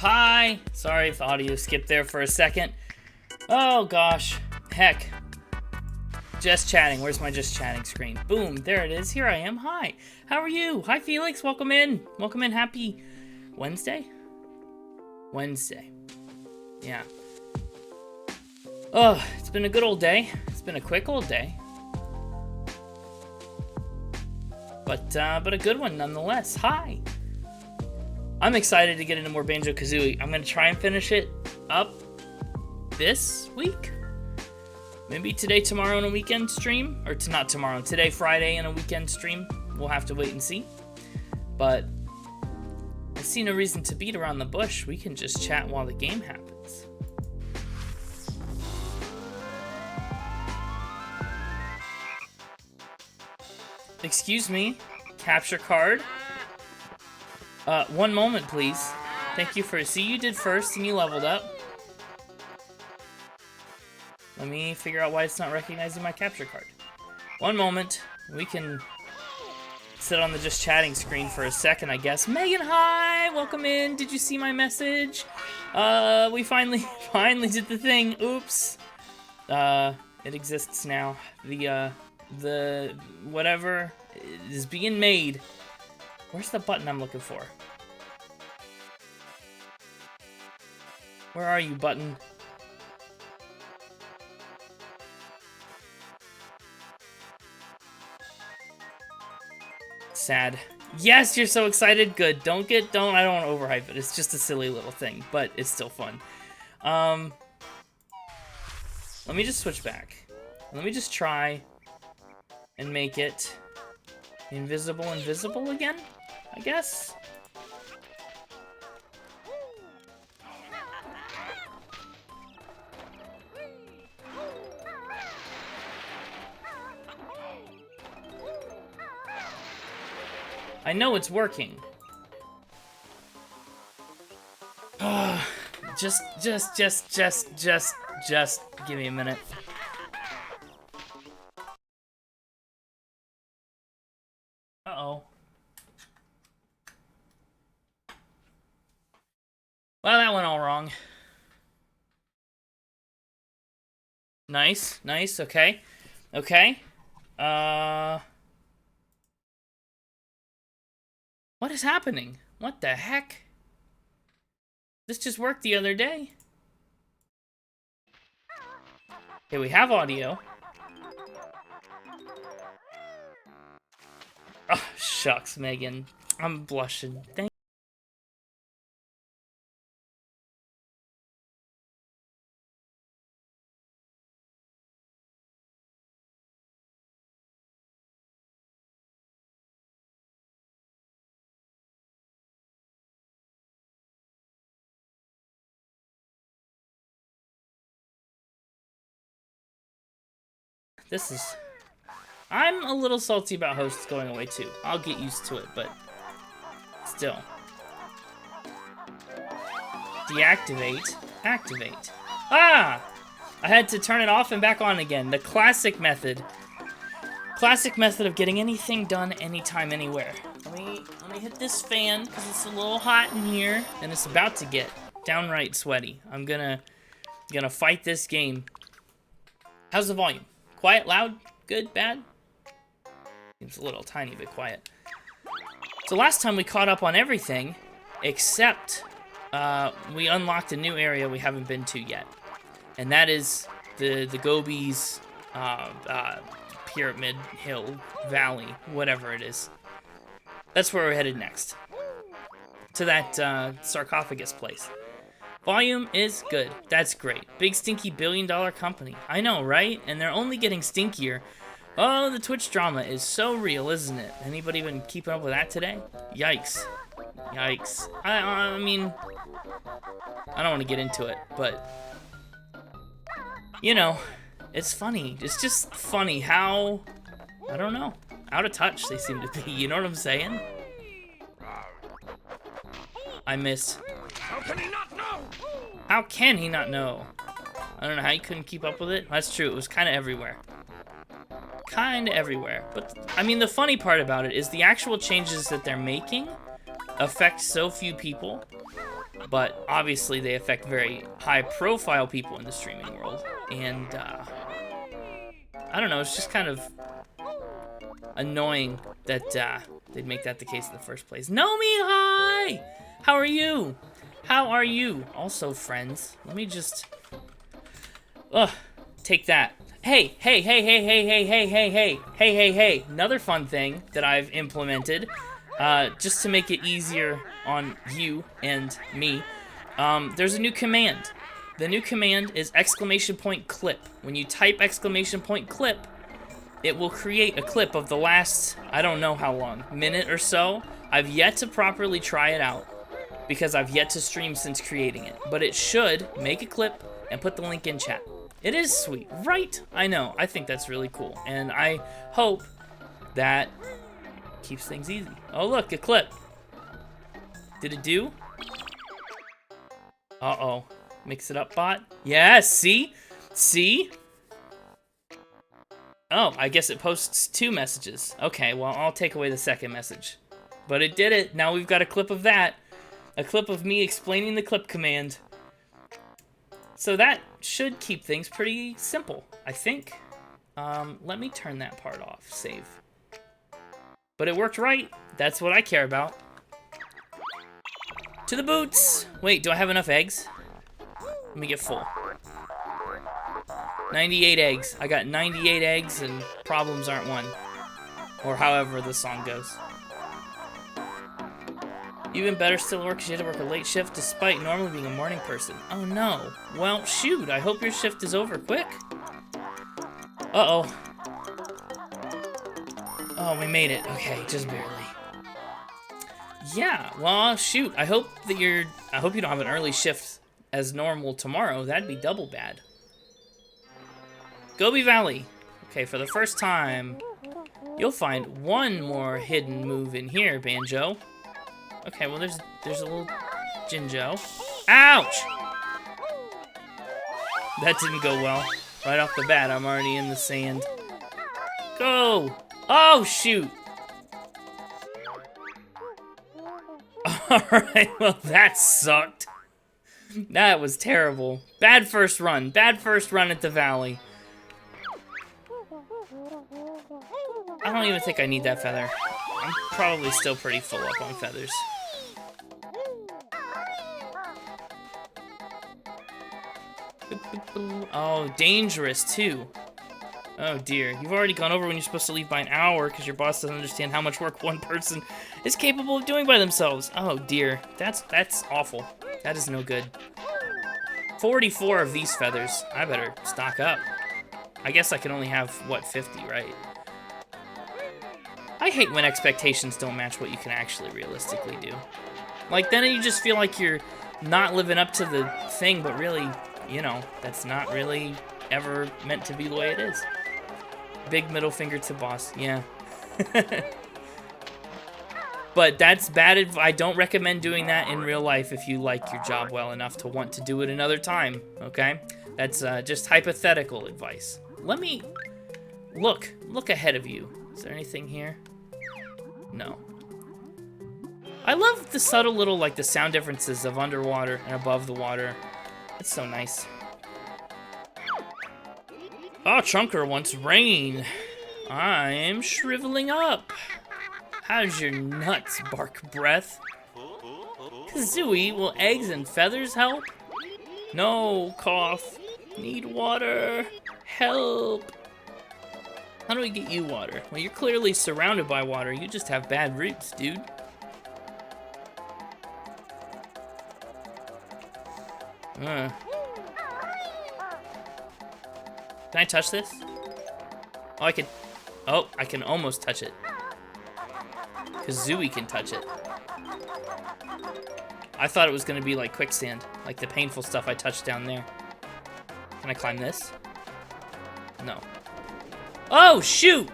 Hi! Sorry if the audio skipped there for a second. Oh gosh. Heck. Just chatting. Where's my just chatting screen? Boom. There it is. Here I am. Hi. How are you? Hi, Felix. Welcome in. Welcome in. Happy Wednesday? Wednesday. Yeah. Oh, it's been a good old day. It's been a quick old day. But a good one nonetheless. Hi. I'm excited to get into more Banjo Kazooie. I'm gonna try and finish it up this week. Maybe today, tomorrow, and a weekend stream. Or not tomorrow, today, Friday, and a weekend stream. We'll have to wait and see. But I see no reason to beat around the bush. We can just chat while the game happens. Excuse me, capture card. One moment, please. Thank you for... See, you did first and you leveled up. Let me figure out why it's not recognizing my capture card. One moment. We can sit on the just chatting screen for a second, I guess. Megan, hi! Welcome in. Did you see my message? We finally did the thing. Oops. It exists now. The whatever is being made. Where's the button I'm looking for? Where are you, button? Sad. Yes, you're so excited. Good. I don't want to overhype it. It's just a silly little thing, but it's still fun. Let me just switch back. Let me just try and make it invisible again, I guess. I know it's working. Just give me a minute. Uh-oh. Well, that went all wrong. Nice, okay. Okay. What is happening? What the heck? This just worked the other day. Okay, we have audio. Oh, shucks, Megan. I'm blushing. Thank This is... I'm a little salty about hosts going away too. I'll get used to it, but still. Deactivate. Activate. Ah! I had to turn it off and back on again. The classic method. Classic method of getting anything done anytime, anywhere. Let me hit this fan because it's a little hot in here and it's about to get downright sweaty. I'm gonna fight this game. How's the volume? Quiet, loud, good, bad? Seems a little tiny bit quiet. So last time we caught up on everything, except we unlocked a new area we haven't been to yet. And that is the Gobi's Pyramid Hill Valley, whatever it is. That's where we're headed next. To that sarcophagus place. Volume is good. That's great. Big stinky billion-dollar company. I know, right? And they're only getting stinkier. Oh, the Twitch drama is so real, isn't it? Anybody been keeping up with that today? Yikes. Yikes. I mean, I don't want to get into it, but you know, it's funny. It's just funny how, I don't know, out of touch they seem to be. You know what I'm saying? I missed. How can he not know? How can he not know? I don't know how you couldn't keep up with it. That's true. It was kind of everywhere. Kind of everywhere. But, I mean, the funny part about it is the actual changes that they're making affect so few people but obviously they affect very high-profile people in the streaming world. And, I don't know, it's just kind of annoying that they'd make that the case in the first place. Nomi, hi! How are you? How are you? Also, friends, let me just... take that. Hey, hey, hey, hey, hey, hey, hey, hey, hey, hey, hey, hey. Another fun thing that I've implemented, just to make it easier on you and me, there's a new command. The new command is !clip. When you type !clip, it will create a clip of the last, I don't know how long, minute or so. I've yet to properly try it out, because I've yet to stream since creating it. But it should make a clip and put the link in chat. It is sweet, right? I know, I think that's really cool. And I hope that keeps things easy. Oh look, a clip. Did it do? Uh-oh. Mix it up, bot? Yes, see? See? Oh, I guess it posts 2 messages. Okay, well, I'll take away the second message. But it did it. Now we've got a clip of that. A clip of me explaining the clip command. So that should keep things pretty simple, I think. Let me turn that part off. Save. But it worked right. That's what I care about. To the boots! Wait, do I have enough eggs? Let me get full. 98 eggs. I got 98 eggs and problems aren't one. Or however the song goes. Even better still work because you had to work a late shift despite normally being a morning person. Oh no. Well, shoot. I hope your shift is over quick. Uh-oh. Oh, we made it. Okay, just barely. Yeah, well, shoot. I hope you don't have an early shift as normal tomorrow. That'd be double bad. Gobi Valley. Okay, for the first time, you'll find one more hidden move in here, Banjo. Okay, well, there's a little Jinjo. Ouch! That didn't go well. Right off the bat, I'm already in the sand. Go! Oh, shoot! Alright, well, that sucked. That was terrible. Bad first run. Bad first run at the valley. I don't even think I need that feather. I'm probably still pretty full up on feathers. Oh, dangerous too. Oh dear. You've already gone over when you're supposed to leave by an hour because your boss doesn't understand how much work one person is capable of doing by themselves. Oh dear. That's awful. That is no good. 44 of these feathers. I better stock up. I guess I can only have, what, 50, right? I hate when expectations don't match what you can actually realistically do. Like, then you just feel like you're not living up to the thing, but really, you know, that's not really ever meant to be the way it is. Big middle finger to boss, yeah. But that's bad I don't recommend doing that in real life if you like your job well enough to want to do it another time, okay? That's just hypothetical advice. Let me look ahead of you. Is there anything here? No. I love the subtle little, like, the sound differences of underwater and above the water. It's so nice. Oh, Chunker wants rain. I'm shriveling up. How's your nuts, Bark Breath? Kazooie, will eggs and feathers help? No, cough. Need water. Help. How do we get you water? Well, you're clearly surrounded by water. You just have bad roots, dude. Can I touch this? Oh, I can. Oh, I can almost touch it. Kazooie can touch it. I thought it was gonna be like quicksand, like the painful stuff I touched down there. Can I climb this? No. Oh, shoot!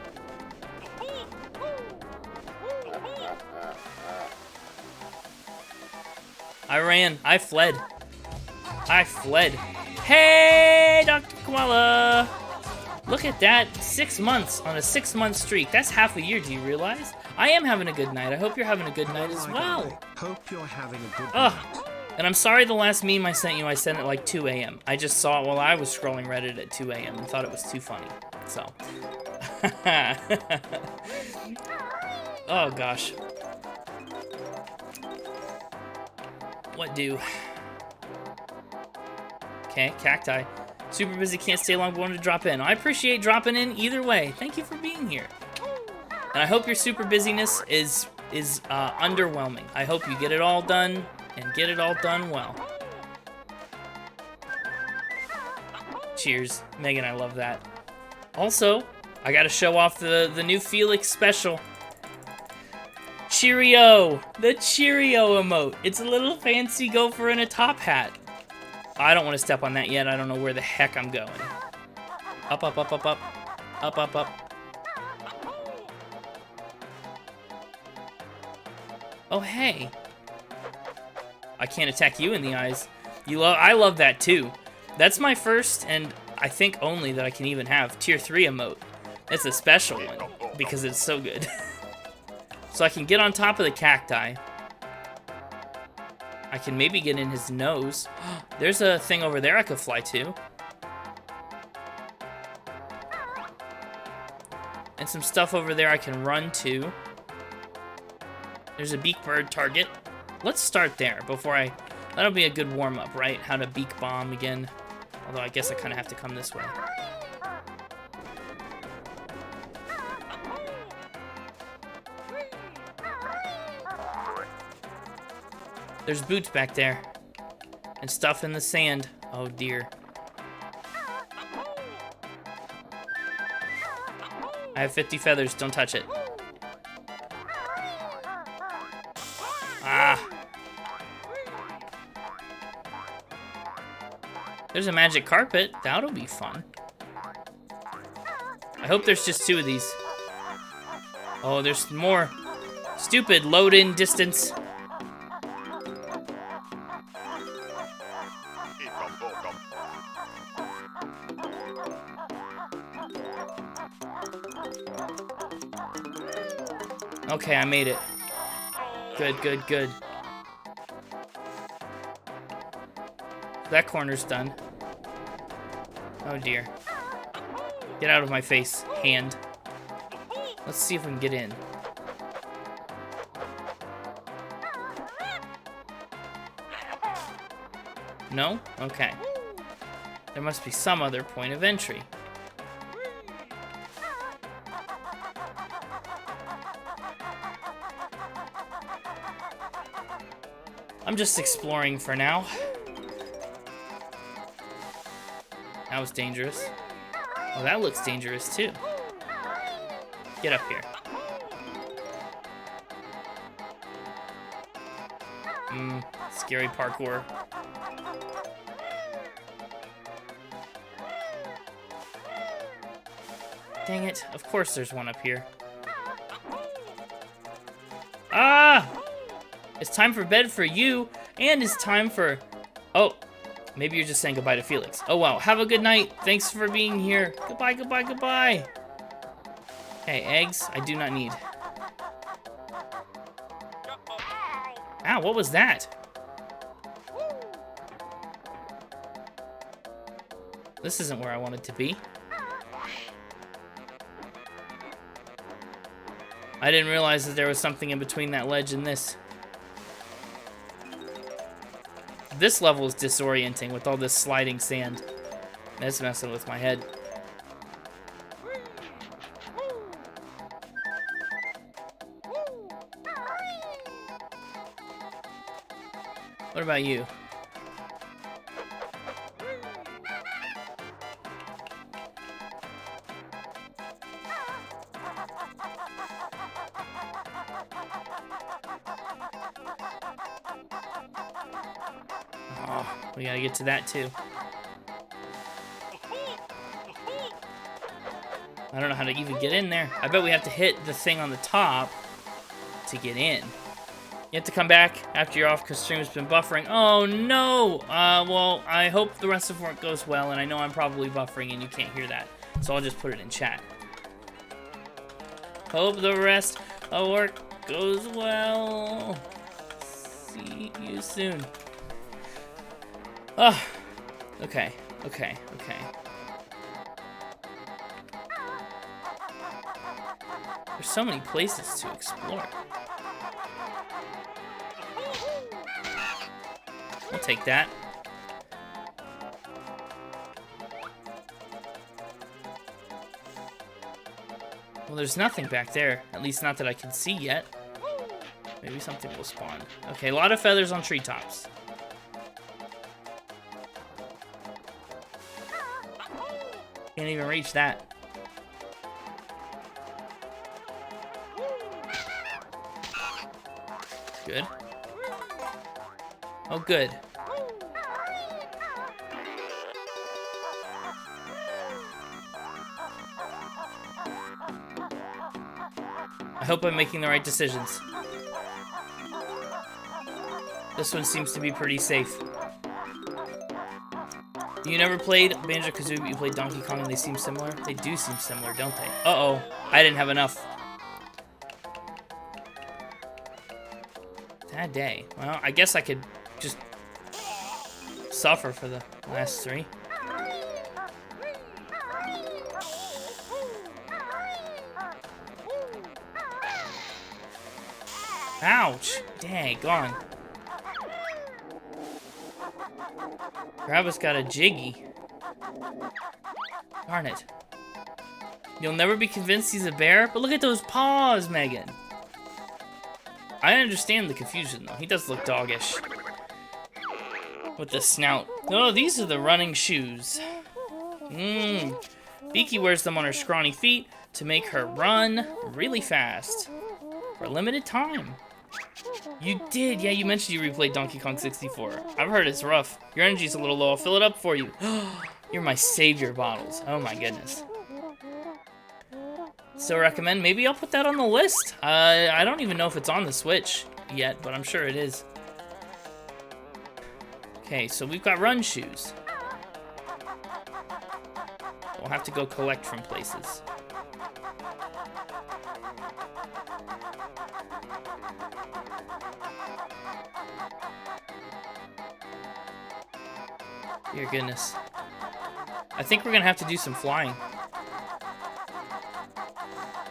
I ran. I fled. I fled. Hey, Dr. Koala! Look at that. 6 months on a 6-month streak. That's half a year, do you realize? I am having a good night. I hope you're having a good night as well. Hope you're having a good night. And I'm sorry the last meme I sent you, I sent it like 2 a.m. I just saw it while I was scrolling Reddit at 2 a.m. and thought it was too funny. So. Oh, gosh. What do? Okay, cacti. Super busy, can't stay long, but wanted to drop in. I appreciate dropping in either way. Thank you for being here. And I hope your super busyness is underwhelming. I hope you get it all done and get it all done well. Cheers. Megan, I love that. Also, I gotta show off the new Felix special. Cheerio! The Cheerio emote. It's a little fancy gopher in a top hat. I don't want to step on that yet. I don't know where the heck I'm going. Up, up, up, up, up. Up, up, up. Oh, hey. I can't attack you in the eyes. I love that too. That's my first and I think only that I can even have tier 3 emote. It's a special one because it's so good. So I can get on top of the cacti. I can maybe get in his nose. There's a thing over there I could fly to. And some stuff over there I can run to. There's a beak bird target. Let's start there before that'll be a good warm-up, right? How to beak bomb again. Although I guess I kind of have to come this way. There's boots back there. And stuff in the sand. Oh dear. I have 50 feathers, don't touch it. Ah. There's a magic carpet. That'll be fun. I hope there's just 2 of these. Oh, there's more. Stupid load-in distance. Okay, I made it. Good, good, good. That corner's done. Oh dear. Get out of my face, hand. Let's see if we can get in. No? Okay. There must be some other point of entry. I'm just exploring for now. That was dangerous. Oh, that looks dangerous too. Get up here. Scary parkour. Dang it. Of course there's one up here. Ah! It's time for bed for you, and it's time for... Oh, maybe you're just saying goodbye to Felix. Oh, wow. Have a good night. Thanks for being here. Goodbye, goodbye, goodbye. Hey, eggs, I do not need. Ow, what was that? This isn't where I wanted to be. I didn't realize that there was something in between that ledge and this. This level is disorienting with all this sliding sand. That's messing with my head. What about you? Oh, we gotta get to that too. I don't know how to even get in there. I bet we have to hit the thing on the top to get in. You have to come back after you're off because stream's been buffering. Oh no! Well, I hope the rest of work goes well, and I know I'm probably buffering and you can't hear that. So I'll just put it in chat. Hope the rest of work goes well. See you soon. Oh, okay, okay, okay. There's so many places to explore. I'll take that. Well, there's nothing back there. At least not that I can see yet. Maybe something will spawn. Okay, a lot of feathers on treetops. Can't even reach that. Good. Oh, good. I hope I'm making the right decisions. This one seems to be pretty safe. You never played Banjo Kazooie, but you played Donkey Kong and they seem similar? They do seem similar, don't they? Uh-oh. I didn't have enough. That day. Well, I guess I could just suffer for the last 3. Ouch! Dang, gone. Gravis got a jiggy. Darn it. You'll never be convinced he's a bear? But look at those paws, Megan. I understand the confusion, though. He does look doggish. With the snout. Oh, these are the running shoes. Beaky wears them on her scrawny feet to make her run really fast. For a limited time. You did, yeah, you mentioned you replayed Donkey Kong 64. I've heard it's rough. Your energy's a little low, I'll fill it up for you. You're my savior, Bottles. Oh my goodness. Still recommend, maybe I'll put that on the list. I don't even know if it's on the Switch yet, but I'm sure it is. Okay, so we've got run shoes. We'll have to go collect from places. Dear goodness. I think we're gonna have to do some flying.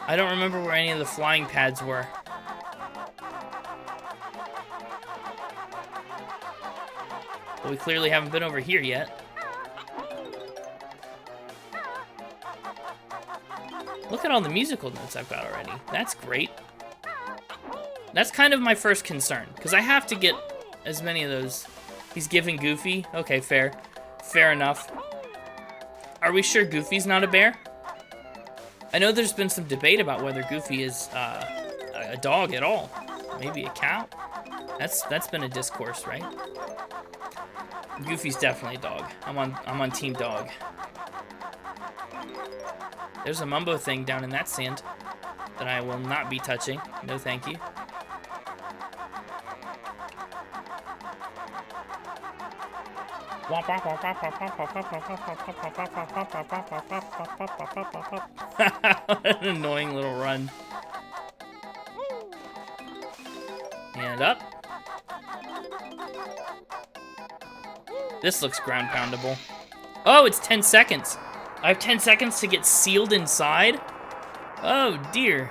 I don't remember where any of the flying pads were. But we clearly haven't been over here yet. Look at all the musical notes I've got already. That's great. That's kind of my first concern, because I have to get as many of those. He's giving Goofy. Okay, fair. Fair enough. Are we sure Goofy's not a bear? I know there's been some debate about whether Goofy is a dog at all. Maybe a cow? That's been a discourse, right? Goofy's definitely a dog. I'm on team dog. There's a Mumbo thing down in that sand that I will not be touching. No, thank you. An annoying little run. And up. This looks ground poundable. Oh, it's 10 seconds. I have 10 seconds to get sealed inside? Oh, dear.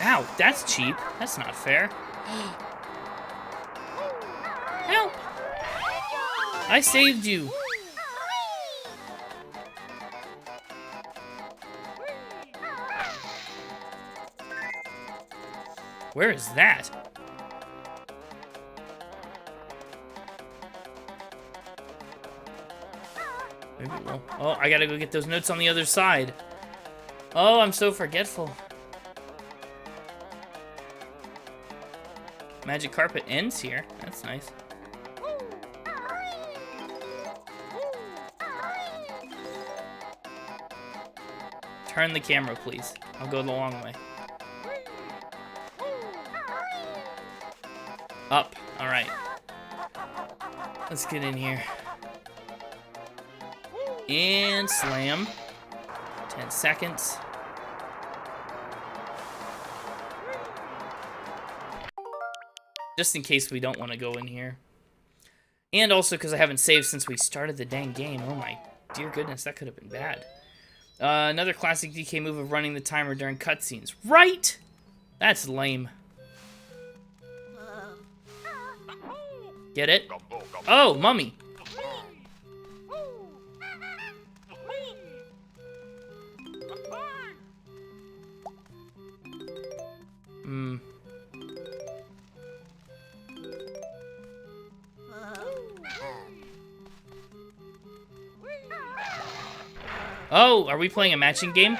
Ow, that's cheap. That's not fair. Help! I saved you. Where is that? Maybe we'll... Oh, I gotta go get those notes on the other side. Oh, I'm so forgetful. Magic carpet ends here. That's nice. Turn the camera, please. I'll go the long way. Up. All right. Let's get in here. And slam. 10 seconds. Just in case we don't want to go in here. And also because I haven't saved since we started the dang game. Oh my dear goodness, that could have been bad. Another classic DK move of running the timer during cutscenes. Right? That's lame. Get it? Oh, mummy. Oh, are we playing a matching game?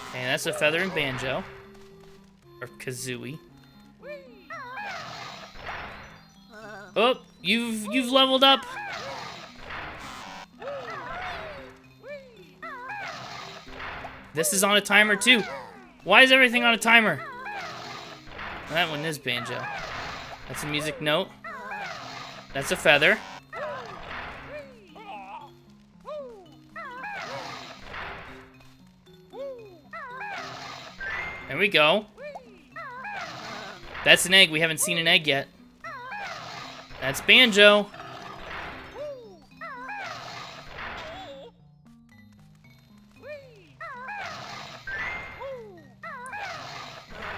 Okay, that's a feather and Banjo. Or Kazooie. Oh, you've leveled up. This is on a timer too. Why is everything on a timer? That one is Banjo. That's a music note. That's a feather. There we go. That's an egg. We haven't seen an egg yet. That's Banjo.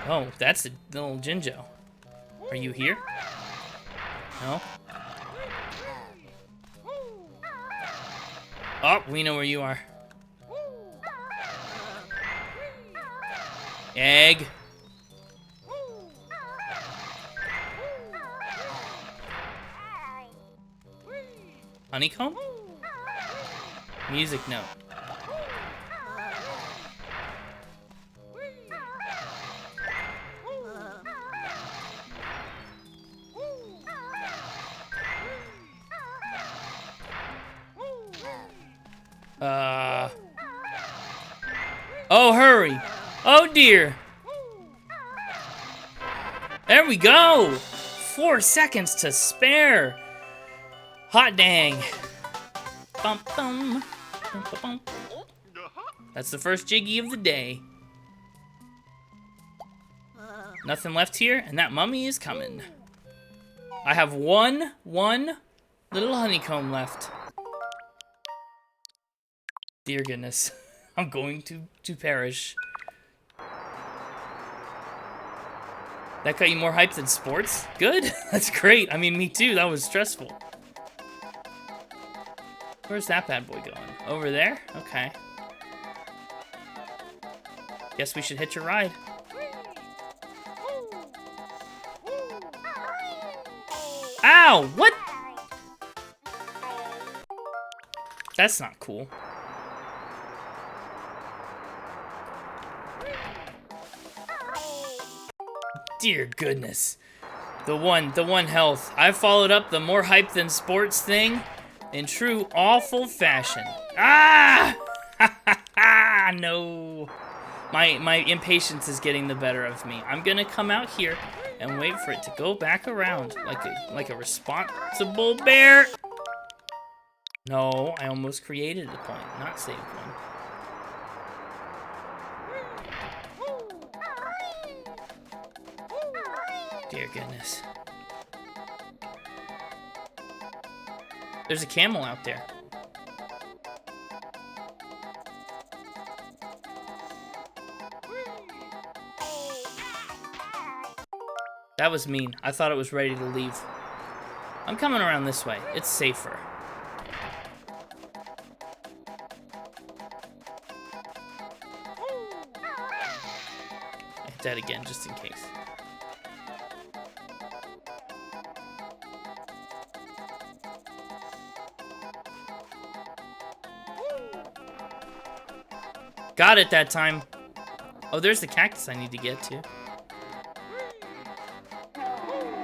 Oh, that's the little Jinjo. Are you here? No? Oh, we know where you are. Egg. Honeycomb? Music note. Oh, hurry. Oh, dear. There we go. 4 seconds to spare. Hot dang. Bum, bum. Bum, bum, bum. That's the first Jiggy of the day. Nothing left here, and that mummy is coming. I have one little honeycomb left. Dear goodness. I'm going to perish. That got you more hyped than sports? Good. That's great. I mean, me too. That was stressful. Where's that bad boy going? Over there? Okay. Guess we should hitch a ride. Ow! What? That's not cool. Dear goodness. The one health. I followed up the more hype than sports thing in true awful fashion. Ah! No. My impatience is getting the better of me. I'm gonna come out here and wait for it to go back around like a responsible bear. No, I almost created a point, not saved one. Dear goodness. There's a camel out there. That was mean. I thought it was ready to leave. I'm coming around this way. It's safer. Hit that again, just in case. Got it that time. Oh, there's the cactus I need to get to.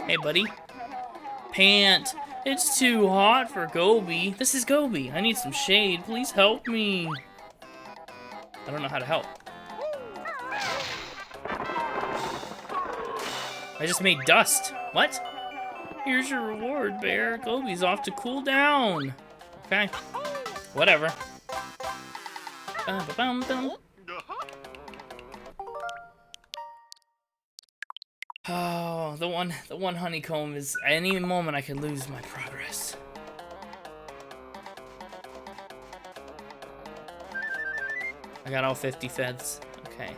Hey, buddy. Pant. It's too hot for Gobi. This is Gobi. I need some shade. Please help me. I don't know how to help. I just made dust. What? Here's your reward, bear. Gobi's off to cool down. Okay. Whatever. Oh, the one honeycomb is, at any moment I could lose my progress. I got all 50 feds. Okay.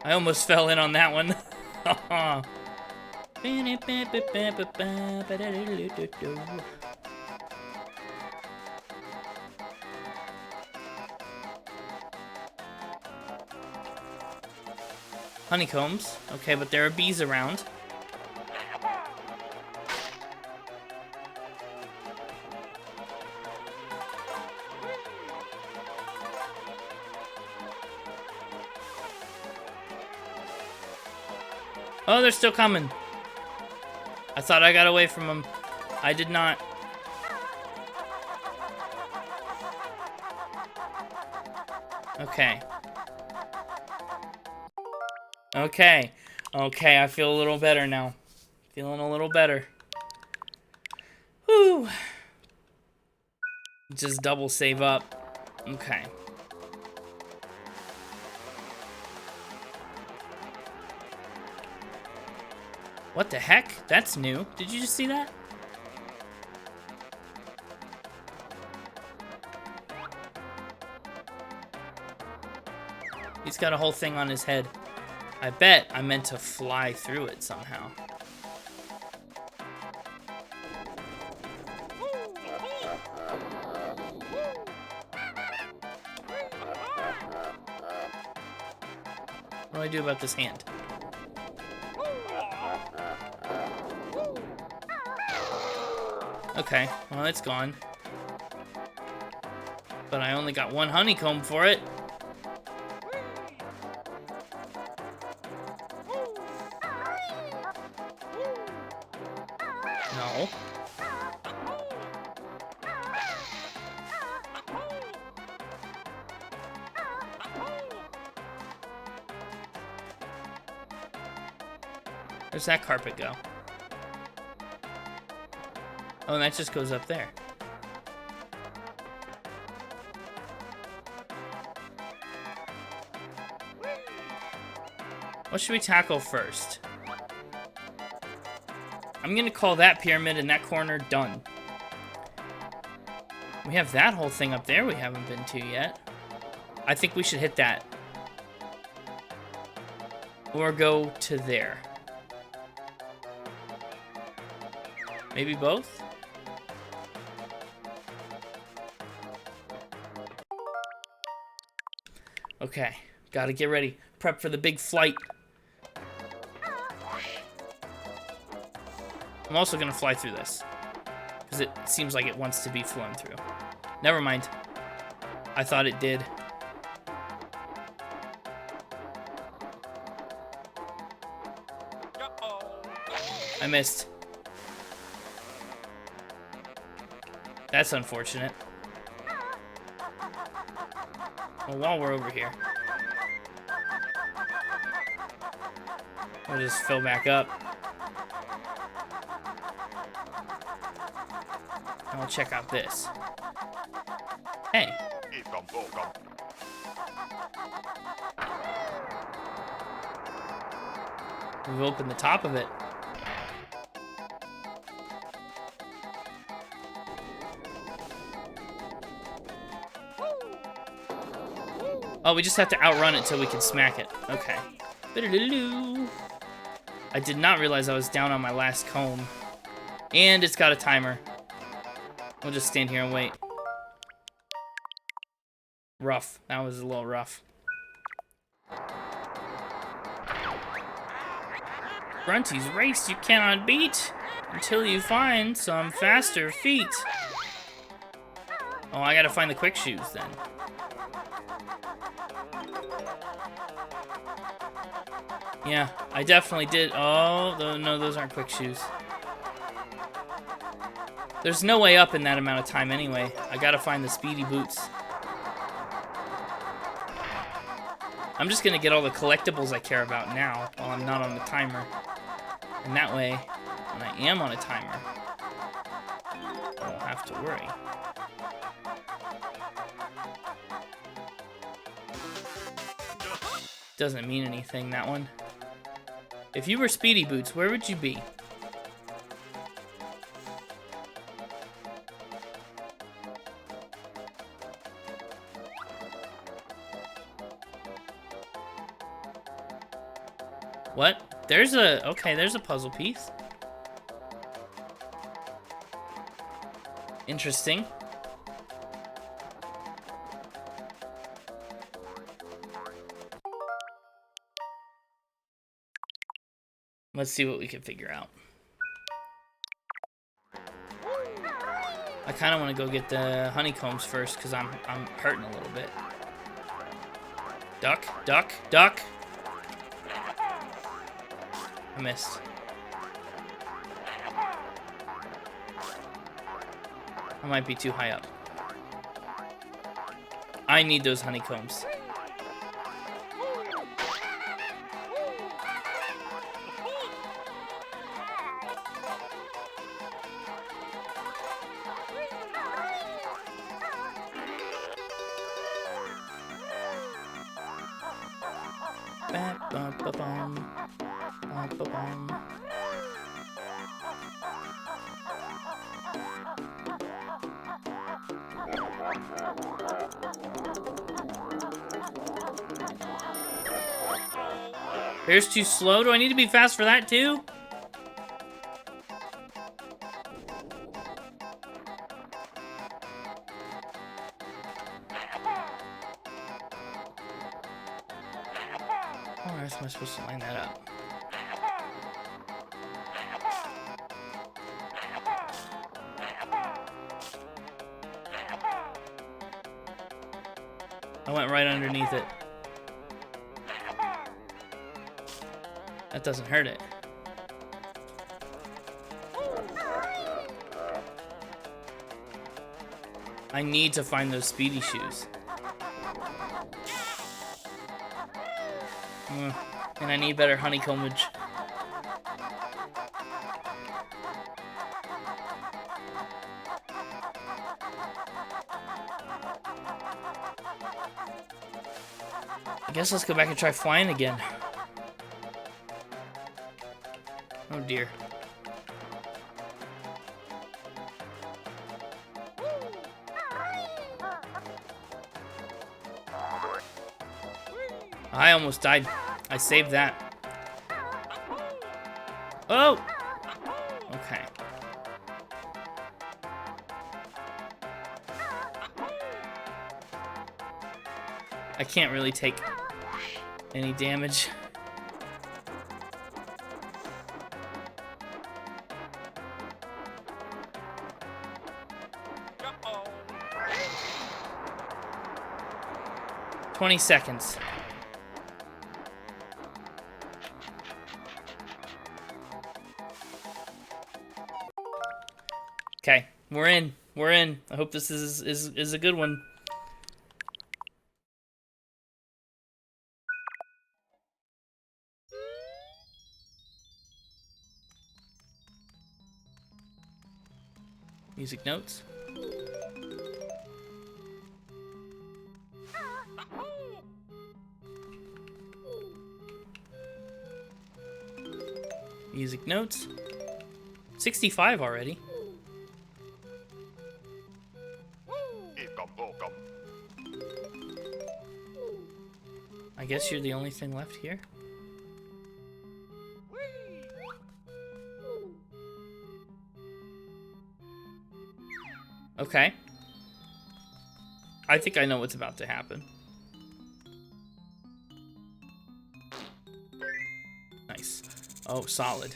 I almost fell in on that one. Honeycombs. Okay, but there are bees around. Oh, they're still coming. I thought I got away from them. I did not. Okay. Okay. Okay, I feel a little better now. Feeling a little better. Whew. Just double save up. Okay. What the heck? That's new. Did you just see that? He's got a whole thing on his head. I bet I meant to fly through it somehow. What do I do about this hand? Okay, well, it's gone. But I only got one honeycomb for it. No. Where's that carpet go? Oh, and that just goes up there. What should we tackle first? I'm gonna call that pyramid in that corner done. We have that whole thing up there we haven't been to yet. I think we should hit that. Or go to there. Maybe both? Okay, gotta get ready. Prep for the big flight. I'm also gonna fly through this, because it seems like it wants to be flown through. Never mind. I thought it did. I missed. That's unfortunate. Well, while we're over here, we'll just fill back up. And I'll check out this. Hey. We've opened the top of it. Oh, we just have to outrun it till we can smack it. Okay. I did not realize I was down on my last comb. And it's got a timer. We'll just stand here and wait. Rough. That was a little rough. Grunty's race you cannot beat until you find some faster feet. Oh, I gotta find the quick shoes then. Yeah, I definitely did. Oh, no, those aren't quick shoes. There's no way up in that amount of time anyway. I gotta find the speedy boots. I'm just gonna get all the collectibles I care about now while I'm not on the timer. And that way, when I am on a timer, I won't have to worry. Doesn't mean anything, that one. If you were Speedy Boots, where would you be? What? There's a... Okay, there's a puzzle piece. Interesting. Let's see what we can figure out. I kind of want to go get the honeycombs first because I'm hurting a little bit. Duck, duck, duck. I missed. I might be too high up. I need those honeycombs. Here's too slow. Do I need to be fast for that too? How on earth am I supposed to line that up? I went right underneath it. That doesn't hurt it. I need to find those speedy shoes. And I need better honeycombage. I guess let's go back and try flying again. Oh dear. I almost died. I saved that. Oh! Okay. I can't really take any damage. "20 seconds. Okay, we're in. We're in. I hope this is a good one. Music notes. Music notes. 65 already. I guess you're the only thing left here. Okay. I think I know what's about to happen. Nice. Oh, solid.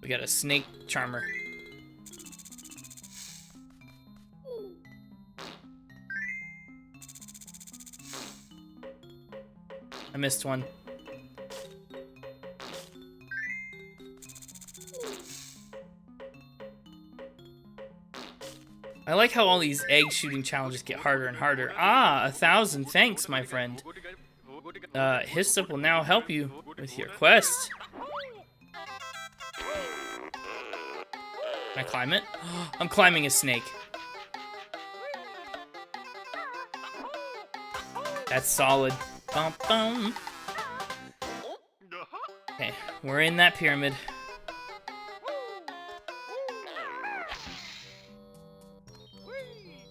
We got a snake charmer. I missed one. I like how all these egg shooting challenges get harder and harder. Ah, 1,000. Thanks, my friend. Hyssop will now help you with your quest. Can I climb it? I'm climbing a snake. That's solid. bum, bum. Okay, we're in that pyramid.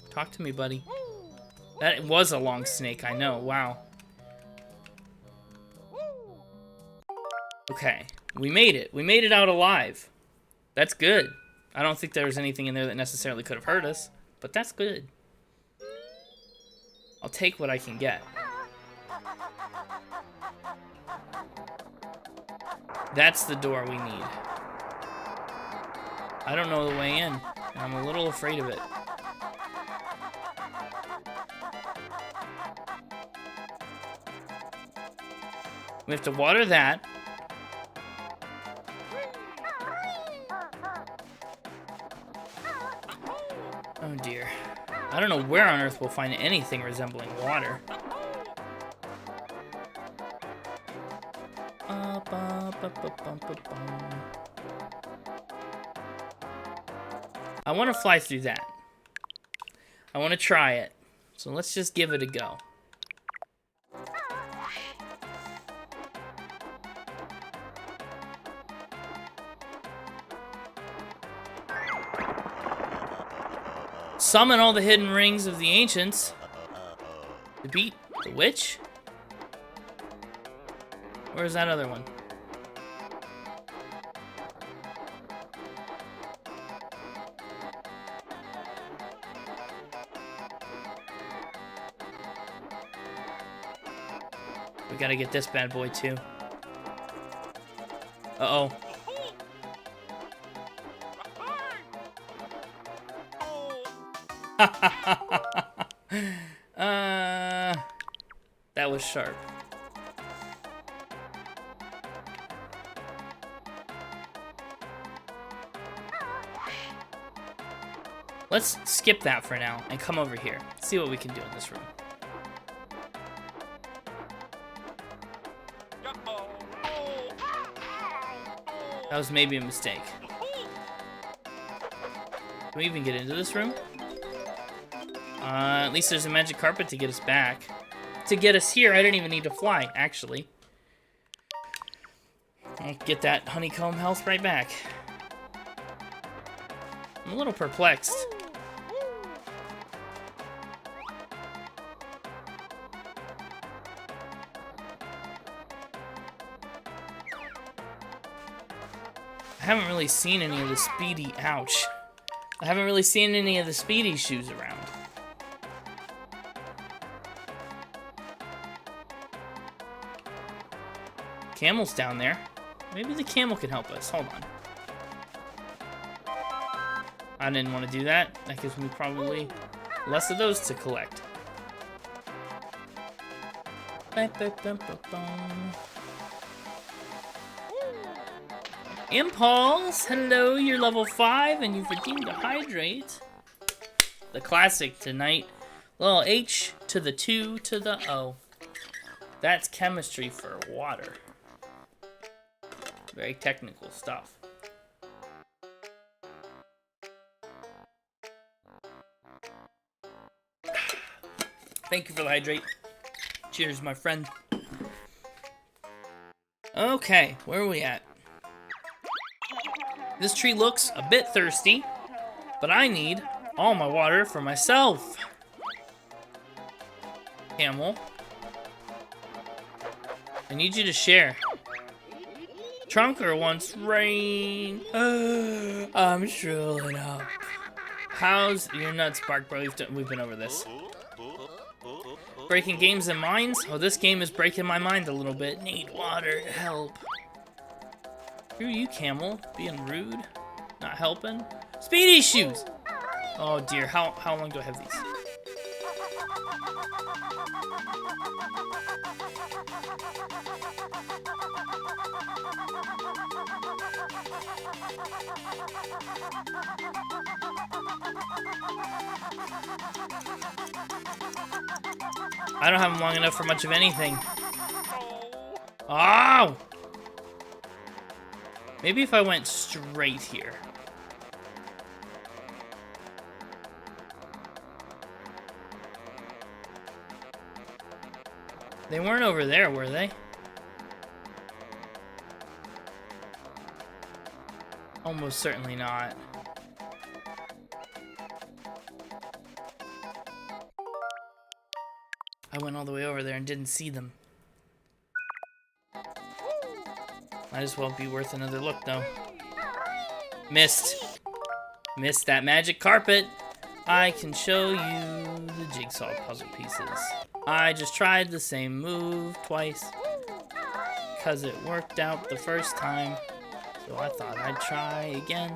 Talk to me, buddy. That was a long snake, I know. Wow. Okay, we made it. We made it out alive. That's good. I don't think there was anything in there that necessarily could have hurt us, but that's good. I'll take what I can get. That's the door we need. I don't know the way in, and I'm a little afraid of it. We have to water that. Oh dear. I don't know where on earth we'll find anything resembling water. I want to fly through that. I want to try it. So let's just give it a go. Summon all the hidden rings of the ancients. To beat the witch? Where's that other one? We gotta get this bad boy too. Uh-oh. That was sharp. Let's skip that for now and come over here. See what we can do in this room. That was maybe a mistake. Can we even get into this room? At least there's a magic carpet to get us back. To get us here, I didn't even need to fly, actually. I'll get that honeycomb health right back. I'm a little perplexed. I haven't really seen any of the speedy... Ouch. I haven't really seen any of the speedy shoes around. Camel's down there. Maybe the camel can help us. Hold on. I didn't want to do that. That gives me probably less of those to collect. Impulse! Hello, you're level 5 and you've redeemed a hydrate. The classic tonight. Little H to the 2 to the O. That's chemistry for water. Very technical stuff. Thank you for the hydrate. Cheers, my friend. Okay, where are we at? This tree looks a bit thirsty, but I need all my water for myself. Camel. I need you to share. Trunker wants rain. I'm shrilling up. How's your nuts, Bark Bro? We've been over this. Breaking games and minds? Oh, this game is breaking my mind a little bit. Need water, help. Who are you, Camel? Being rude? Not helping? Speedy shoes! Oh dear, how long do I have these? I don't have them long enough for much of anything. Oh! Maybe if I went straight here. They weren't over there, were they? Almost certainly not. I went all the way over there and didn't see them. Might as well be worth another look, though. Missed. Missed that magic carpet. I can show you the jigsaw puzzle pieces. I just tried the same move twice, because it worked out the first time. So I thought I'd try again.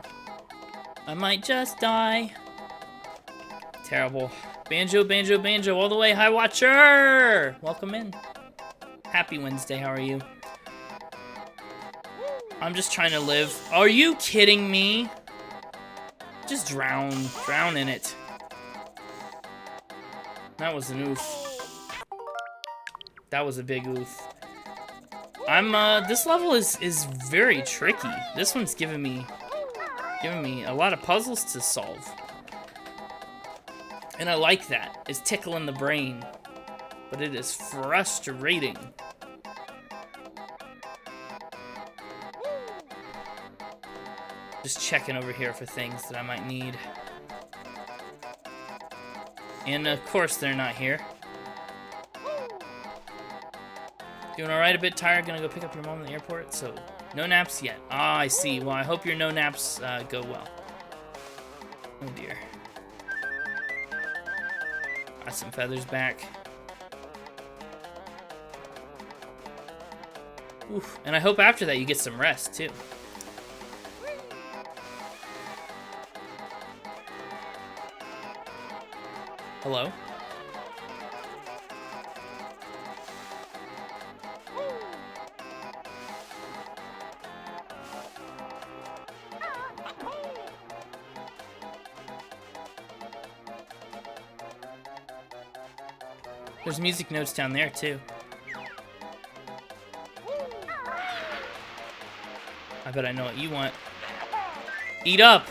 I might just die. Terrible. Banjo, Banjo, Banjo, all the way. Hi, Watcher! Welcome in. Happy Wednesday, how are you? I'm just trying to live. Are you kidding me? Just drown. Drown in it. That was an oof. That was a big oof. This level is very tricky. This one's giving me a lot of puzzles to solve. And I like that. It's tickling the brain. But it is frustrating. Just checking over here for things that I might need. And of course they're not here. Doing alright, a bit tired, gonna go pick up your mom at the airport, so no naps yet. Ah, I see. Well, I hope your no naps go well. Oh dear. Got some feathers back. Oof. And I hope after that you get some rest, too. Hello? There's music notes down there, too. I bet I know what you want. Eat up!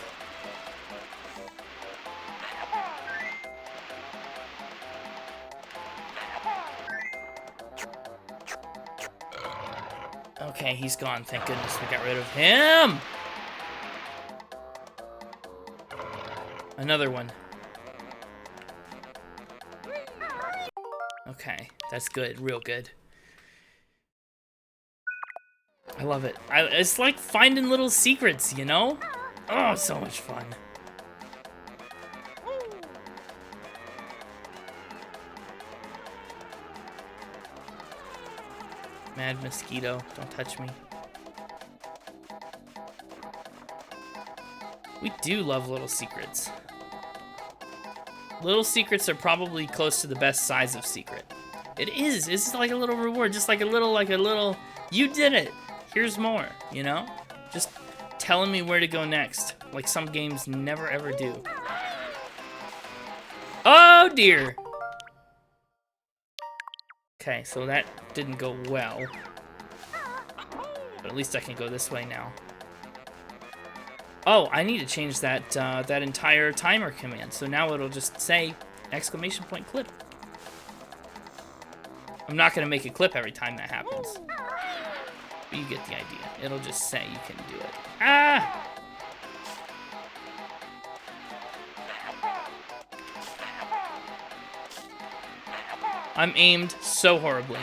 Okay, he's gone. Thank goodness we got rid of him! Another one. Okay, that's good. Real good. I love it. It's like finding little secrets, you know? Oh, so much fun. Mad mosquito, don't touch me. We do love little secrets. Little secrets are probably close to the best size of secret. It is. It's like a little reward, just like a little, you did it. Here's more, you know? Just telling me where to go next, like some games never ever do. Oh dear. Okay, so that didn't go well. But at least I can go this way now. Oh, I need to change that that entire timer command. So now it'll just say exclamation point clip. I'm not gonna make a clip every time that happens. But you get the idea. It'll just say you can do it. Ah! I'm aimed so horribly.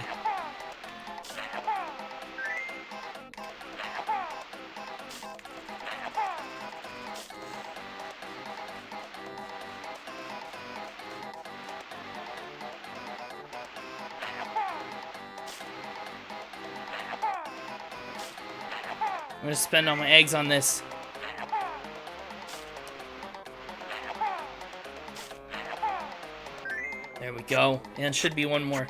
I'm gonna spend all my eggs on this. There we go. And should be one more.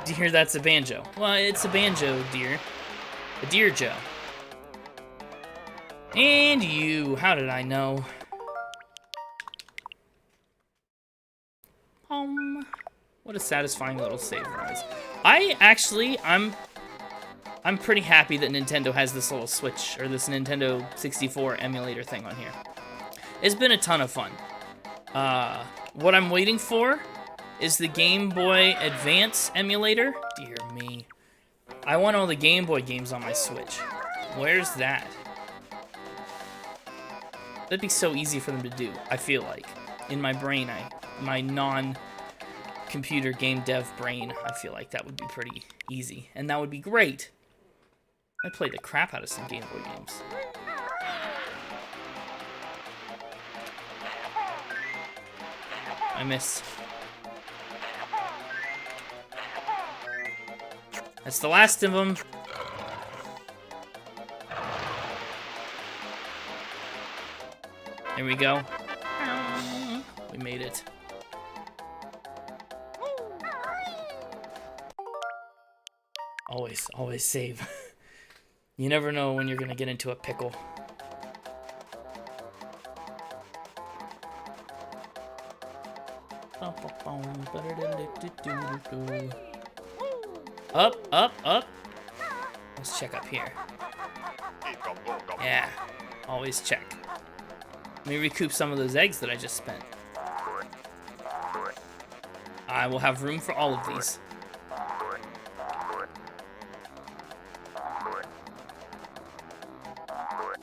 Dear, that's a banjo. Well, it's a banjo, dear. A deer Joe. And you. How did I know? What a satisfying little save was. I'm pretty happy that Nintendo has this little Switch, or this Nintendo 64 emulator thing on here. It's been a ton of fun. What I'm waiting for is the Game Boy Advance emulator. Dear me. I want all the Game Boy games on my Switch. Where's that? That'd be so easy for them to do, I feel like. In my brain, my non-computer game dev brain, I feel like that would be pretty easy. And that would be great. I played the crap out of some Game Boy games. I missed. That's the last of them. There we go. We made it. Always save. You never know when you're gonna get into a pickle. Up. Let's check up here. Yeah, always check. Let me recoup some of those eggs that I just spent. I will have room for all of these.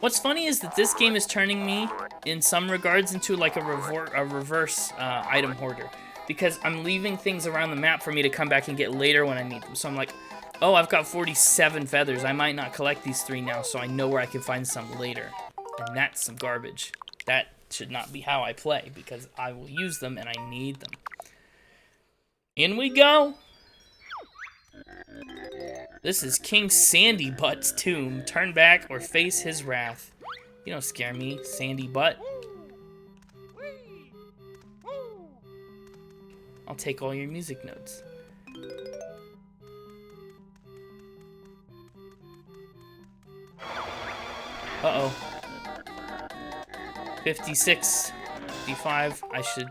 What's funny is that this game is turning me, in some regards, into like a reverse item hoarder. Because I'm leaving things around the map for me to come back and get later when I need them. So I'm like, oh, I've got 47 feathers. I might not collect these 3 now, so I know where I can find some later. And that's some garbage. That should not be how I play, because I will use them and I need them. In we go! This is King Sandy Butt's tomb. Turn back or face his wrath. You don't scare me, Sandy Butt. I'll take all your music notes. Uh-oh. 56, 55. I should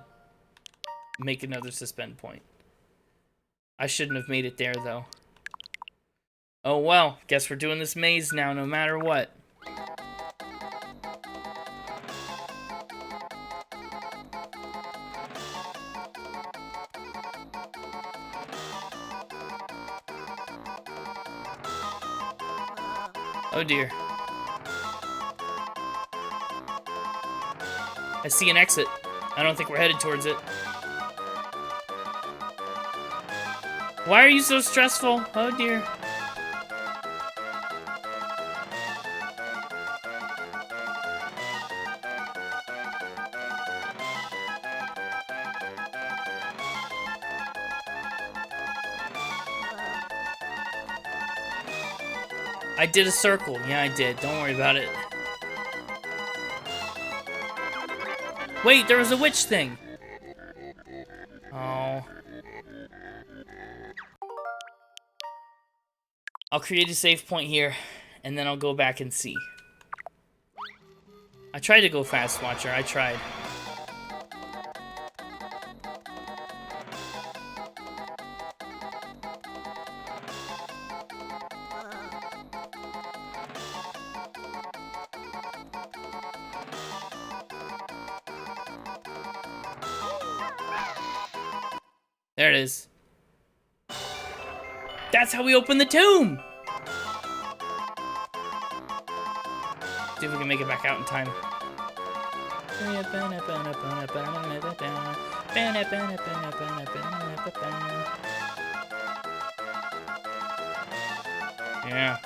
make another suspend point. I shouldn't have made it there, though. Oh well, guess we're doing this maze now, no matter what. Oh dear. I see an exit. I don't think we're headed towards it. Why are you so stressful? Oh dear. I did a circle. Yeah, I did. Don't worry about it. Wait, there was a witch thing. Oh. I'll create a save point here, and then I'll go back and see. I tried to go fast, Watcher. I tried. There it is. That's how we open the tomb! See if we can make it back out in time. Yeah.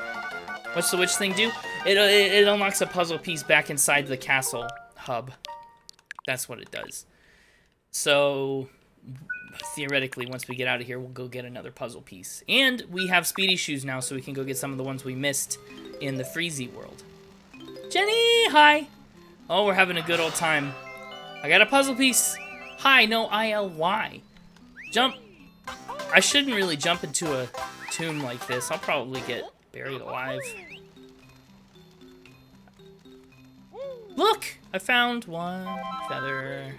What's the witch thing do? It unlocks a puzzle piece back inside the castle hub. That's what it does. So theoretically, once we get out of here, we'll go get another puzzle piece. And we have speedy shoes now, so we can go get some of the ones we missed in the Freezy world. Jenny, hi! Oh, we're having a good old time. I got a puzzle piece. Hi, no I-L-Y. Jump. I shouldn't really jump into a tomb like this. I'll probably get buried alive. Look! I found one feather.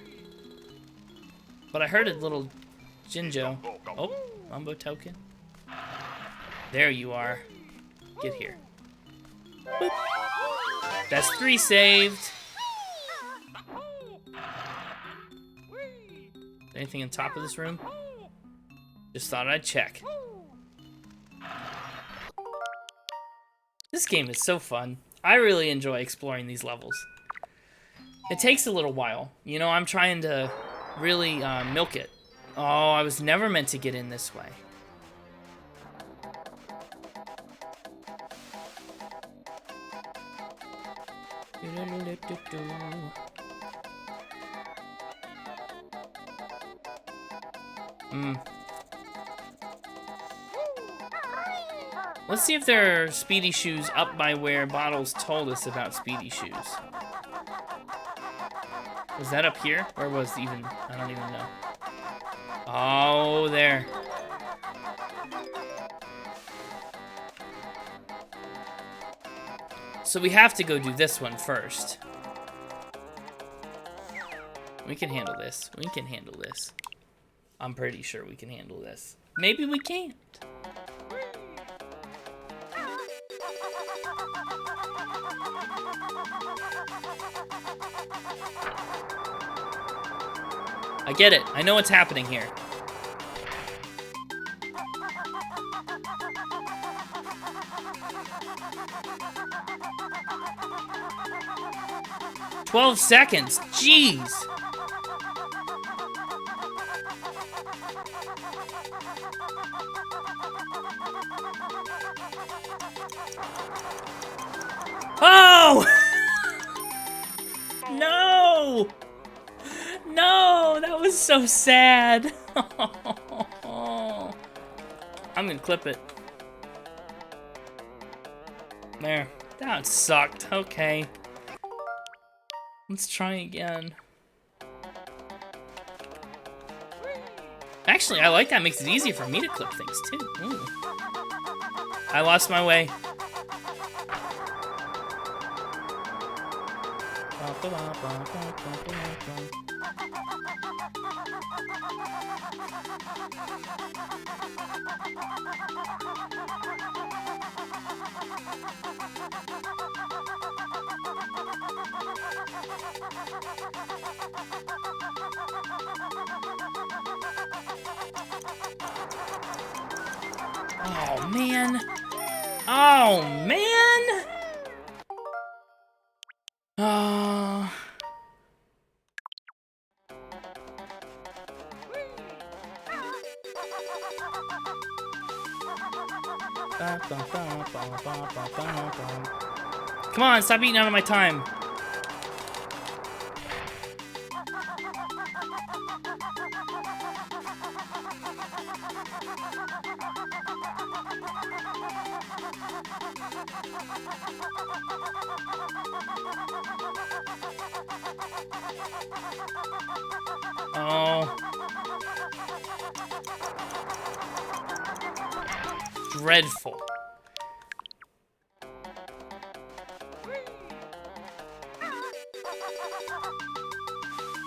But I heard a little Jinjo. Oh, Mumbo token. There you are. Get here. Boop. That's 3 saved. Anything on top of this room? Just thought I'd check. This game is so fun. I really enjoy exploring these levels. It takes a little while. You know, I'm trying to really milk it. Oh, I was never meant to get in this way. Let's see if there are speedy shoes up by where Bottles told us about speedy shoes. Was that up here? Where was even? I don't even know. Oh, there. So we have to go do this one first. We can handle this. We can handle this. I'm pretty sure we can handle this. Maybe we can't. I get it. I know what's happening here. "12 seconds. Jeez. Oh! No! No, that was so sad. I'm gonna clip it. There. That sucked. Okay. Let's try again. Actually, I like that. Makes it easier for me to clip things, too. Ooh. I lost my way. Oh, man. Oh, man. Oh. Come on, stop eating out of my time. Oh. Dreadful.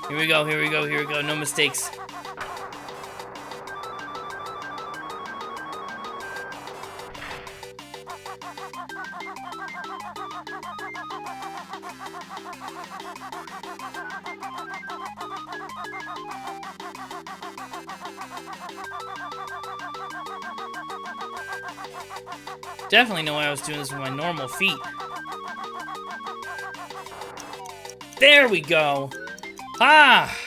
Here we go, here we go, here we go. No mistakes. Definitely know why I was doing this with my normal feet. There we go. Ah!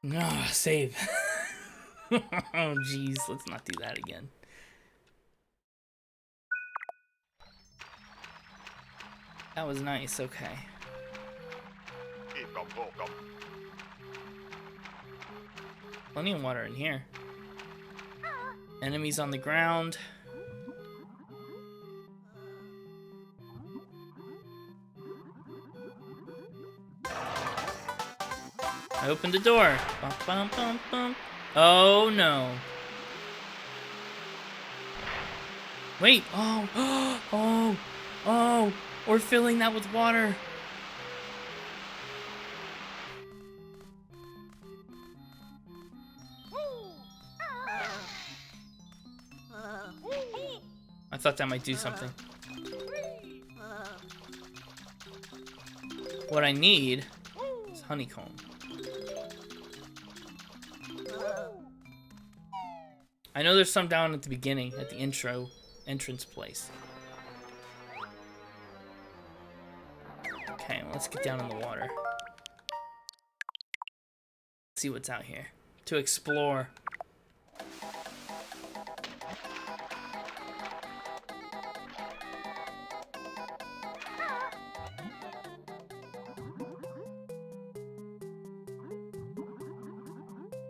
No, save. Oh, jeez. Let's not do that again. That was nice. Okay. Plenty of water in here. Enemies on the ground. I opened the door. Bum, bum, bum, bum. Oh no. Wait. Oh. Oh. Oh. We're filling that with water. I thought that might do something. What I need is honeycomb. I know there's some down at the beginning, at the entrance place. Okay, well, let's get down in the water. See what's out here. To explore.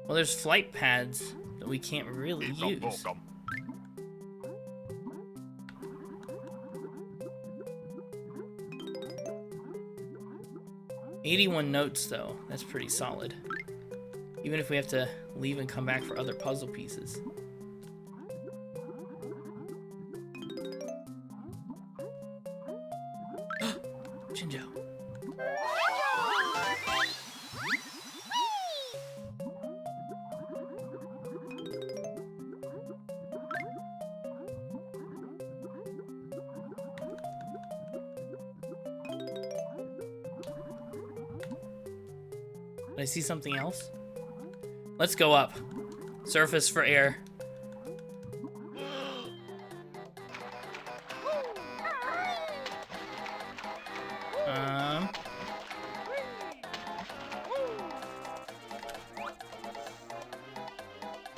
Well, there's flight pads that we can't really use. 81 notes, though. That's pretty solid. Even if we have to leave and come back for other puzzle pieces. Banjo. Did I see something else? Let's go up. Surface for air.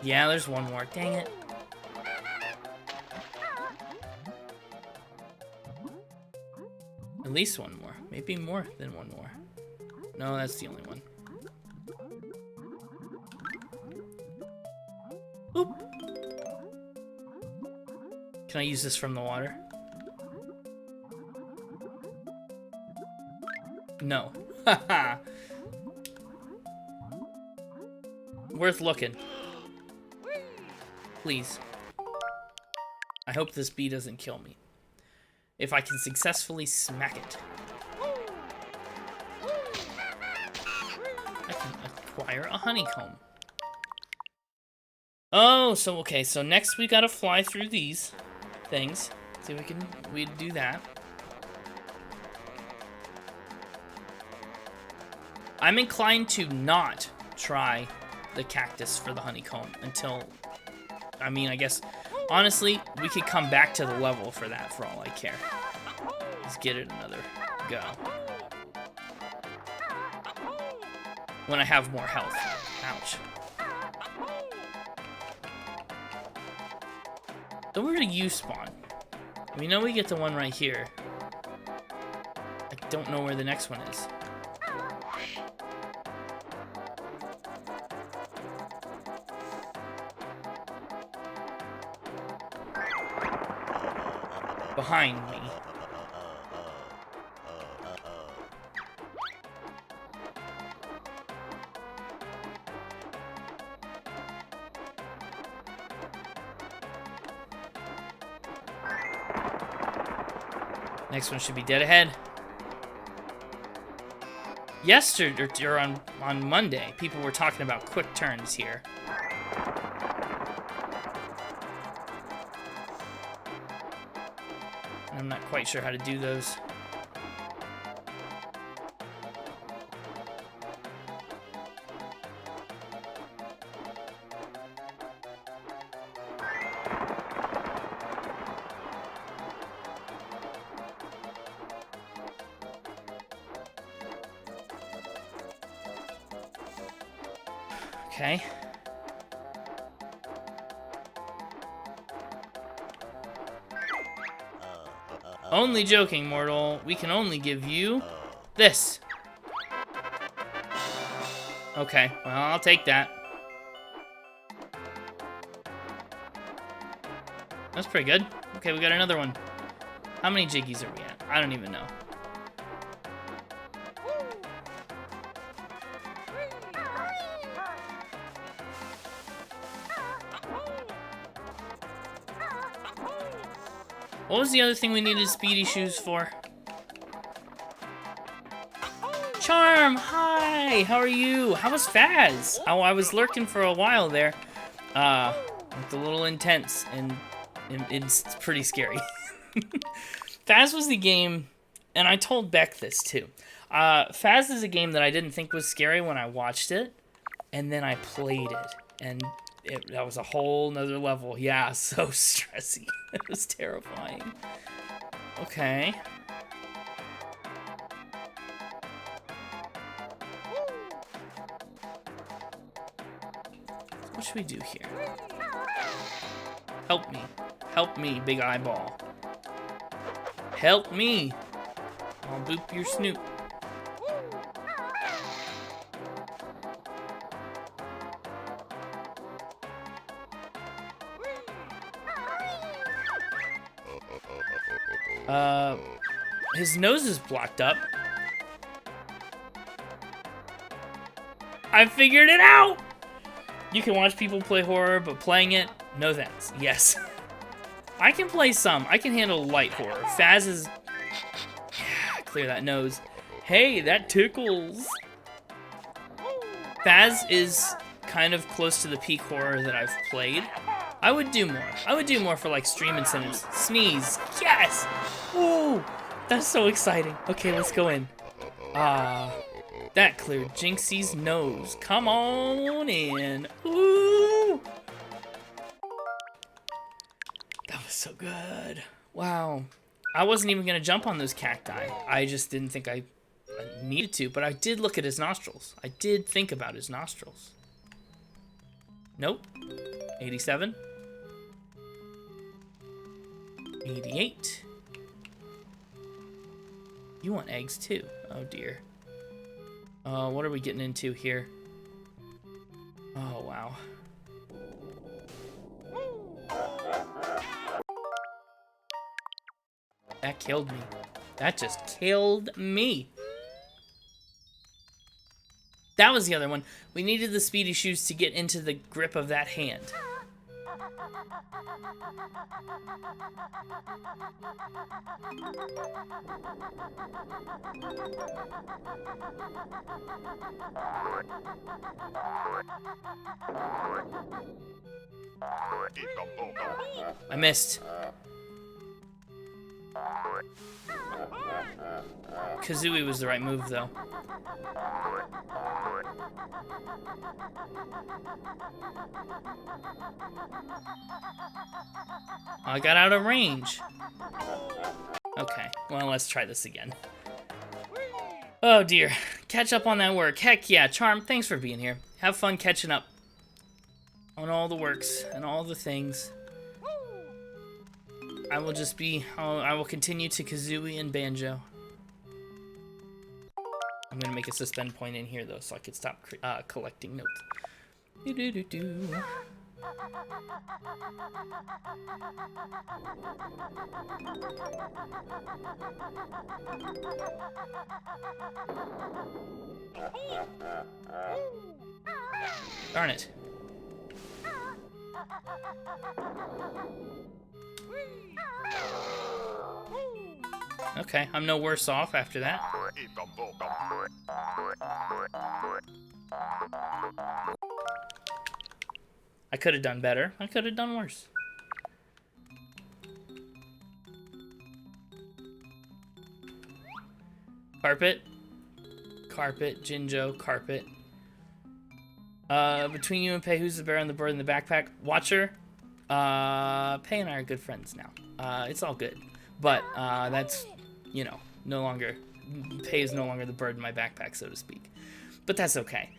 Yeah, there's one more. Dang it. At least one more. Maybe more than one more. No, that's the only one. Oop. Can I use this from the water? No. Haha. Worth looking. Please. I hope this bee doesn't kill me. If I can successfully smack it. I can acquire a honeycomb. Oh, so okay, so next we gotta fly through these things. See if we do that. I'm inclined to not try the cactus for the honeycomb until, I mean, I guess, honestly, we could come back to the level for that for all I care. Let's get it another go. When I have more health. Ouch. So where do you spawn? We know we get the one right here. I don't know where the next one is. Behind me. Next one should be dead ahead. Yesterday, or on Monday, people were talking about quick turns here. And I'm not quite sure how to do those. Okay. Only joking, mortal. We can only give you this. Okay, well, I'll take that. That's pretty good. Okay, we got another one. How many jiggies are we at? I don't even know. What was the other thing we needed speedy shoes for? Charm, hi! How are you? How was Faz? Oh, I was lurking for a while there. It's a little intense, and it's pretty scary. Faz was the game, and I told Beck this too. Faz is a game that I didn't think was scary when I watched it, and then I played it. And that was a whole nother level. Yeah, so stressy. It was terrifying. Okay. What should we do here? Help me. Help me, big eyeball. Help me. I'll boop your snoot. His nose is blocked up. I figured it out! You can watch people play horror, but playing it, no thanks. Yes. I can play some. I can handle light horror. Faz is... Yeah, clear that nose. Hey, that tickles. Faz is kind of close to the peak horror that I've played. I would do more. I would do more for like stream incentives. Sneeze. Yes! Ooh! That's so exciting. Okay, let's go in. That cleared Jinxie's nose. Come on in. Ooh! That was so good. Wow. I wasn't even going to jump on those cacti. I just didn't think I needed to, but I did look at his nostrils. I did think about his nostrils. Nope. 87. 88. You want eggs too. Oh dear. What are we getting into here? Oh wow. That killed me. That just killed me. That was the other one. We needed the speedy shoes to get into the grip of that hand. I missed. Kazooie was the right move, though. I got out of range. Okay, well, let's try this again. Oh dear, catch up on that work. Heck yeah, Charm, thanks for being here. Have fun catching up on all the works and all the things. I will just be, I will continue to Kazooie and Banjo. I'm gonna make a suspend point in here though, so I can stop collecting notes. Do-do-do-do. Darn it. Okay, I'm no worse off after that. I could have done better. I could have done worse. Carpet. Carpet. Jinjo. Carpet. Between you and Pei, who's the bear and the bird in the backpack? Watcher. Pei and I are good friends now. It's all good. But, that's, you know, no longer... Pei is no longer the bird in my backpack, so to speak. But that's okay.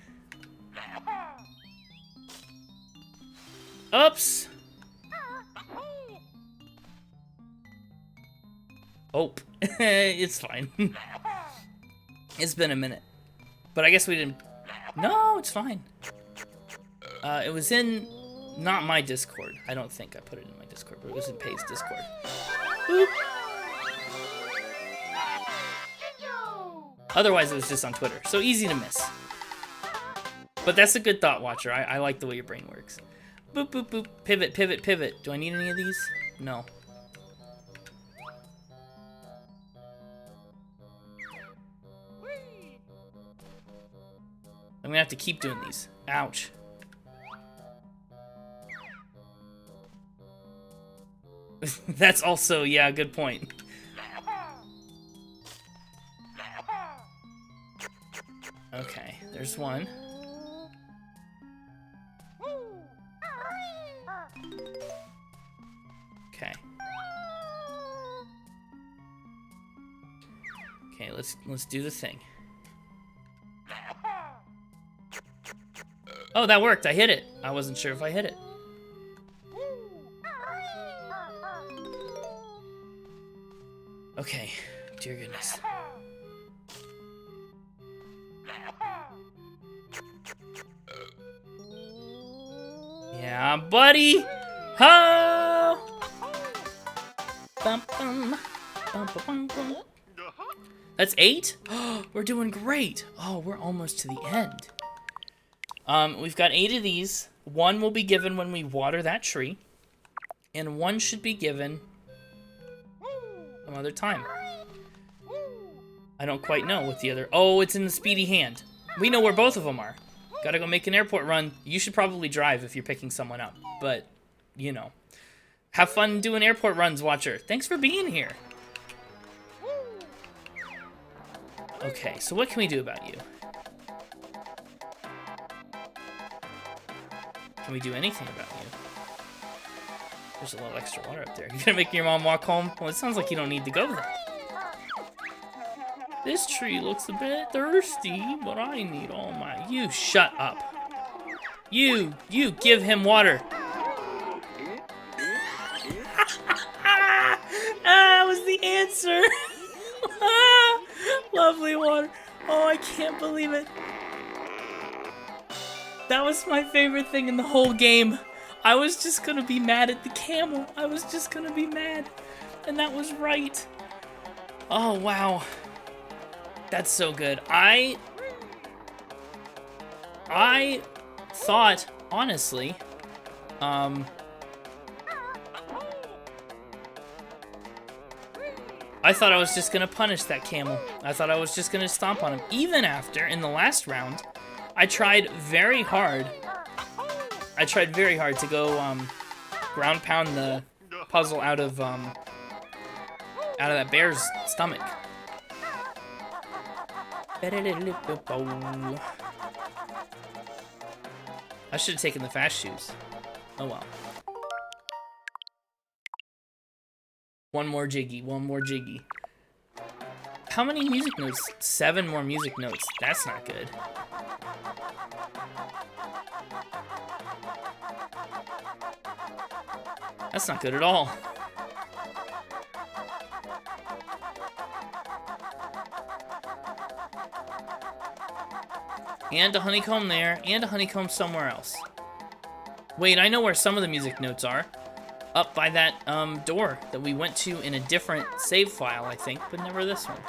Oops! Oh. It's fine. It's been a minute. But I guess we didn't... No, it's fine. It was in... Not my Discord. I don't think I put it in my Discord, but it was in Pei's Discord. Boop. Otherwise, it was just on Twitter. So easy to miss. But that's a good thought, Watcher. I like the way your brain works. Boop, boop, boop. Pivot, pivot, pivot. Do I need any of these? No. I'm gonna have to keep doing these. Ouch. That's also, yeah, good point. Okay, there's one. Okay, let's do the thing. Oh, that worked. I hit it. I wasn't sure if I hit it. Okay, dear goodness. Yeah, buddy! Ho! Bum, bum, bum, bum, bum. That's 8? We're doing great. Oh, we're almost to the end. We've got 8 of these. 1 will be given when we water that tree. And 1 should be given some other time. I don't quite know what the other... Oh, it's in the speedy hand. We know where both of them are. Gotta go make an airport run. You should probably drive if you're picking someone up. But, you know. Have fun doing airport runs, Watcher. Thanks for being here. Okay, so what can we do about you? Can we do anything about you? There's a little extra water up there. You gonna make your mom walk home? Well, it sounds like you don't need to go there. This tree looks a bit thirsty, but I need all my... You shut up. You give him water. That was the answer. Lovely water. Oh, I can't believe it. That was my favorite thing in the whole game. I was just gonna be mad at the camel. I was just gonna be mad. And that was right. Oh, wow. That's so good. I thought, honestly, I thought I was just gonna punish that camel. I thought I was just gonna stomp on him. Even after, in the last round, I tried very hard. I tried very hard to go ground pound the puzzle out of that bear's stomach. I should have taken the fast shoes. Oh well. One more jiggy, one more jiggy. How many music notes? 7 more music notes. That's not good. That's not good at all. And a honeycomb there, and a honeycomb somewhere else. Wait, I know where some of the music notes are. Up by that door that we went to in a different save file, I think, but never this one.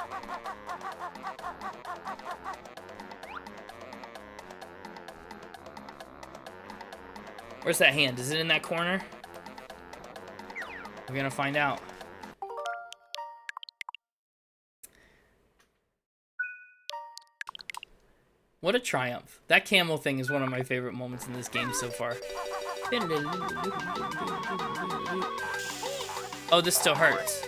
Where's that hand? Is it in that corner? We're gonna find out. What a triumph. That camel thing is one of my favorite moments in this game so far. Oh, this still hurts.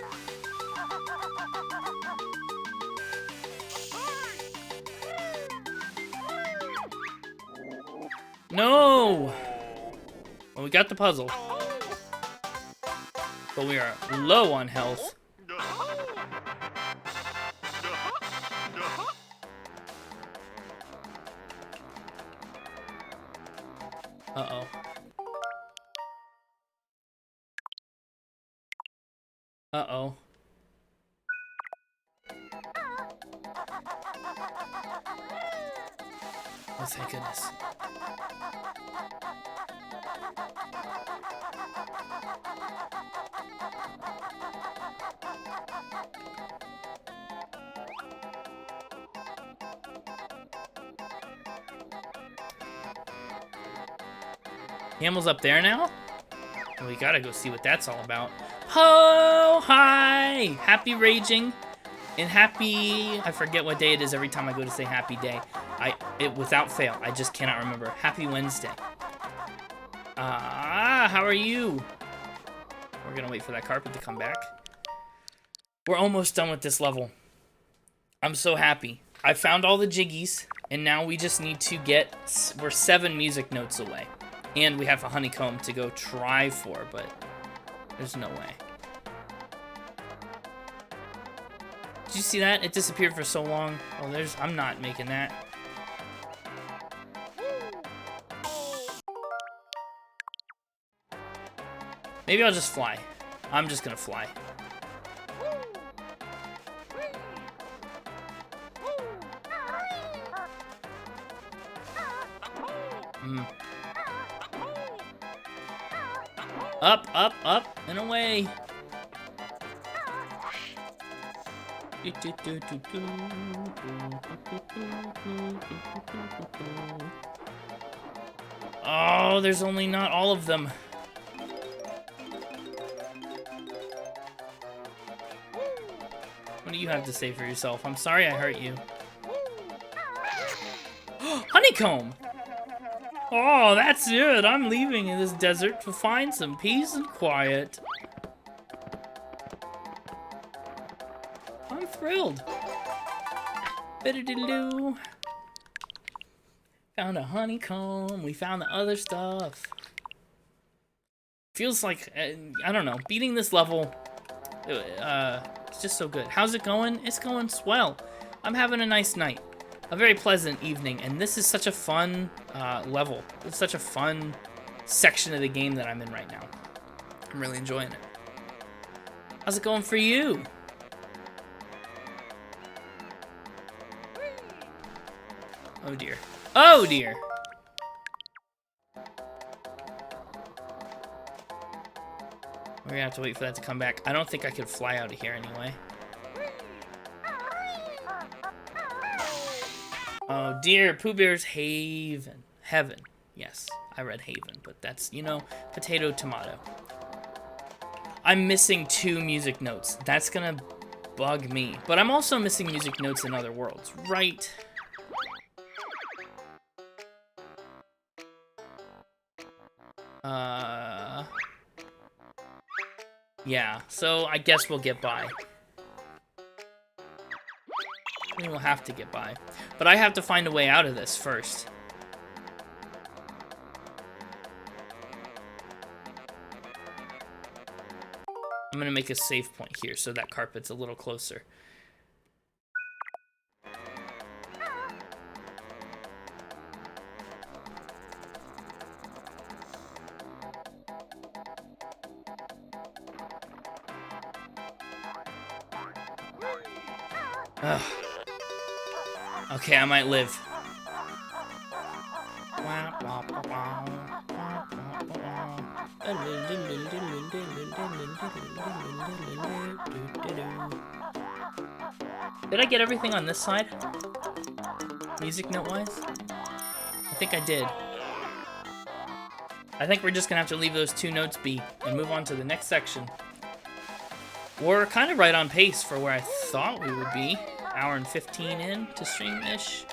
No! Well, we got the puzzle. But we are low on health. Uh-oh. Uh-oh. Oh, thank goodness. Camel's up there now? We gotta go see what that's all about. Ho! Hi! Happy raging. And happy... I forget what day it is every time I go to say happy day. Without fail, I just cannot remember. Happy Wednesday. How are you? We're gonna wait for that carpet to come back. We're almost done with this level. I'm so happy. I found all the jiggies, and now we just need to get... We're 7 music notes away. And we have a honeycomb to go try for, but there's no way. Did you see that? It disappeared for so long. Oh, I'm not making that. Maybe I'll just fly. I'm just gonna fly. Up, up, up, and away. Oh, there's only not all of them. What do you have to say for yourself? I'm sorry I hurt you. Honeycomb! Oh, that's it. I'm leaving in this desert to find some peace and quiet. I'm thrilled. Bidididoo. Found a honeycomb. We found the other stuff. Feels like, I don't know, beating this level, it's just so good. How's it going? It's going swell. I'm having a nice night. A very pleasant evening, and this is such a fun level. It's such a fun section of the game that I'm in right now. I'm really enjoying it. How's it going for you? Oh dear. Oh dear! We're gonna have to wait for that to come back. I don't think I could fly out of here anyway. Oh dear, Pooh Bear's Haven. Heaven. Yes, I read Haven, but that's, you know, potato, tomato. I'm missing 2 music notes. That's gonna bug me. But I'm also missing music notes in other worlds, right? Yeah, so I guess we'll get by. We will have to get by. But I have to find a way out of this first. I'm gonna make a save point here so that carpet's a little closer. Ugh. Okay, I might live. Did I get everything on this side? Music note-wise? I think I did. I think we're just gonna have to leave those 2 notes be and move on to the next section. We're kind of right on pace for where I thought we would be. Hour and 15 in to stream-ish.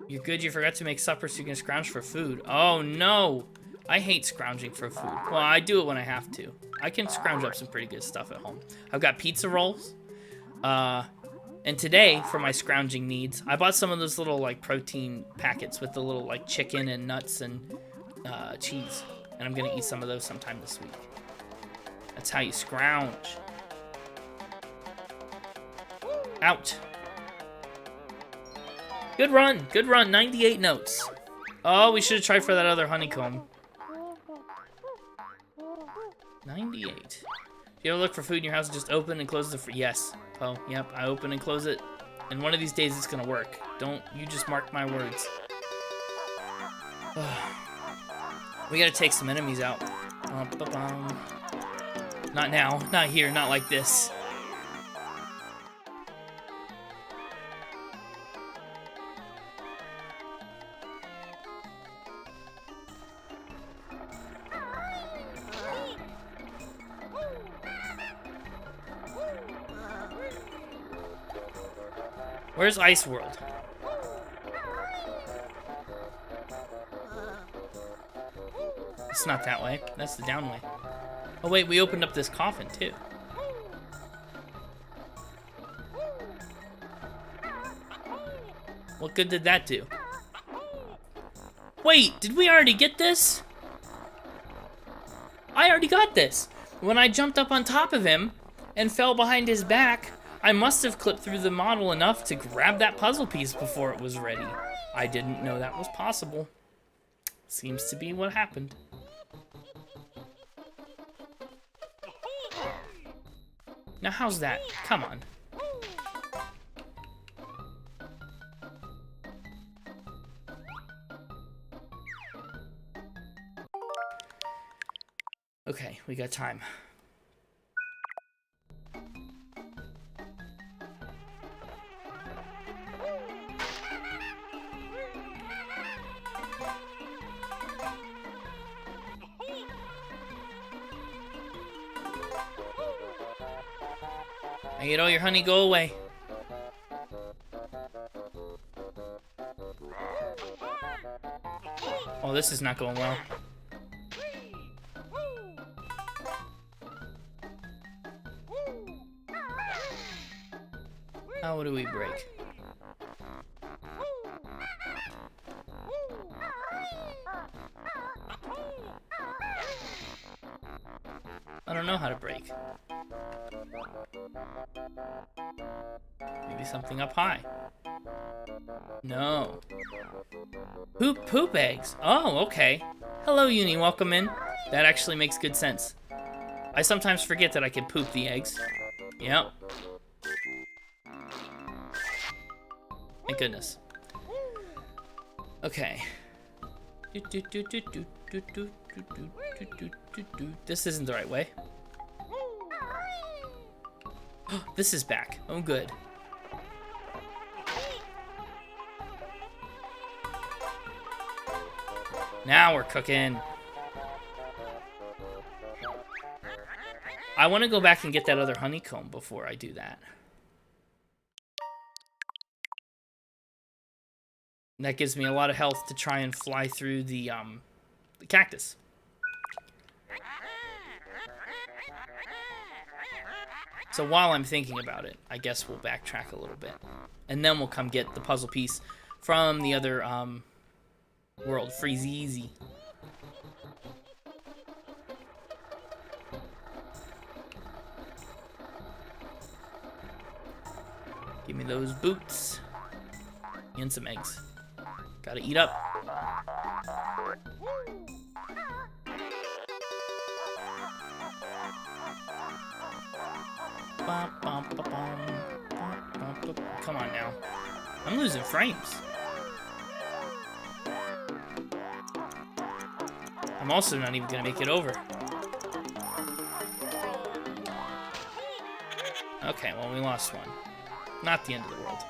You're good, you forgot to make supper so you can scrounge for food. Oh no! I hate scrounging for food. Well, I do it when I have to. I can scrounge up some pretty good stuff at home. I've got pizza rolls. And today, for my scrounging needs, I bought some of those little, like, protein packets with the little, like, chicken and nuts and cheese. And I'm gonna eat some of those sometime this week. That's how you scrounge. Out. Good run, 98 notes. Oh, we should have tried for that other honeycomb. 98. If you ever look for food in your house, just open and close the yes. Oh, yep, I open and close it. And one of these days it's gonna work. Don't you just mark my words. We gotta take some enemies out. Not now, not here, not like this. Where's Ice World? It's not that way. That's the down way. Oh wait, we opened up this coffin too. What good did that do? Wait, did we already get this? I already got this. When I jumped up on top of him and fell behind his back, I must have clipped through the model enough to grab that puzzle piece before it was ready. I didn't know that was possible. Seems to be what happened. Now how's that? Come on. Okay, we got time. I ate all your honey, go away. Oh, this is not going well. How do we break? I don't know how to break. Maybe something up high. No. Poop eggs. Oh, okay. Hello, Uni. Welcome in. That actually makes good sense. I sometimes forget that I can poop the eggs. Yep. Thank goodness. Okay. This isn't the right way. This is back. Oh, good. Now we're cooking. I want to go back and get that other honeycomb before I do that. That gives me a lot of health to try and fly through the cactus. So while I'm thinking about it, I guess we'll backtrack a little bit. And then we'll come get the puzzle piece from the other world. Freeze easy. Give me those boots. And some eggs. Gotta eat up. Come on now. I'm losing frames. I'm also not even gonna make it over. Okay, well, we lost one. Not the end of the world.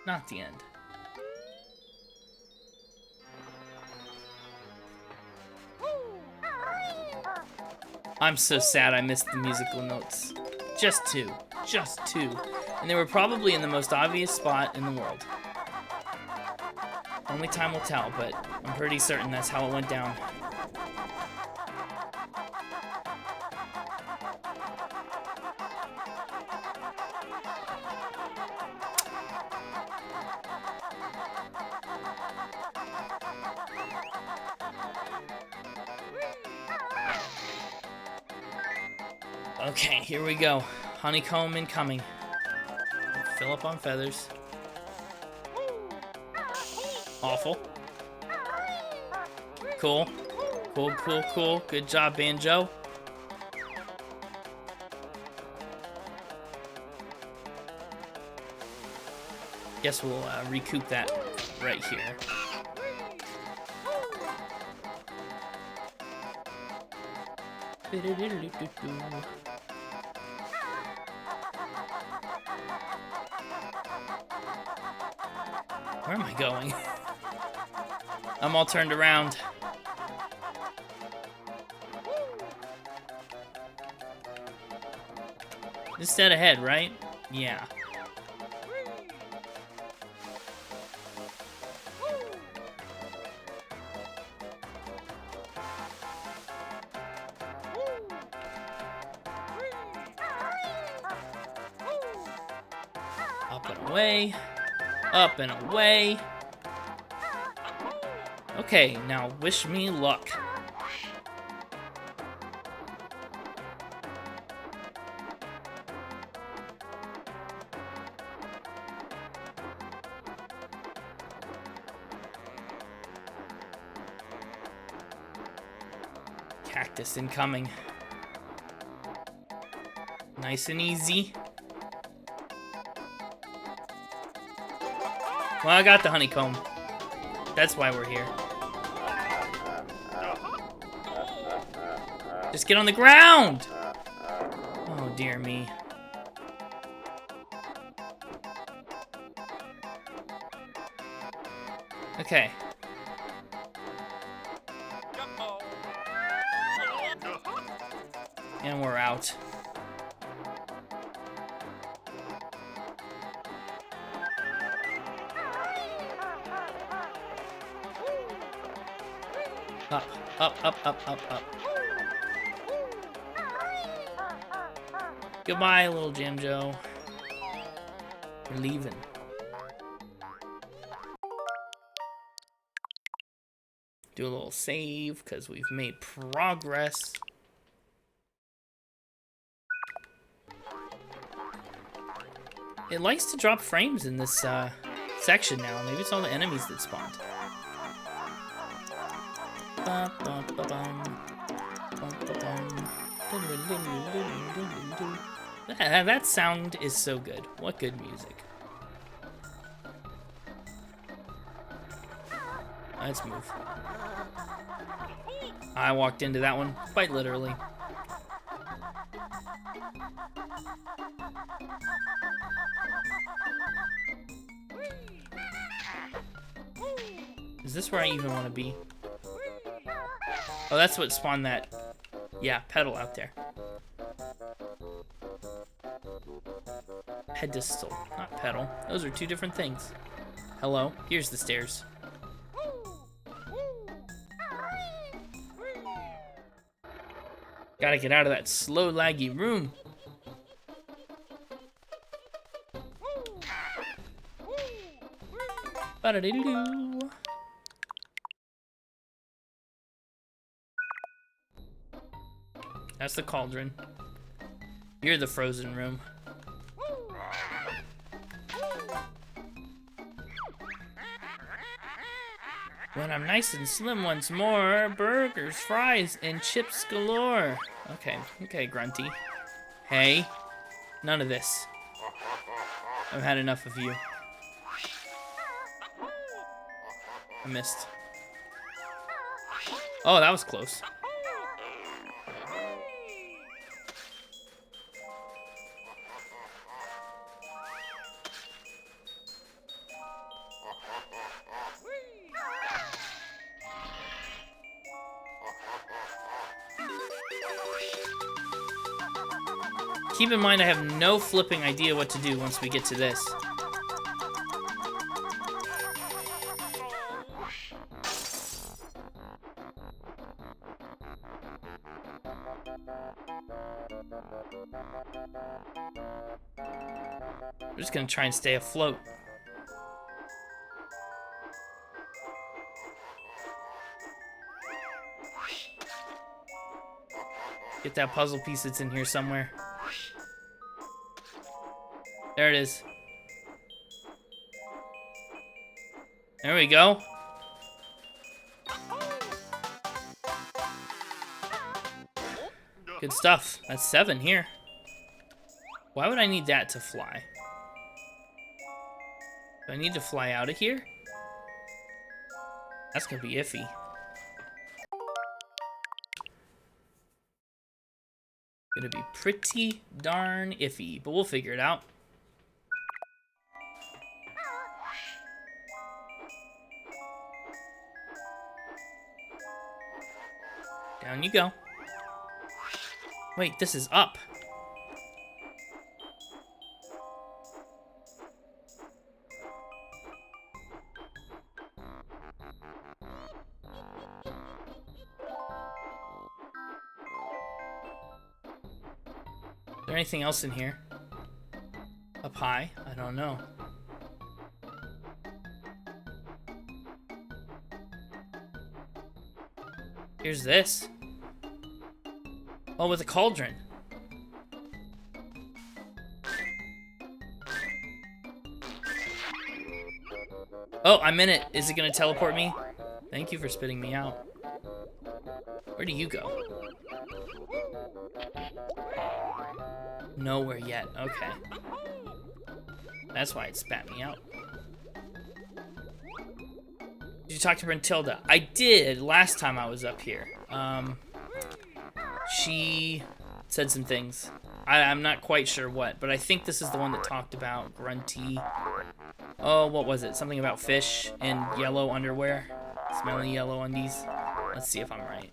Not the end. I'm so sad I missed the musical notes. Just two. Just two. And they were probably in the most obvious spot in the world. Only time will tell, but I'm pretty certain that's how it went down. Okay, here we go. Honeycomb incoming. Fill up on feathers. Awful. Cool. Cool, cool, cool. Good job, Banjo. Guess we'll recoup that right here. Where am I going? I'm all turned around. Just dead ahead, right? Yeah. Up and away. Up and away. Okay, now wish me luck. Cactus incoming. Nice and easy. Well, I got the honeycomb. That's why we're here. Just get on the ground! Oh, dear me. Okay. And we're out. Up, up, up, up, up, up. Goodbye, little Banjo. We're leaving. Do a little save, because we've made progress. It likes to drop frames in this section now. Maybe it's all the enemies that spawned. That sound is so good. What good music. Let's move. I walked into that one quite literally. Is this where I even want to be? Oh, that's what spawned that. Yeah, pedal out there. Pedestal, not pedal. Those are two different things. Hello, here's the stairs. Gotta get out of that slow, laggy room. Ba-da-dee-doo-doo. That's the cauldron. You're the frozen room. When I'm nice and slim once more, burgers, fries, and chips galore. Okay, okay, Grunty. Hey, none of this. I've had enough of you. I missed. Oh, that was close. Keep in mind, I have no flipping idea what to do once we get to this. I'm just gonna try and stay afloat. Get that puzzle piece that's in here somewhere. There it is. There we go. Good stuff. That's 7 here. Why would I need that to fly? Do I need to fly out of here? That's gonna be iffy. Gonna be pretty darn iffy, but we'll figure it out. Down you go. Wait, this is up. Is there anything else in here? Up high? I don't know. Here's this. Oh, with a cauldron. Oh, I'm in it. Is it gonna teleport me? Thank you for spitting me out. Where do you go? Nowhere yet. Okay. That's why it spat me out. Did you talk to Brentilda? I did last time I was up here. She said some things. I'm not quite sure what, but I think this is the one that talked about Grunty. Oh, what was it? Something about fish and yellow underwear. Smelly yellow undies. Let's see if I'm right.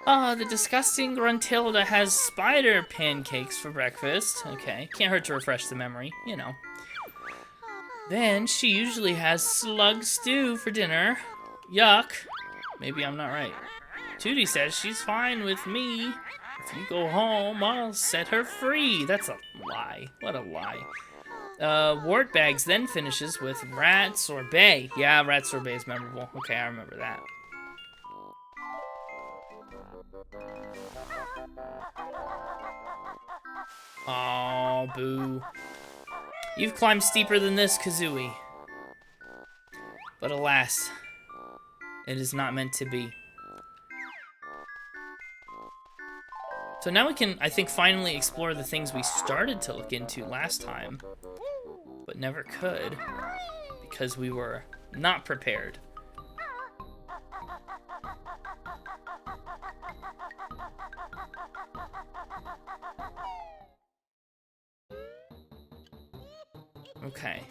Oh, the disgusting Gruntilda has spider pancakes for breakfast. Okay, can't hurt to refresh the memory, you know. Then she usually has slug stew for dinner. Yuck. Maybe I'm not right. Tootie says she's fine with me. If you go home, I'll set her free. That's a lie. What a lie. Wartbags then finishes with rat sorbet. Yeah, rat sorbet is memorable. Okay, I remember that. Oh, boo. You've climbed steeper than this, Kazooie. But alas, it is not meant to be. So now we can, I think, finally explore the things we started to look into last time, but never could, because we were not prepared. Okay.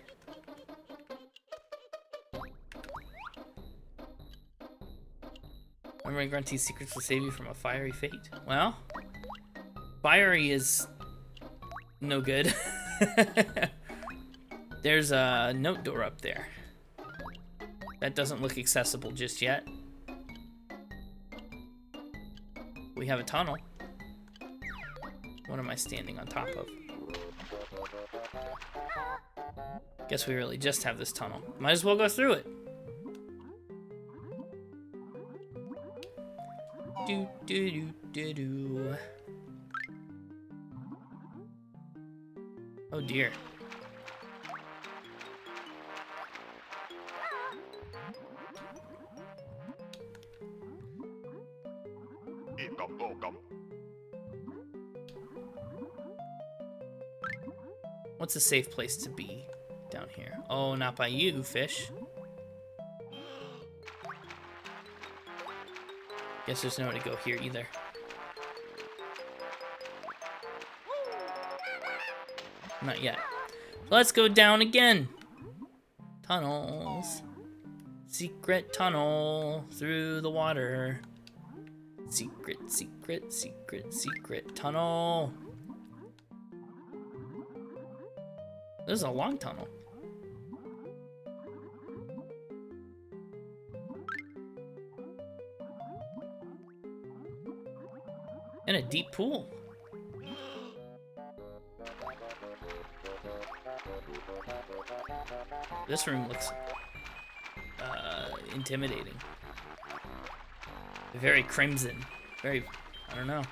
Remembering Grunty's secrets will save you from a fiery fate. Well, fiery is no good. There's a note door up there. That doesn't look accessible just yet. We have a tunnel. What am I standing on top of? Guess we really just have this tunnel. Might as well go through it. Do do do do do. Oh dear. What's a safe place to be down here? Oh, not by you, fish. Guess there's nowhere to go here either. Not yet. Let's go down again. Tunnels. Secret tunnel through the water. Secret, secret, secret, secret tunnel. This is a long tunnel. And a deep pool. This room looks intimidating. Very crimson. Very, I don't know,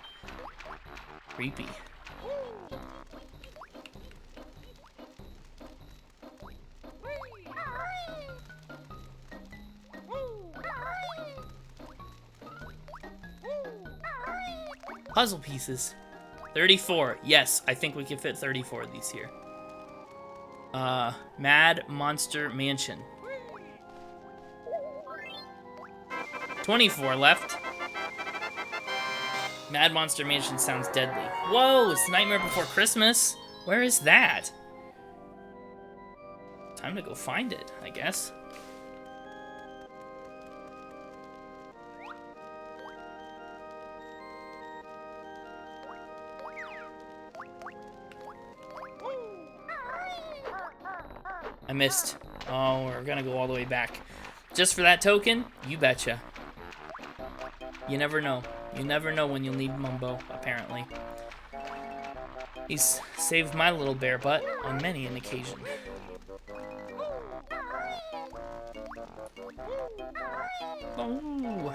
creepy. Puzzle pieces. 34. Yes, I think we can fit 34 of these here. Mad Monster Mansion. 24 left. Mad Monster Mansion sounds deadly. Whoa, it's Nightmare Before Christmas. Where is that? Time to go find it, I guess. I missed. Oh, we're gonna go all the way back. Just for that token? You betcha. You never know. You never know when you'll need Mumbo, apparently. He's saved my little bear butt on many an occasion. Oh.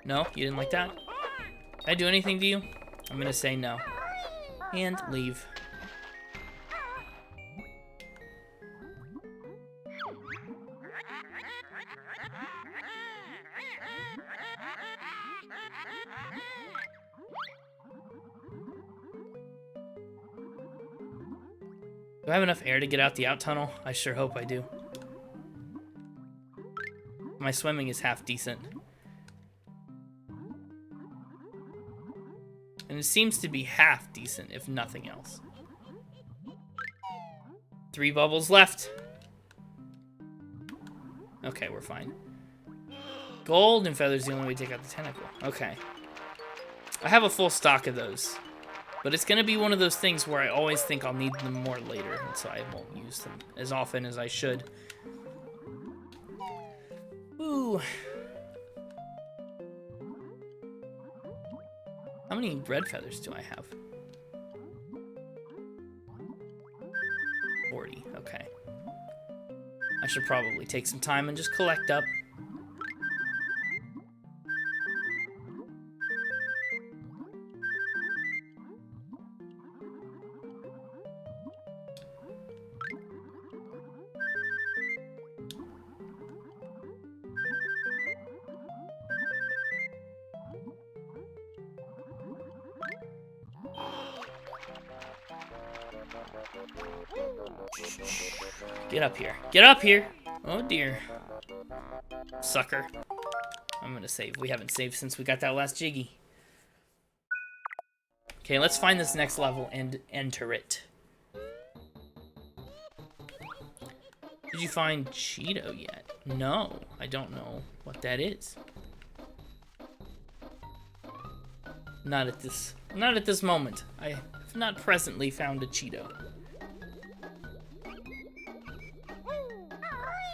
No? You didn't like that? Can I do anything to you? I'm gonna say no. And leave. Do I have enough air to get out the out tunnel? I sure hope I do. My swimming is half decent. And it seems to be half decent, if nothing else. 3 bubbles left. Okay, we're fine. Golden feather's the only way to take out the tentacle. Okay. I have a full stock of those. But it's going to be one of those things where I always think I'll need them more later, and so I won't use them as often as I should. Ooh. How many red feathers do I have? 40, okay. I should probably take some time and just collect up. Get up here. Get up here! Oh dear. Sucker. I'm gonna save. We haven't saved since we got that last Jiggy. Okay, let's find this next level and enter it. Did you find Cheeto yet? No, I don't know what that is. Not at this moment. I have not presently found a Cheeto.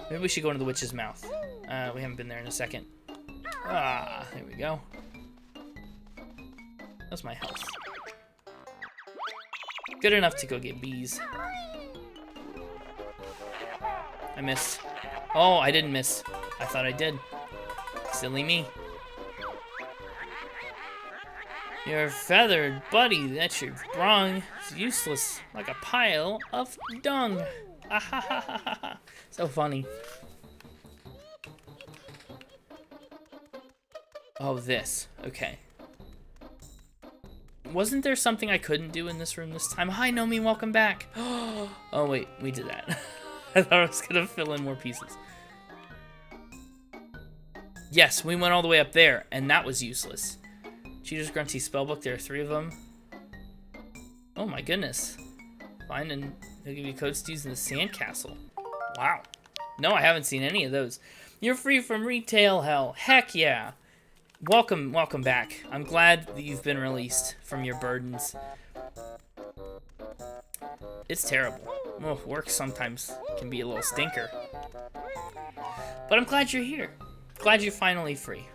Maybe we should go into the witch's mouth. We haven't been there in a second. Ah, there we go. That's my health. Good enough to go get bees. I missed. Oh, I didn't miss. I thought I did. Silly me. Your feathered buddy that you've brung is useless like a pile of dung. Ah ha ha ha ha ha. So funny. Oh, this. Okay. Wasn't there something I couldn't do in this room this time? Hi, Nomi, welcome back. Oh, wait, we did that. I thought I was gonna fill in more pieces. Yes, we went all the way up there, and that was useless. Cheater's Grunty Spellbook, there are 3 of them. Oh my goodness. Find and they'll give you codes to use in the sandcastle. Wow. No, I haven't seen any of those. You're free from retail hell. Heck yeah. Welcome back. I'm glad that you've been released from your burdens. It's terrible. Well, work sometimes can be a little stinker. But I'm glad you're here. Glad you're finally free.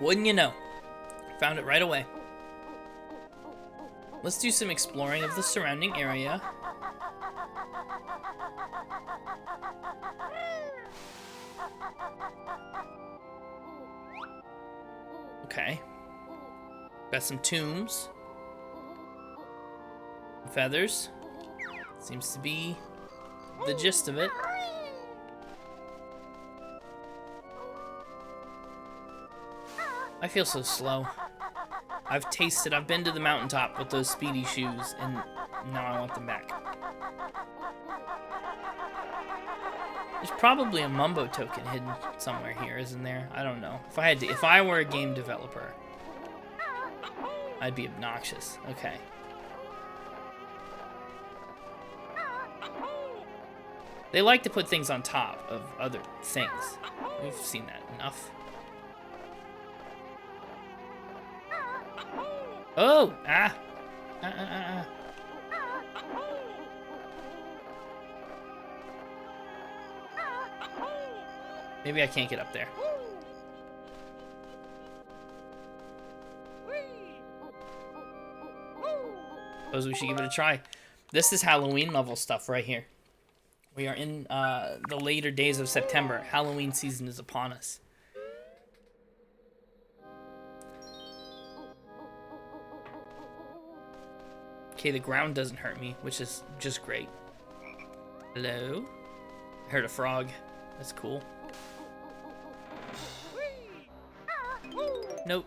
Wouldn't you know? Found it right away. Let's do some exploring of the surrounding area. Okay. Got some tombs. Feathers. Seems to be the gist of it. I feel so slow. I've been to the mountaintop with those speedy shoes, and now I want them back. There's probably a Mumbo token hidden somewhere here, isn't there? I don't know. If I were a game developer, I'd be obnoxious. Okay. They like to put things on top of other things. We've seen that enough. Oh! Ah! Maybe I can't get up there. Suppose we should give it a try. This is Halloween level stuff right here. We are in the later days of September. Halloween season is upon us. Okay, the ground doesn't hurt me, which is just great. Hello? I heard a frog. That's cool. Nope.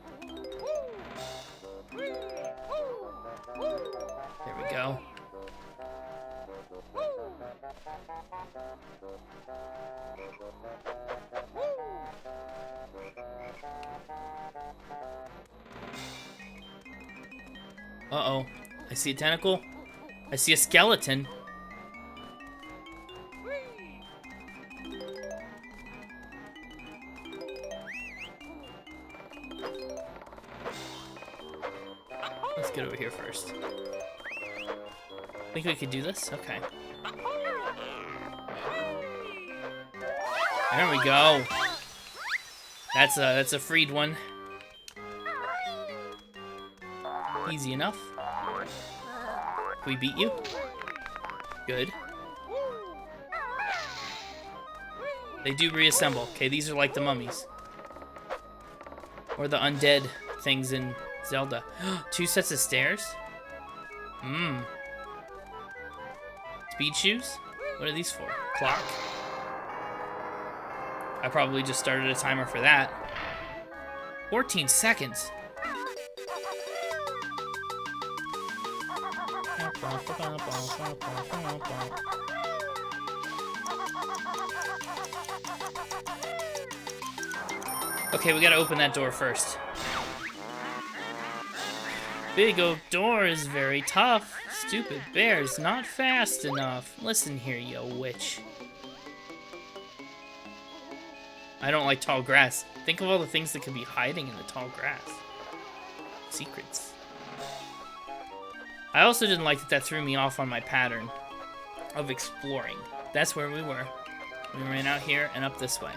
Uh-oh. I see a tentacle. I see a skeleton. Let's get over here first. Think we could do this? Okay. There we go. That's a freed one. Easy enough. Can we beat you? Good. They do reassemble. Okay, these are like the mummies. Or the undead things in Zelda. 2 sets of stairs? Mmm. Speed shoes? What are these for? Clock? I probably just started a timer for that. 14 seconds. Okay, we gotta open that door first. Big oak door is very tough. Stupid bear's not fast enough. Listen here, you witch. I don't like tall grass. Think of all the things that could be hiding in the tall grass. Secrets. I also didn't like that threw me off on my pattern of exploring. That's where we were. We ran out here and up this way.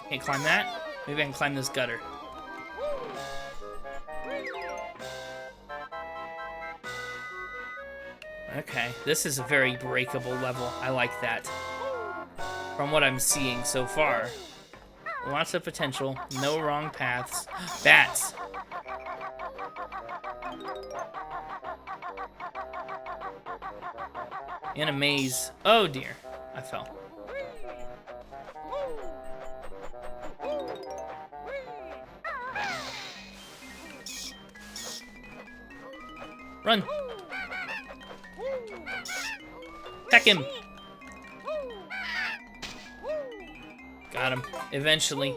Can't climb that? Maybe I can climb this gutter. Okay, this is a very breakable level. I like that. From what I'm seeing so far. Lots of potential, no wrong paths. Bats! In a maze. Oh dear, I fell. Run! Attack him! Got him. Eventually.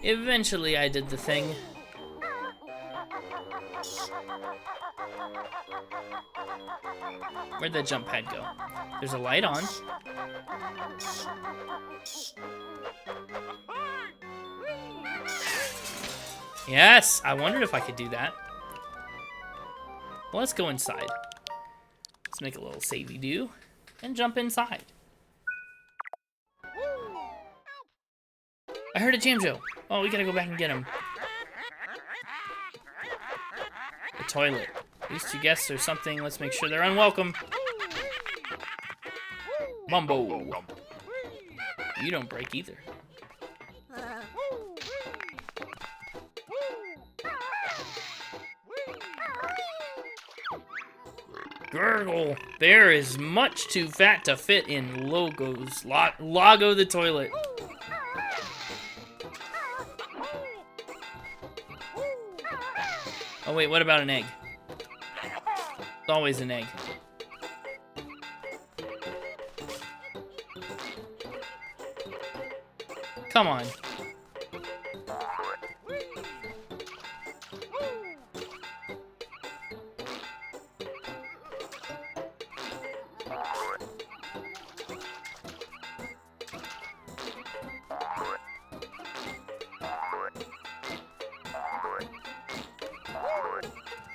Eventually I did the thing. Where'd that jump pad go? There's a light on. Yes! I wondered if I could do that. Well, let's go inside. Let's make a little savey-do and jump inside. I heard a Banjo. Oh, we gotta go back and get him. The toilet. These 2 guests or something. Let's make sure they're unwelcome. Mumbo. You don't break either. Gurgle. Bear is much too fat to fit in Logo's. Logo the toilet. Oh wait, what about an egg? It's always an egg. Come on.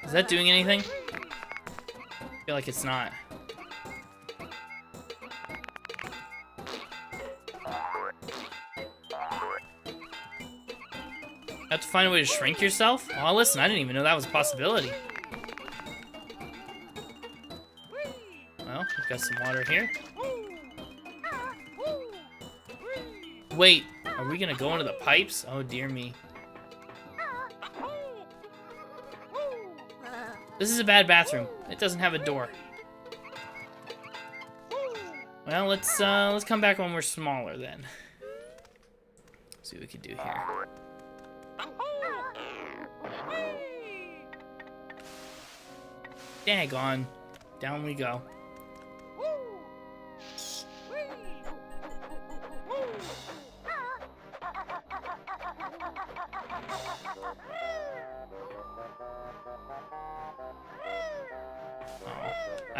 Is that doing anything? I feel like it's not. Have to find a way to shrink yourself? Oh, listen, I didn't even know that was a possibility. Well, we've got some water here. Wait, are we gonna go into the pipes? Oh, dear me. This is a bad bathroom. It doesn't have a door. Well, let's come back when we're smaller then. See what we can do here. Daggone. Down we go.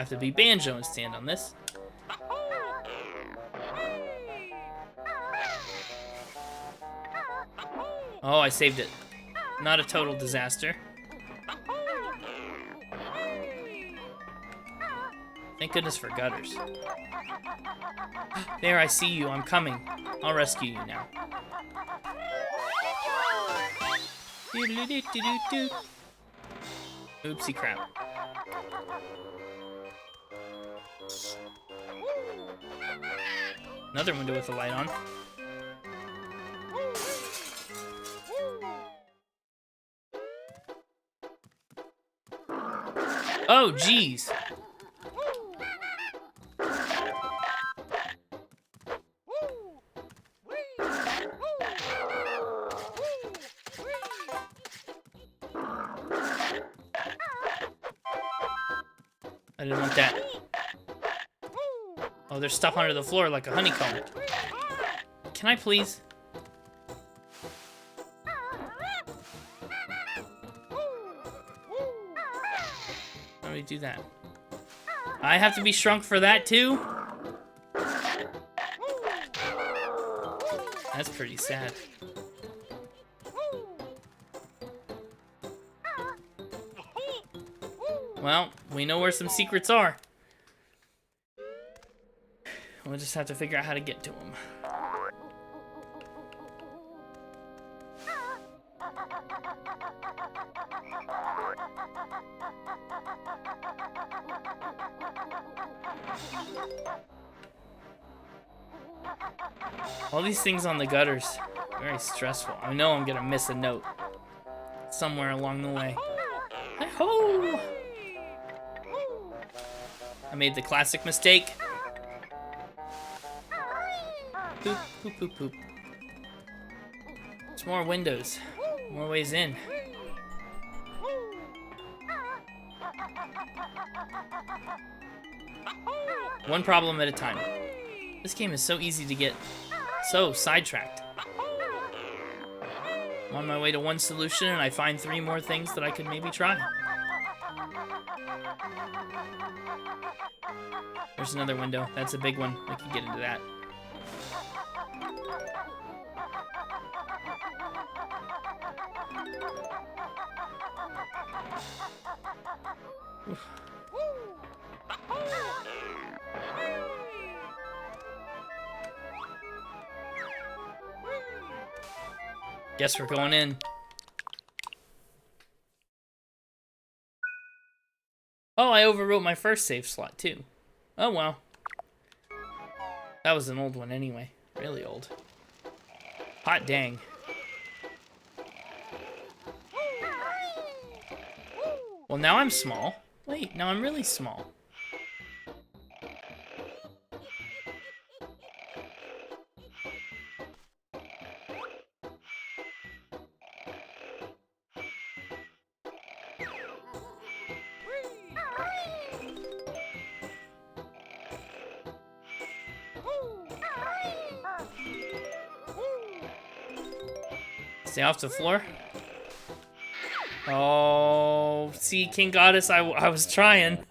have to be Banjo and stand on this. Oh, I saved it. Not a total disaster. Thank goodness for gutters. There, I see you. I'm coming. I'll rescue you now. Oopsie crap. Another window with a light on. Oh, jeez. I didn't want that. Oh, there's stuff under the floor like a honeycomb. Can I please? How do we do that? I have to be shrunk for that too? That's pretty sad. Well, we know where some secrets are. We'll just have to figure out how to get to them. All these things on the gutters, very stressful. I know I'm gonna miss a note somewhere along the way. Hi-ho! I made the classic mistake. Poop, poop, poop, poop. There's more windows, more ways in. One problem at a time. This game is so easy to get so sidetracked. I'm on my way to one solution and I find 3 more things that I could maybe try. There's another window. That's a big one. I can get into that. Oof. Guess we're going in. Oh, I overwrote my first save slot too. Oh well. That was an old one anyway. Really old. Hot dang. Well, now I'm small. Wait, now I'm really small. Stay off the floor. Oh, see, King Goddess, I was trying.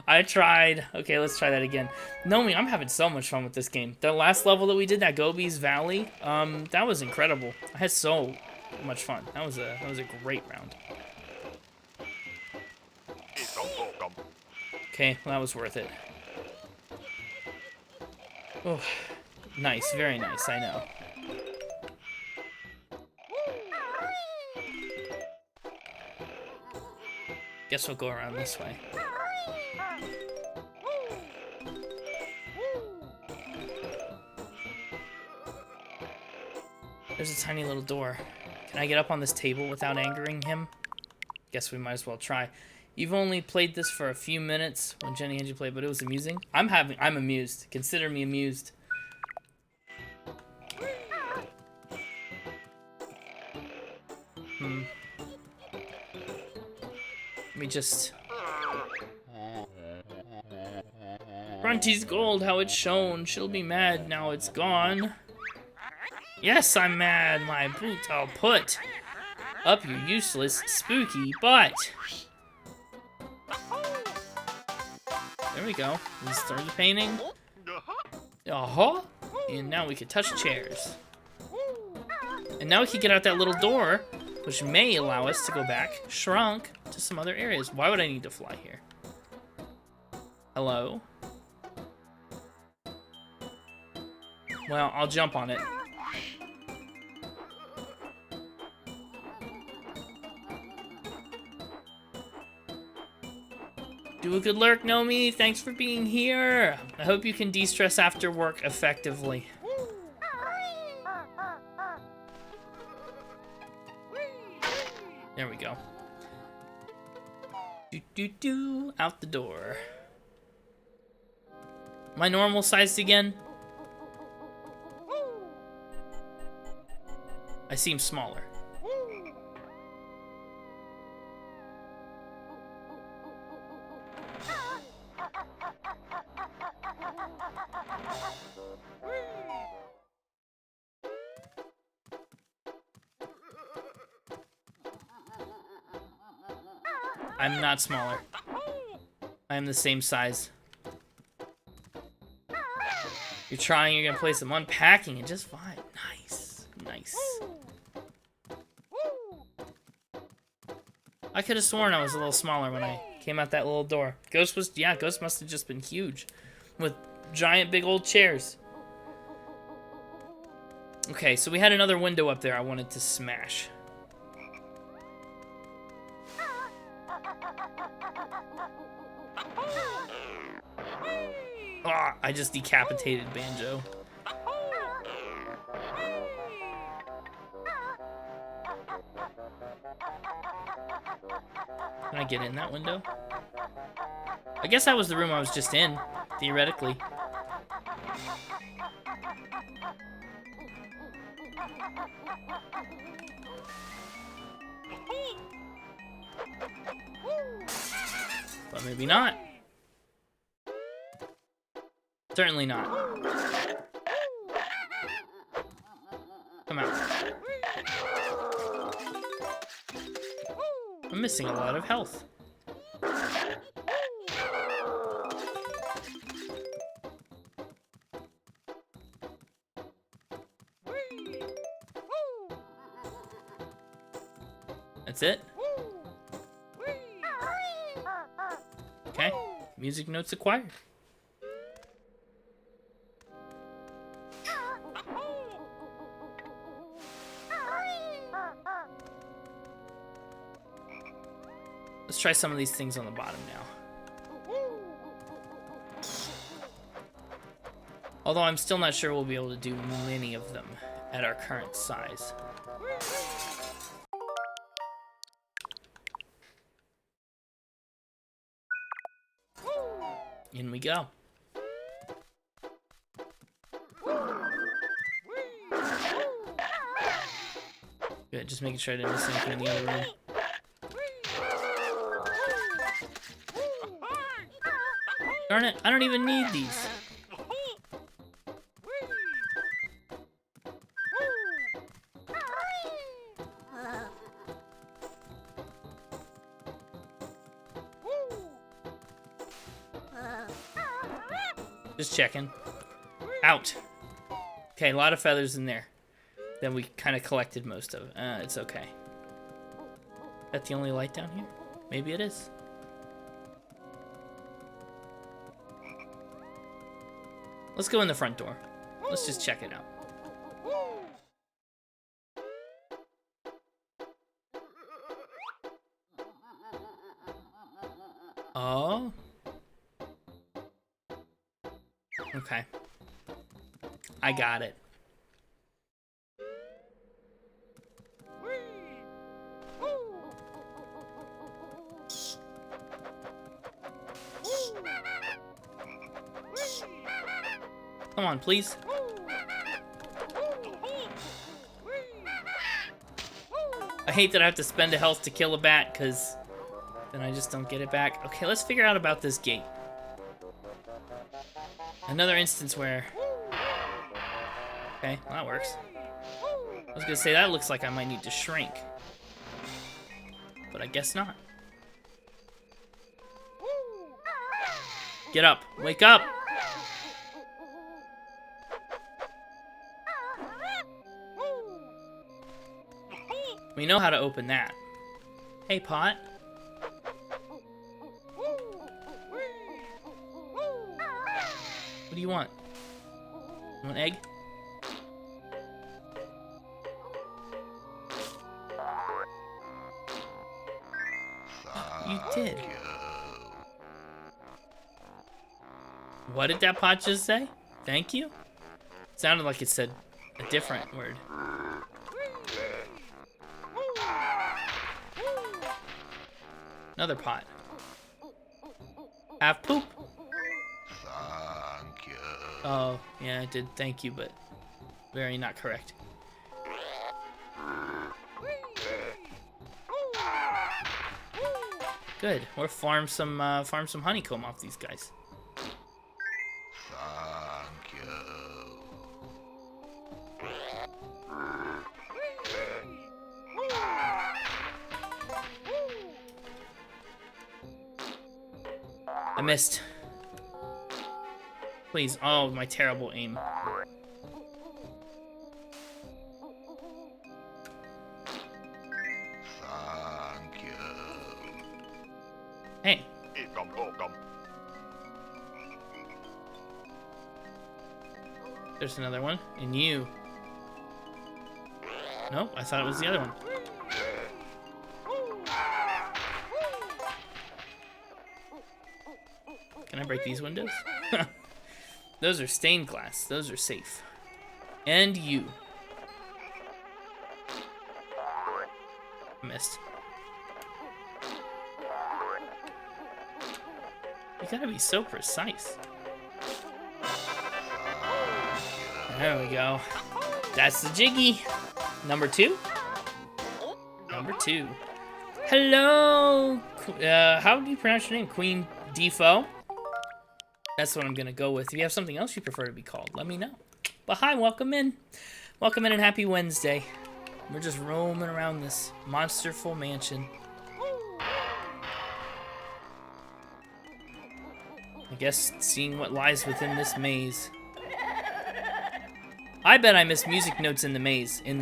I tried. Okay, let's try that again. Nomi, I'm having so much fun with this game. The last level that we did, that Gobi's Valley, that was incredible. I had so much fun. That was a great round. Okay, well, that was worth it. Oh, nice, very nice, I know. Guess we'll go around this way. There's a tiny little door. Can I get up on this table without angering him? Guess we might as well try. You've only played this for a few minutes when Jenny and you played, but it was amusing. I'm amused. Consider me amused. Let me just... Grunty's gold, how it shone. She'll be mad now it's gone. Yes, I'm mad. My boot I'll put up your useless, spooky butt. There we go. We start the painting. Uh-huh. And now we can touch chairs. And now we can get out that little door, which may allow us to go back, shrunk, to some other areas. Why would I need to fly here? Hello? Well, I'll jump on it. Do a good lurk, Nomi. Thanks for being here. I hope you can de-stress after work effectively. There we go. Do-do-do. Out the door. Am I normal sized again? I seem smaller. I'm not smaller. I am the same size. You're trying, you're gonna play some unpacking and just fine. Nice. Nice. I could have sworn I was a little smaller when I came out that little door. Ghost must have just been huge. With giant big old chairs. Okay, so we had another window up there I wanted to smash. Ah, I just decapitated Banjo. Can I get in that window? I guess that was the room I was just in, theoretically. But maybe not. Certainly not. Come out. I'm missing a lot of health. That's it? Okay. Music notes acquired. Let's try some of these things on the bottom now. Although I'm still not sure we'll be able to do many of them at our current size. In we go. Good, just making sure I didn't miss anything in the other room. Darn it, I don't even need these. Just checking. Out. Okay, a lot of feathers in there. Then we kind of collected most of it. It's okay. Is that the only light down here? Maybe it is. Let's go in the front door. Let's just check it out. Oh. Okay. I got it. Come on, please. I hate that I have to spend a health to kill a bat, because then I just don't get it back. Okay, let's figure out about this gate. Another instance where... Okay, well, that works. I was gonna say, that looks like I might need to shrink. But I guess not. Get up. Wake up. We know how to open that. Hey, Pot. What do you want? You want egg? You did. What did that Pot just say? Thank you? Sounded like it said a different word. Another Pot. Have poop. Thank you. Oh, yeah, I did thank you, but very not correct. Good. We'll farm some honeycomb off these guys. Thank you. I missed. Please. Oh, my terrible aim. Thank you. Hey. There's another one. And you. Nope, I thought it was the other one. Can I break these windows? Those are stained glass. Those are safe. And you. Missed. You gotta be so precise. There we go. That's the Jiggy. Number 2? Number 2. Hello! How do you pronounce your name? Queen Defoe? That's what I'm gonna go with. If you have something else you prefer to be called, let me know. But hi, welcome in. Welcome in and happy Wednesday. We're just roaming around this monsterful mansion. I guess seeing what lies within this maze. I bet I missed music notes in the maze in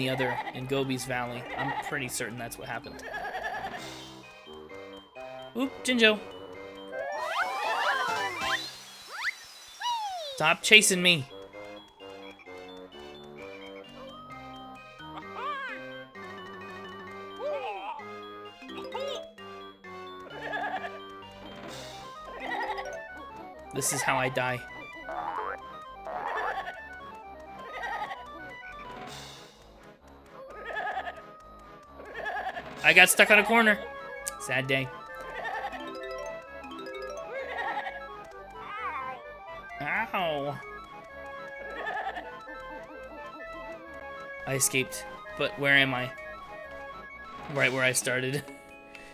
Gobi's Valley. I'm pretty certain that's what happened. Oop, Jinjo. Stop chasing me. This is how I die. I got stuck on a corner. Sad day. Ow. I escaped, but where am I? Right where I started.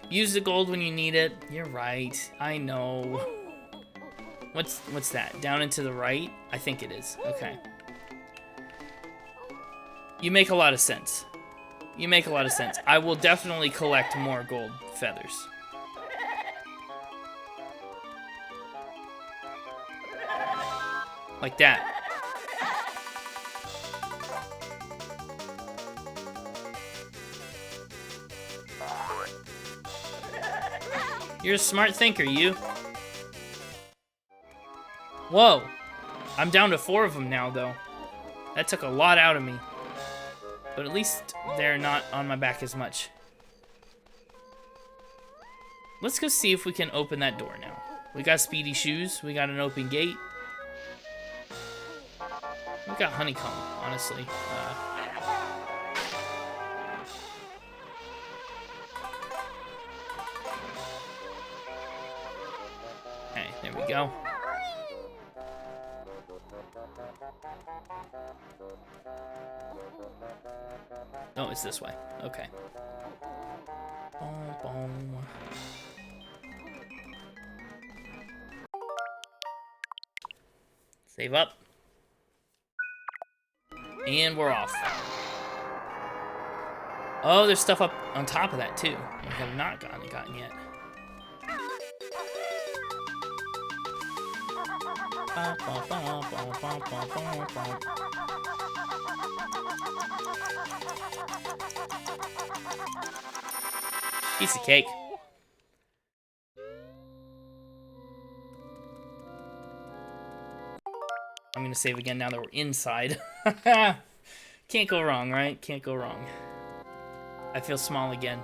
Use the gold when you need it. You're right. I know. What's that? Down and to the right? I think it is. Okay. You make a lot of sense. You make a lot of sense. I will definitely collect more gold feathers. Like that. You're a smart thinker, you. Whoa. I'm down to 4 of them now, though. That took a lot out of me. But at least they're not on my back as much. Let's go see if we can open that door now. We got speedy shoes. We got an open gate. We got honeycomb, honestly. Okay, there we go. Oh, it's this way. Okay. Boom, boom. Save up. And we're off. Oh, there's stuff up on top of that, too. We have not gotten yet. Piece of cake. I'm gonna save again now that we're inside. Can't go wrong, right? Can't go wrong. I feel small again.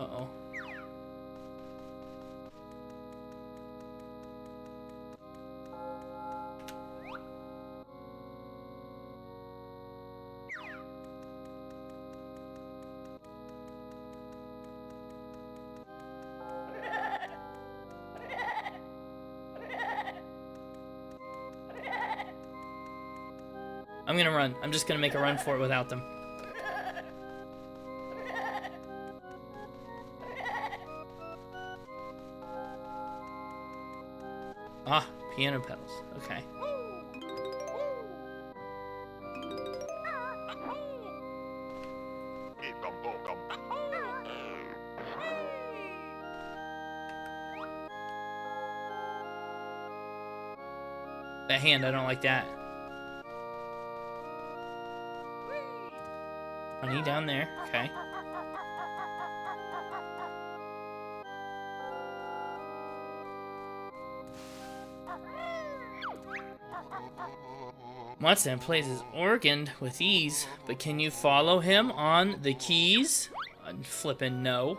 Uh-oh. I'm gonna run. I'm just gonna make a run for it without them. Ah, piano pedals. Okay. That hand, I don't like that. Honey, down there. Okay. Mutsan plays his organ with ease, but can you follow him on the keys? Flippin' no.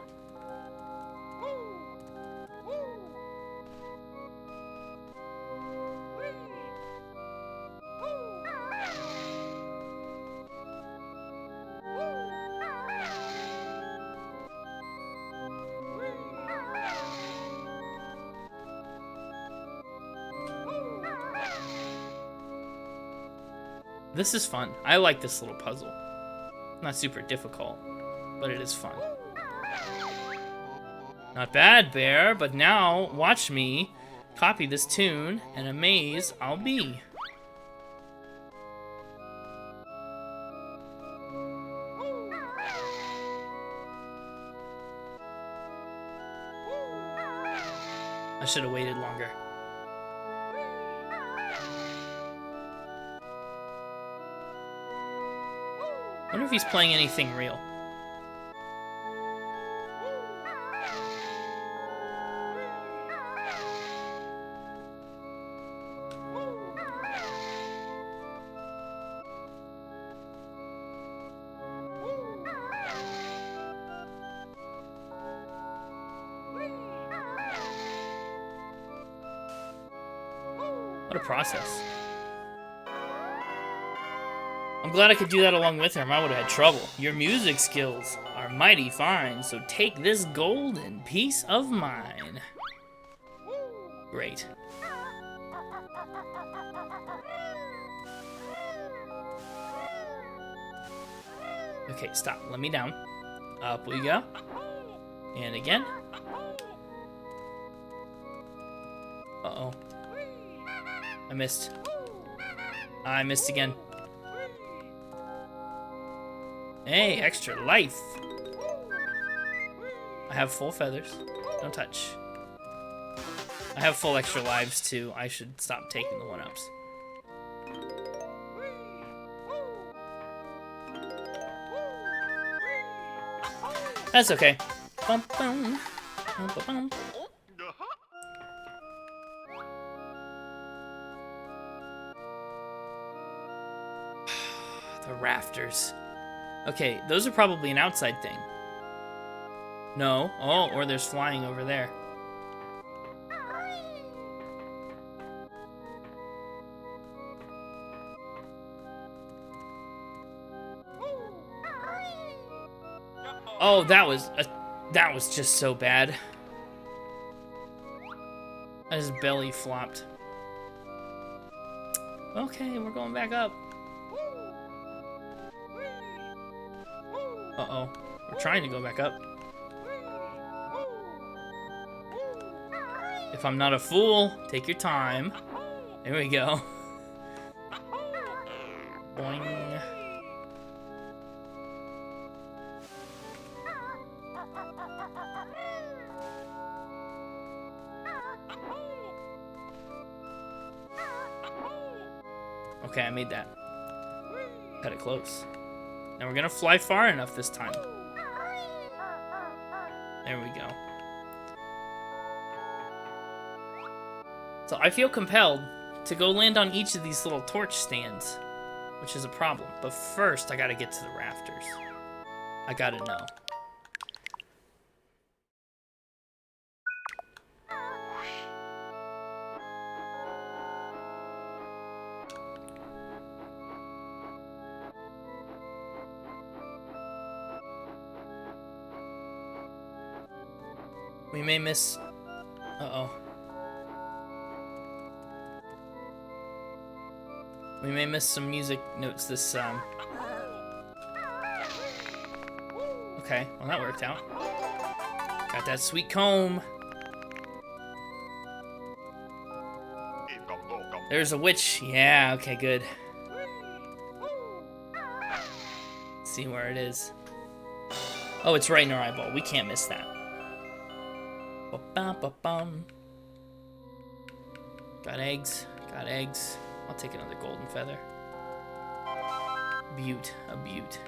This is fun. I like this little puzzle. Not super difficult, but it is fun. Not bad, Bear, but now watch me copy this tune and a maze I'll be. I should have waited longer. I wonder if he's playing anything real. What a process. I'm glad I could do that along with him. I would have had trouble. Your music skills are mighty fine, so take this golden piece of mine. Great. Okay, stop. Let me down. Up we go. And again. Uh-oh. I missed. I missed again. Hey, extra life. I have full feathers. Don't touch. I have full extra lives too. I should stop taking the one-ups. That's okay. Bum, bum, bum, bum, bum. The rafters. Okay, those are probably an outside thing. No. Oh, or there's flying over there. Oh, that was just so bad. His belly flopped. Okay, we're going back up. Uh-oh. We're trying to go back up. If I'm not a fool, take your time. There we go. Boing. Okay, I made that. Cut it close. Now we're gonna fly far enough this time. There we go. So I feel compelled to go land on each of these little torch stands, which is a problem. But first, I gotta get to the rafters. I gotta know. We may miss... Uh-oh. We may miss some music notes this, Okay, well that worked out. Got that sweet comb. There's a witch. Yeah, okay, good. Let's see where it is. Oh, it's right in our eyeball. We can't miss that. Ba-bum. Got eggs. Got eggs. I'll take another golden feather. Beaut. A beaut.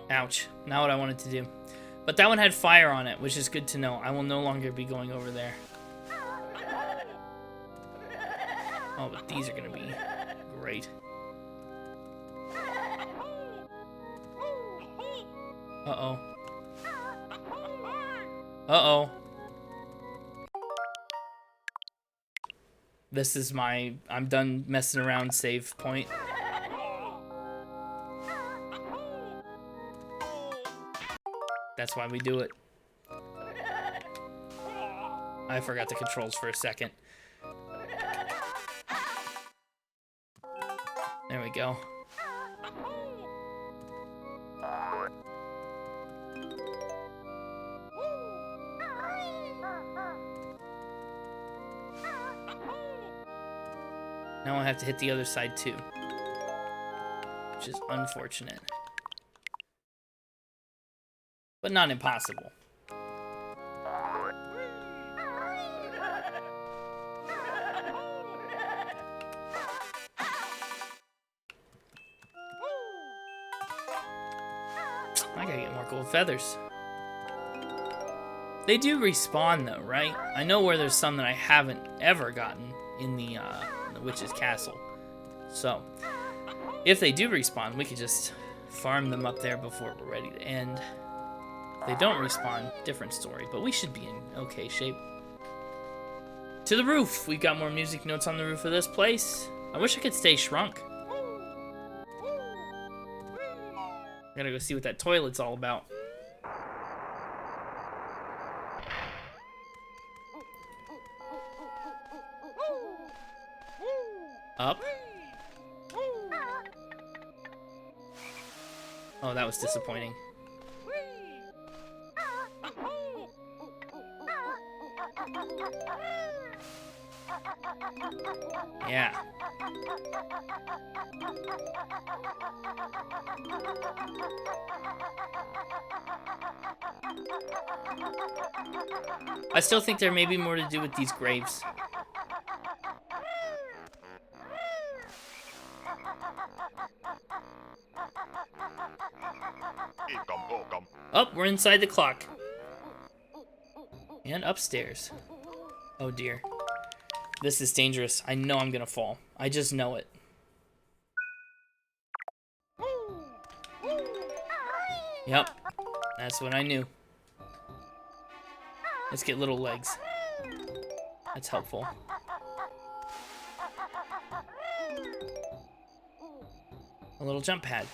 Ouch. Not what I wanted to do. But that one had fire on it, which is good to know. I will no longer be going over there. Oh, but these are gonna be great. Uh-oh. Uh-oh. This is my I'm done messing around save point. That's why we do it. I forgot the controls for a second. There we go. Now I have to hit the other side too, which is unfortunate. But not impossible. I gotta get more gold feathers. They do respawn though, right? I know where there's some that I haven't ever gotten in the witch's castle. So, if they do respawn, we could just farm them up there before we're ready to end. If they don't respawn, different story, but we should be in okay shape. To the roof! We've got more music notes on the roof of this place. I wish I could stay shrunk. I gotta go see what that toilet's all about. Up. Oh, that was disappointing. Yeah. I still think there may be more to do with these graves. Oh, we're inside the clock. And upstairs. Oh dear. This is dangerous. I know I'm gonna fall. I just know it. Yep. That's what I knew. Let's get little legs. That's helpful. A little jump pad.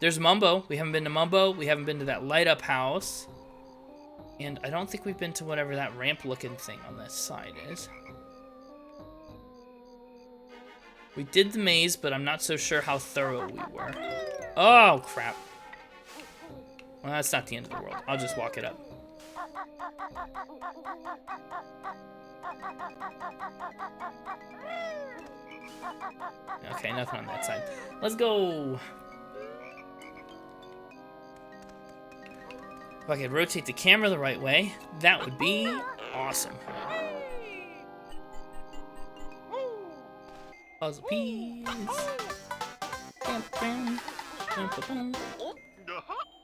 There's Mumbo. We haven't been to Mumbo. We haven't been to that light up house. And I don't think we've been to whatever that ramp looking thing on this side is. We did the maze, but I'm not so sure how thorough we were. Oh, crap. Well, that's not the end of the world. I'll just walk it up. Okay, nothing on that side. Let's go. If I could rotate the camera the right way, that would be awesome. Puzzle piece.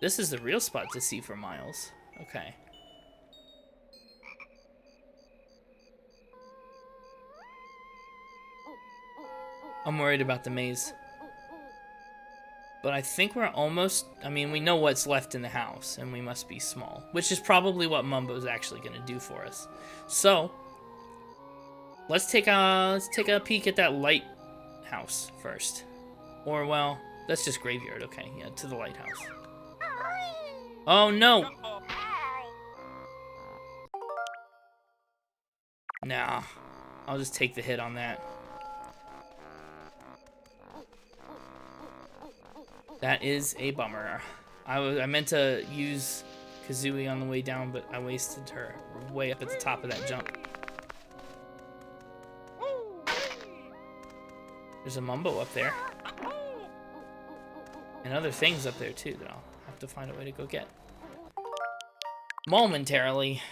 This is the real spot to see for miles. Okay. I'm worried about the maze. But I think we're almost... I mean, we know what's left in the house, and we must be small. Which is probably what Mumbo's actually going to do for us. So, let's take a peek at that lighthouse first. Or, well, that's just graveyard. Okay, yeah, to the lighthouse. Oh, no! Nah, I'll just take the hit on that. That is a bummer. I meant to use Kazooie on the way down, but I wasted her way up at the top of that jump. There's a Mumbo up there. And other things up there too that I'll have to find a way to go get. Momentarily.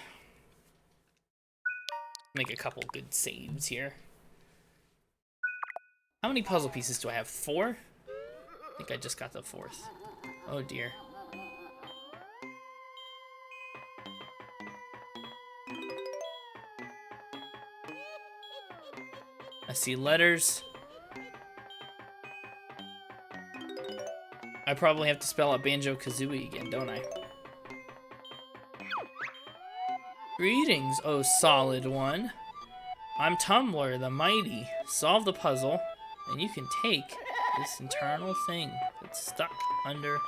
Make a couple good saves here. How many puzzle pieces do I have? 4? I think I just got the 4th. Oh dear. I see letters. I probably have to spell out Banjo Kazooie again, don't I? Greetings, oh solid one. I'm Tumblr the Mighty. Solve the puzzle, and you can take this internal thing that's stuck under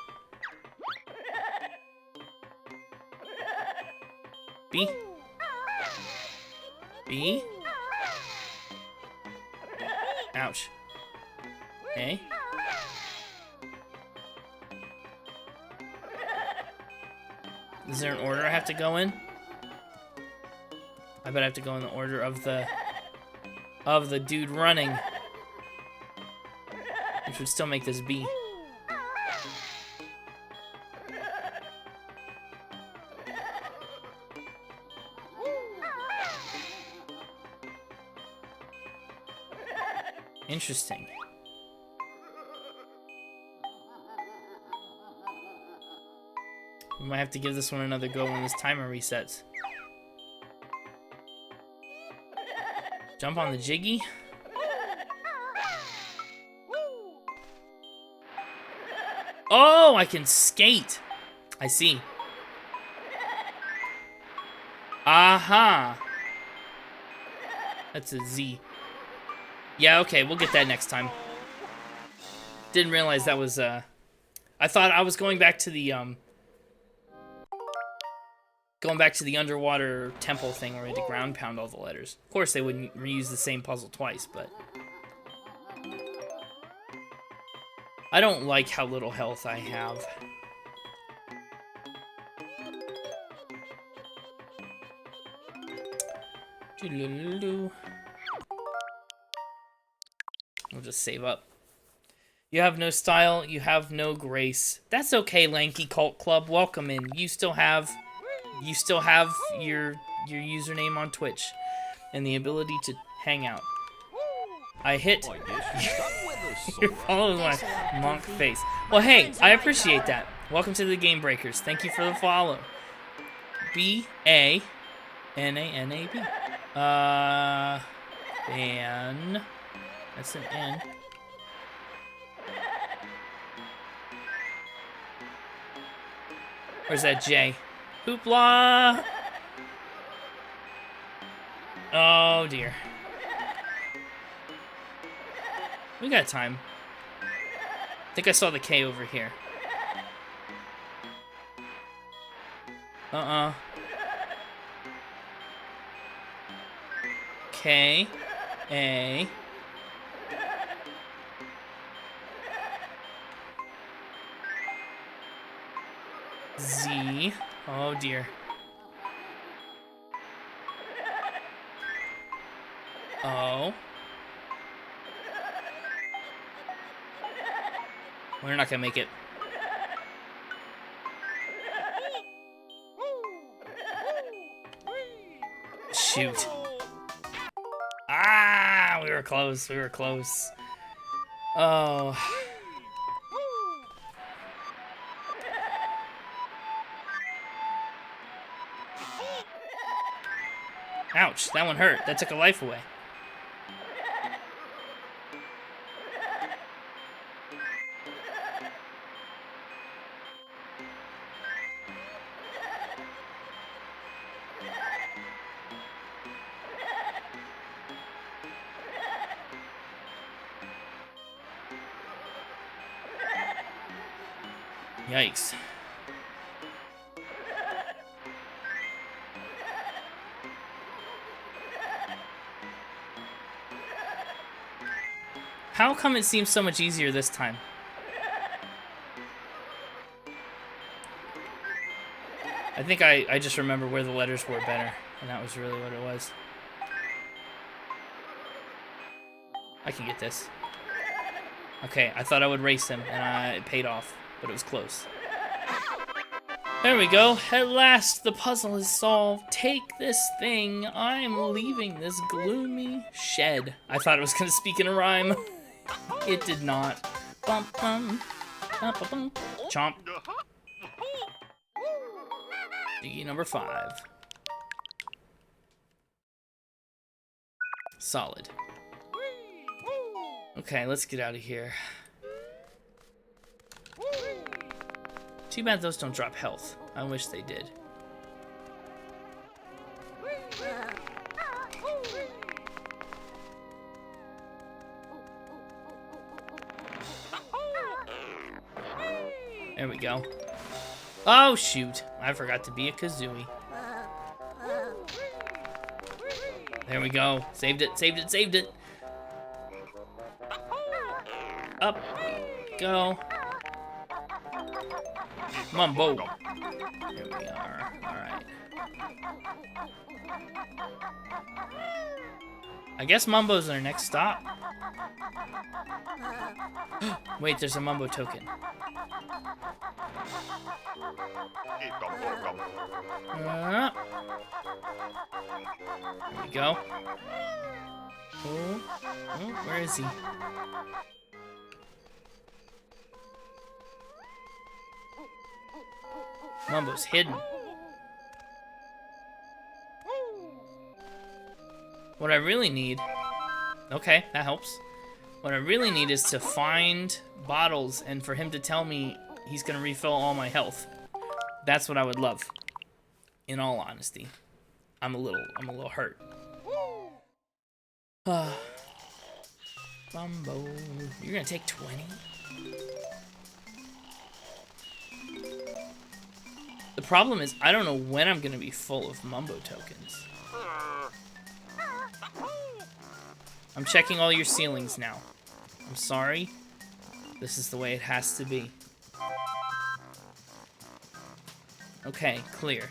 B. B. Ouch. A. Is there an order I have to go in? I bet I have to go in the order of the dude running. Which would still make this B. Interesting. We might have to give this one another go when this timer resets. Jump on the jiggy. Oh, I can skate. I see. Aha. That's a Z. Yeah, okay, we'll get that next time. Didn't realize that was, I thought I was going back to the, underwater temple thing where we had to ground pound all the letters. Of course, they wouldn't reuse the same puzzle twice, but... I don't like how little health I have. We'll just save up. You have no style, you have no grace. That's okay, Lanky Cult Club. Welcome in. You still have your username on Twitch and the ability to hang out. I hit. You're following my monk face. Well, hey, I appreciate that. Welcome to the Game Breakers. Thank you for the follow. B-A-N-A-N-A-B. Ban. That's an N. Where's that J? Hoopla! Oh dear. We got time. I think I saw the K over here. K. A. Z. Oh dear. O. We're not gonna make it. Shoot. Ah, we were close. We were close. Oh. Ouch, that one hurt. That took a life away. Yikes. How come it seems so much easier this time? I think I just remember where the letters were better, and that was really what it was. I can get this. Okay, I thought I would race him, and it paid off, but it was close. There we go. At last, the puzzle is solved. Take this thing. I'm leaving this gloomy shed. I thought it was going to speak in a rhyme. It did not. Bum, bum, bum, bum, bum. Chomp. Biggie number 5. Solid. Okay, let's get out of here. Too bad those don't drop health. I wish they did. There we go. Oh, shoot. I forgot to be a Kazooie. There we go. Saved it, saved it, saved it. Up we go. Mumbo. Here we are. Alright. I guess Mumbo's our next stop. Wait, there's a Mumbo token. There we go. Oh, where is he? Mumbo's hidden. What I really need... Okay, that helps. What I really need is to find bottles and for him to tell me he's gonna refill all my health. That's what I would love. In all honesty. I'm a little hurt. Mumbo, you're gonna take 20? The problem is, I don't know when I'm gonna be full of Mumbo tokens. I'm checking all your ceilings now. I'm sorry. This is the way it has to be. Okay, clear.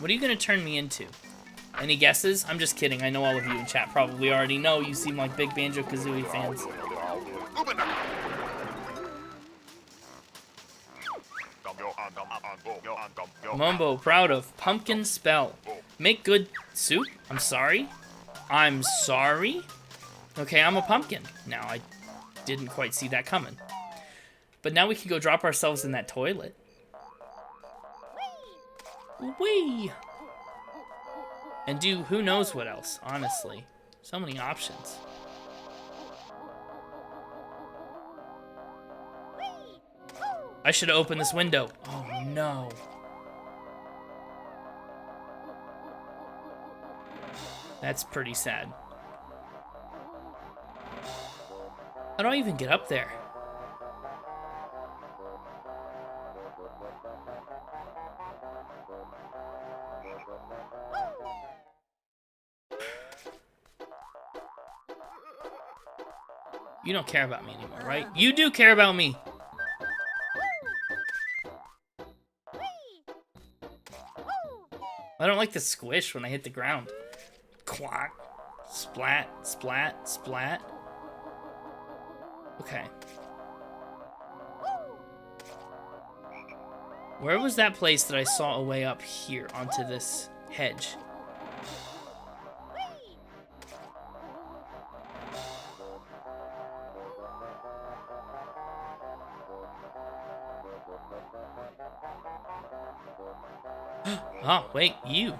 What are you gonna turn me into? Any guesses? I'm just kidding. I know all of you in chat probably already know. You seem like big Banjo Kazooie fans. Mumbo, proud of. Pumpkin spell. Make good soup? I'm sorry? I'm sorry? Okay, I'm a pumpkin. Now, I didn't quite see that coming. But now we can go drop ourselves in that toilet. Whee! And do who knows what else, honestly. So many options. I should have opened this window. Oh, no. That's pretty sad. How do I even get up there? You don't care about me anymore, right? You do care about me. I don't like the squish when I hit the ground. Quack. Splat, splat, splat. Okay. Where was that place that I saw a way up here onto this hedge? Oh, wait, you.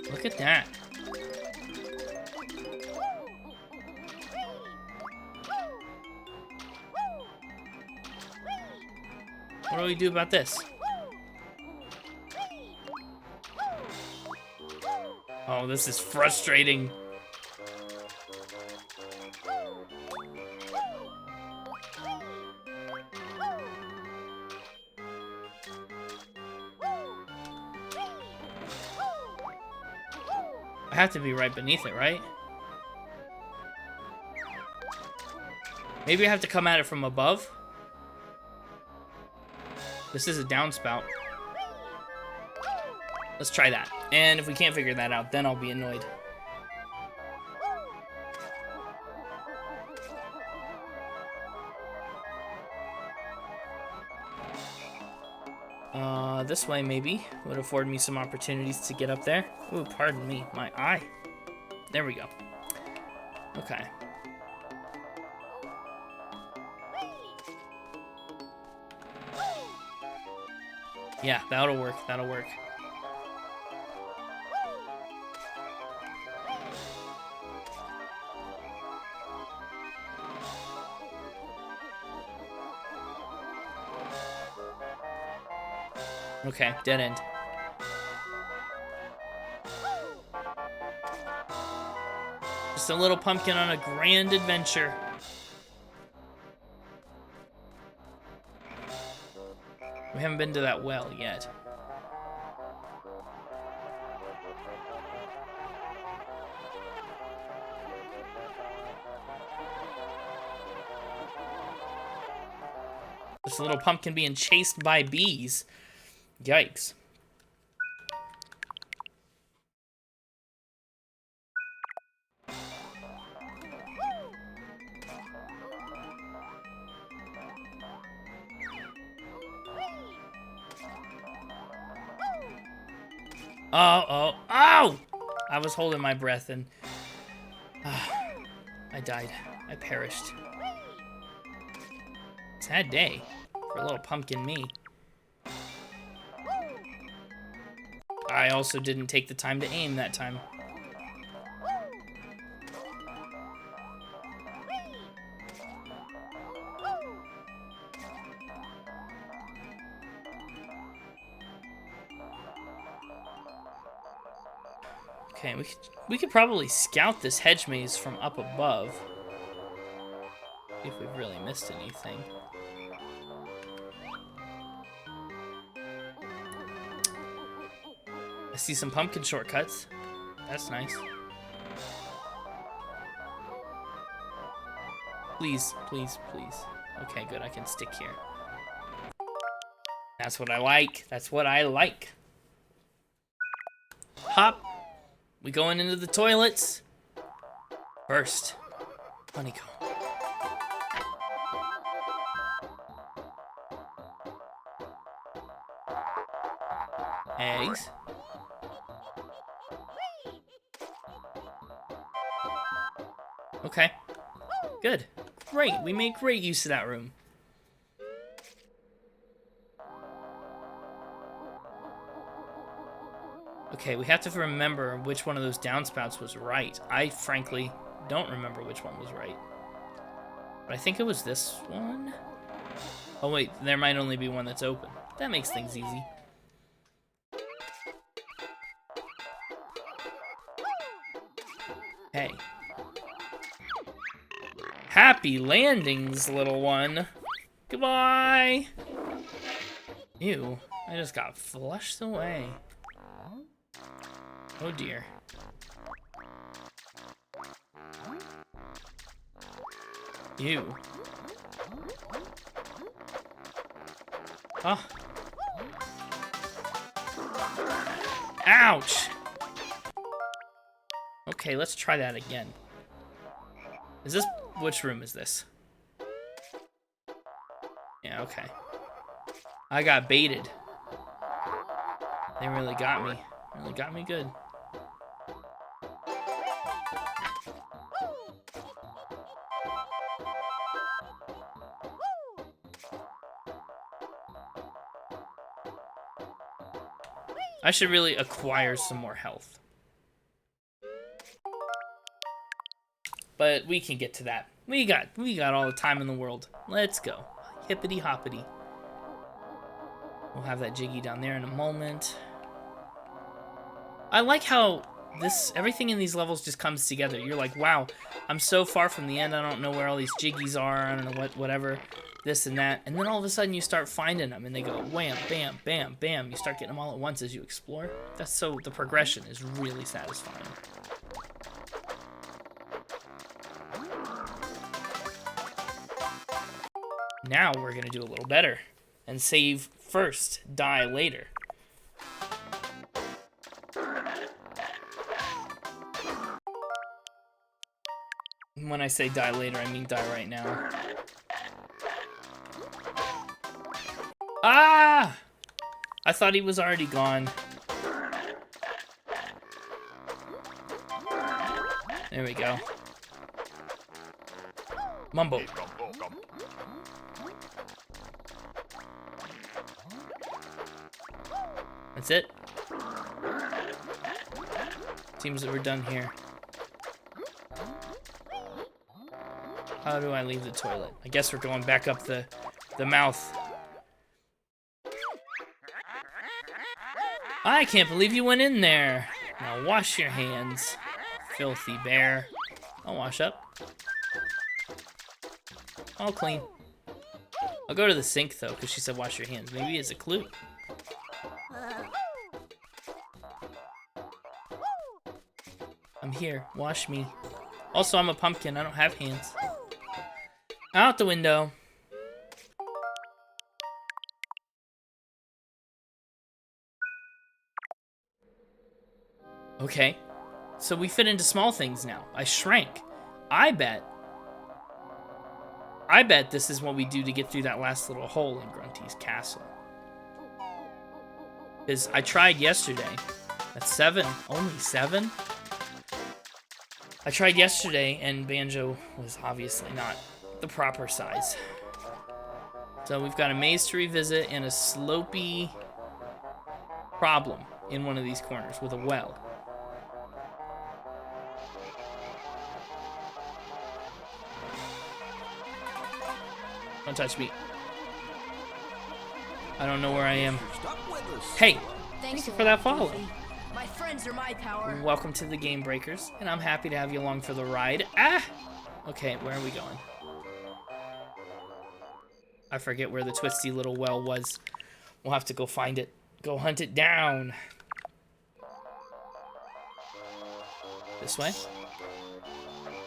Look at that. What do we do about this? Oh, this is frustrating. I have to be right beneath it, right? Maybe I have to come at it from above? This is a downspout. Let's try that. And if we can't figure that out, then I'll be annoyed. This way maybe would afford me some opportunities to get up there. Ooh, pardon me, my eye. There we go. Okay. Yeah, that'll work, that'll work. Okay, dead end. Just a little pumpkin on a grand adventure. We haven't been to that well yet. This little pumpkin being chased by bees. Yikes. Oh! I was holding my breath and I died. I perished. Sad day for a little pumpkin me. I also didn't take the time to aim that time. Okay, we could probably scout this hedge maze from up above. See if we've really missed anything. I see some pumpkin shortcuts. That's nice. Please, please, please. Okay, good. I can stick here. That's what I like. That's what I like. Hop. We going into the toilets. First, honeycomb. Eggs. Okay. Good. Great. We made great use of that room. Okay, we have to remember which one of those downspouts was right. I frankly don't remember which one was right. But I think it was this one. Oh wait, there might only be one that's open. That makes things easy. Hey. Happy landings, little one. Goodbye. Ew, I just got flushed away. Oh dear. Ew. Oh. Ouch! Okay, let's try that again. Is this... Which room is this? Yeah, okay. I got baited. They really got me. Really got me good. I should really acquire some more health. But we can get to that. We got all the time in the world. Let's go. Hippity hoppity. We'll have that Jiggy down there in a moment. I like how everything in these levels just comes together. You're like, wow, I'm so far from the end. I don't know where all these Jiggies are. I don't know whatever, this and that. And then all of a sudden you start finding them and they go wham, bam, bam, bam. You start getting them all at once as you explore. The progression is really satisfying. Now we're gonna do a little better and save first, die later. When I say die later, I mean die right now. Ah! I thought he was already gone. There we go. Mumbo. That's it. Seems that we're done here. How do I leave the toilet? I guess we're going back up the mouth. I can't believe you went in there. Now wash your hands, filthy bear. I'll wash up. All clean. I'll go to the sink though, because she said wash your hands. Maybe it's a clue. I'm here. Wash me. Also, I'm a pumpkin. I don't have hands. Out the window. Okay. So we fit into small things now. I shrank. I bet this is what we do to get through that last little hole in Grunty's castle. Because I tried yesterday. That's 7. Only 7? I tried yesterday, and Banjo was obviously not the proper size. So we've got a maze to revisit and a slopey problem in one of these corners with a well. Don't touch me. I don't know where I am. Hey, thank you for that follow. My friends are my power. Welcome to the Game Breakers, and I'm happy to have you along for the ride. Ah! Okay, where are we going? I forget where the twisty little well was. We'll have to go find it. Go hunt it down. This way?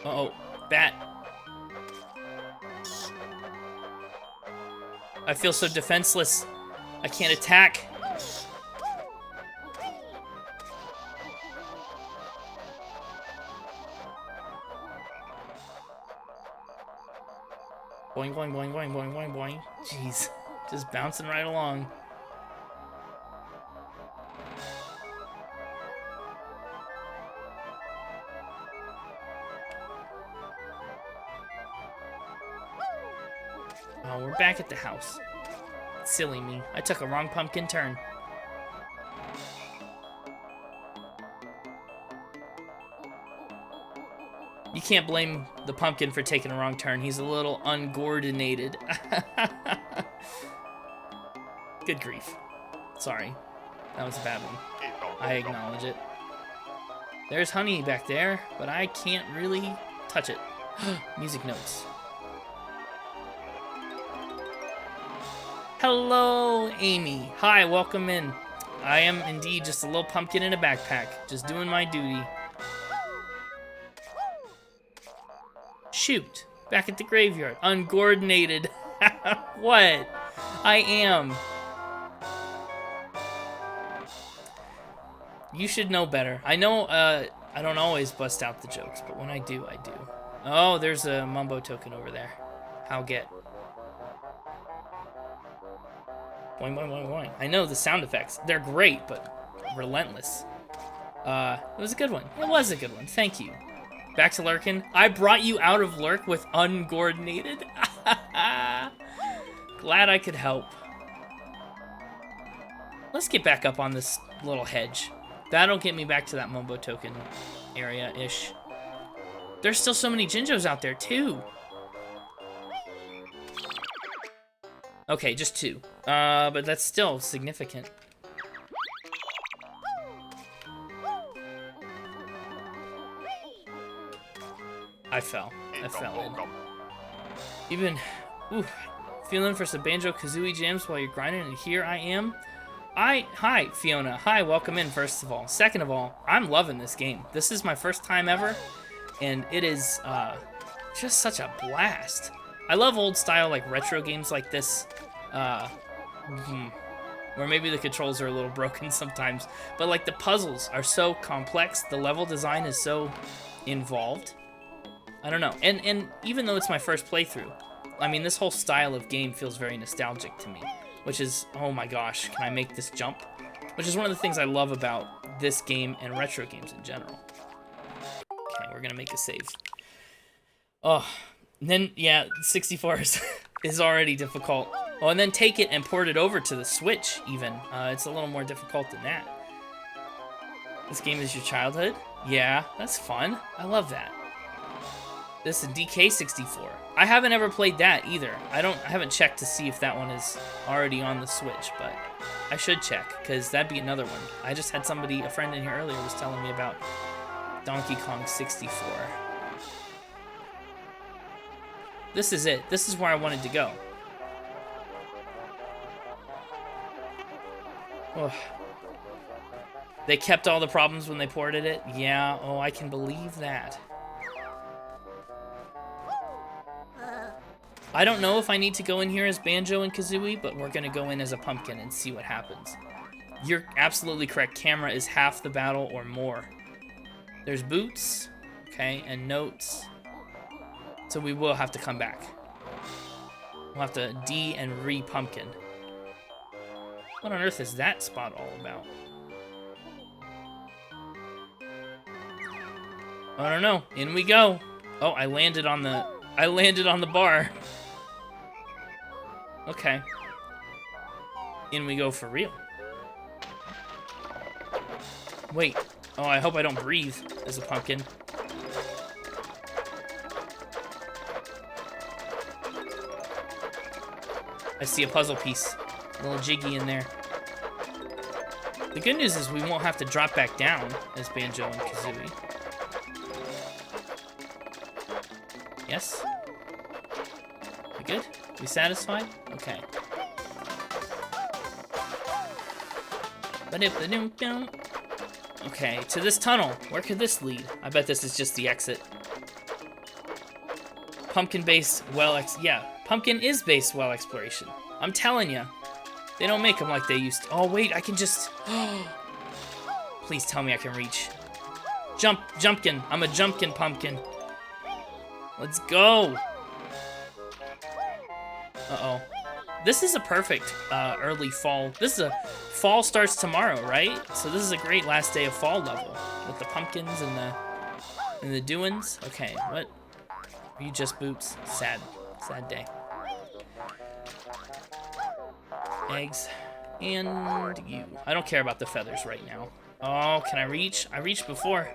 Uh-oh, bat. I feel so defenseless. I can't attack. Boing, boing, boing, boing, boing, boing, boing. Jeez. Just bouncing right along. Oh, we're back at the house. Silly me. I took a wrong pumpkin turn. You can't blame the pumpkin for taking a wrong turn. He's a little uncoordinated. Good grief. Sorry. That was a bad one. I acknowledge it. There's honey back there, but I can't really touch it. Music notes. Hello, Amy. Hi, welcome in. I am indeed just a little pumpkin in a backpack, just doing my duty. Shoot, back at the graveyard. Uncoordinated. What? I am. You should know better. I know I don't always bust out the jokes, but when I do, I do. Oh, there's a Mumbo token over there. How get? Boing, boing, boing, boing. I know the sound effects. They're great, but relentless. It was a good one. It was a good one. Thank you. Back to Lurkin. I brought you out of Lurk with uncoordinated. Glad I could help. Let's get back up on this little hedge. That'll get me back to that Mumbo token area-ish. There's still so many Jinjos out there, too. Okay, just 2. But that's still significant. I fell in. Even, ooh, feeling for some Banjo Kazooie jams while you're grinding, and here I am. Hi, Fiona. Hi, welcome in, first of all. Second of all, I'm loving this game. This is my first time ever, and it is, just such a blast. I love old style, like, retro games like this, where maybe the controls are a little broken sometimes, but, like, the puzzles are so complex, the level design is so involved. I don't know, and even though it's my first playthrough, I mean, this whole style of game feels very nostalgic to me. Which is, oh my gosh, can I make this jump? Which is one of the things I love about this game and retro games in general. Okay, we're gonna make a save. Oh, and then, yeah, 64 is already difficult. Oh, and then take it and port it over to the Switch, even. It's a little more difficult than that. This game is your childhood? Yeah, that's fun. I love that. This is DK64. I haven't ever played that either. I haven't checked to see if that one is already on the Switch, but I should check, because that'd be another one. I just had a friend in here earlier was telling me about Donkey Kong 64. This is it. This is where I wanted to go. Oh. They kept all the problems when they ported it? Yeah, oh, I can believe that. I don't know if I need to go in here as Banjo and Kazooie, but we're gonna go in as a pumpkin and see what happens. You're absolutely correct. Camera is half the battle or more. There's boots, okay, and notes. So we will have to come back. We'll have to D and re-pumpkin. What on earth is that spot all about? I don't know. In we go. Oh, I landed on the bar. Okay. In we go for real. Wait. Oh, I hope I don't breathe as a pumpkin. I see a puzzle piece. A little jiggy in there. The good news is we won't have to drop back down as Banjo and Kazooie. Yes? We good? We satisfied? Okay. Okay, to this tunnel. Where could this lead? I bet this is just the exit. Pumpkin-based yeah, pumpkin is based well exploration. I'm telling ya. They don't make them like they used to. Oh, wait, I can just... Please tell me I can reach. Jumpkin. I'm a jumpkin pumpkin. Let's go. Uh-oh. This is a perfect early fall. Fall starts tomorrow, right? So this is a great last day of fall level with the pumpkins and the doings. Okay, what? Are you just boots? Sad day. Eggs and you. I don't care about the feathers right now. Oh, can I reach? I reached before.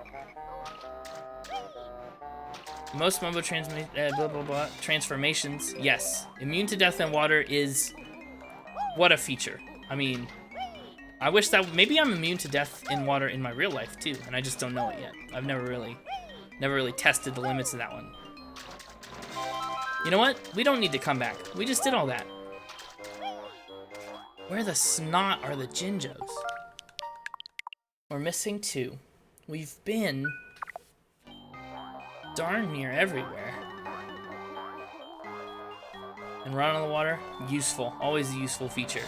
Most Mumbo transformations, yes. Immune to death in water is... What a feature. I mean, I wish that... Maybe I'm immune to death in water in my real life, too, and I just don't know it yet. I've never really tested the limits of that one. You know what? We don't need to come back. We just did all that. Where the snot are the Jinjos? We're missing 2. We've been... darn near everywhere. And run on the water, useful. Always a useful feature.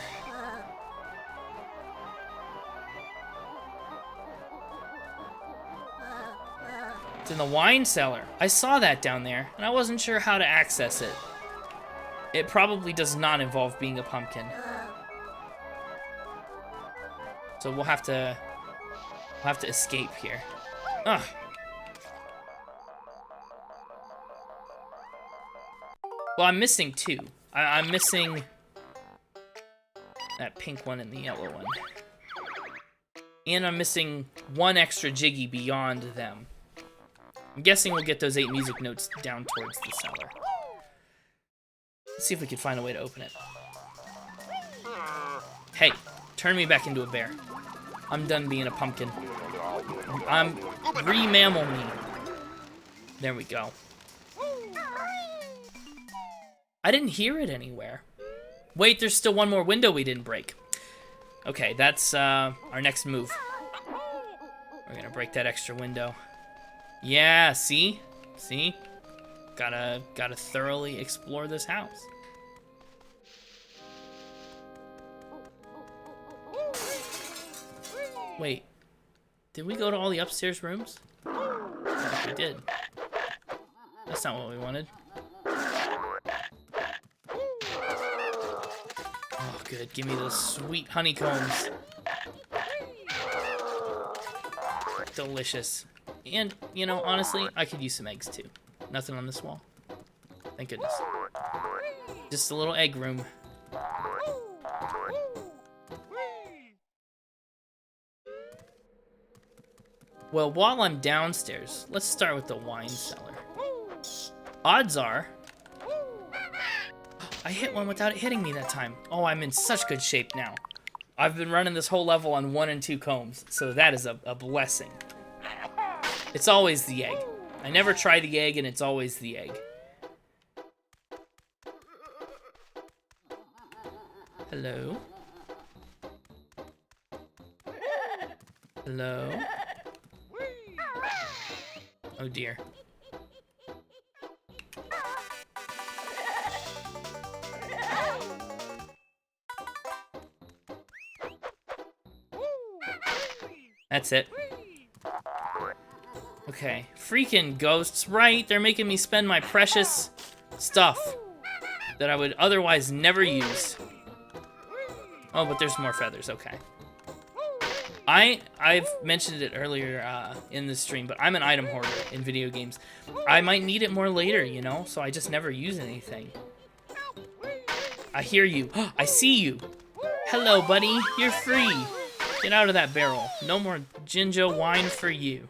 It's in the wine cellar. I saw that down there, and I wasn't sure how to access it. It probably does not involve being a pumpkin. So we'll have to escape here. Ugh. Well, I'm missing two. I'm missing that pink one and the yellow one. And I'm missing one extra Jiggy beyond them. I'm guessing we'll get those 8 music notes down towards the cellar. Let's see if we can find a way to open it. Hey, turn me back into a bear. I'm done being a pumpkin. Re-mammal me. There we go. I didn't hear it anywhere. Wait, there's still one more window we didn't break. Okay, that's our next move. We're gonna break that extra window. Yeah, see? See? Gotta thoroughly explore this house. Wait, did we go to all the upstairs rooms? I think we did. That's not what we wanted. Oh, good. Give me those sweet honeycombs. Delicious. And, you know, honestly, I could use some eggs, too. Nothing on this wall. Thank goodness. Just a little egg room. Well, while I'm downstairs, let's start with the wine cellar. Odds are... I hit one without it hitting me that time. Oh, I'm in such good shape now. I've been running this whole level on 1 and 2 combs, so that is a blessing. It's always the egg. I never try the egg, and it's always the egg. Hello? Hello? Oh dear. That's it. Okay. Freaking ghosts, right? They're making me spend my precious stuff that I would otherwise never use. Oh, but there's more feathers. Okay. I've mentioned it earlier in the stream, but I'm an item hoarder in video games. I might need it more later, you know, so I just never use anything. I hear you. I see you. Hello, buddy. You're free. Get out of that barrel. No more ginger wine for you.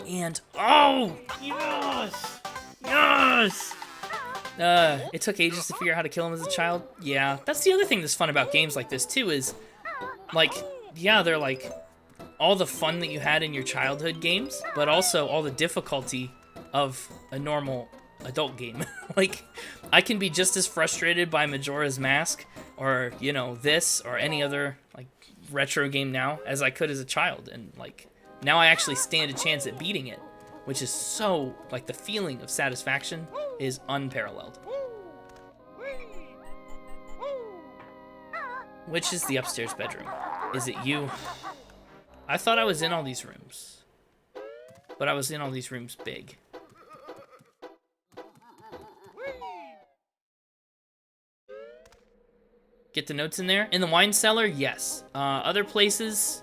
And, oh, yes! Yes! It took ages to figure out how to kill him as a child. Yeah, that's the other thing that's fun about games like this, too, is, like, yeah, they're like all the fun that you had in your childhood games, but also all the difficulty of a normal adult game. Like, I can be just as frustrated by Majora's Mask, or, you know, this, or any other, like, retro game now, as I could as a child, and, like, now I actually stand a chance at beating it, which is so, like, the feeling of satisfaction is unparalleled. Which is the upstairs bedroom? Is it you? I thought I was in all these rooms, but I was in all these rooms big. Get the notes in there? In the wine cellar? Yes. Other places?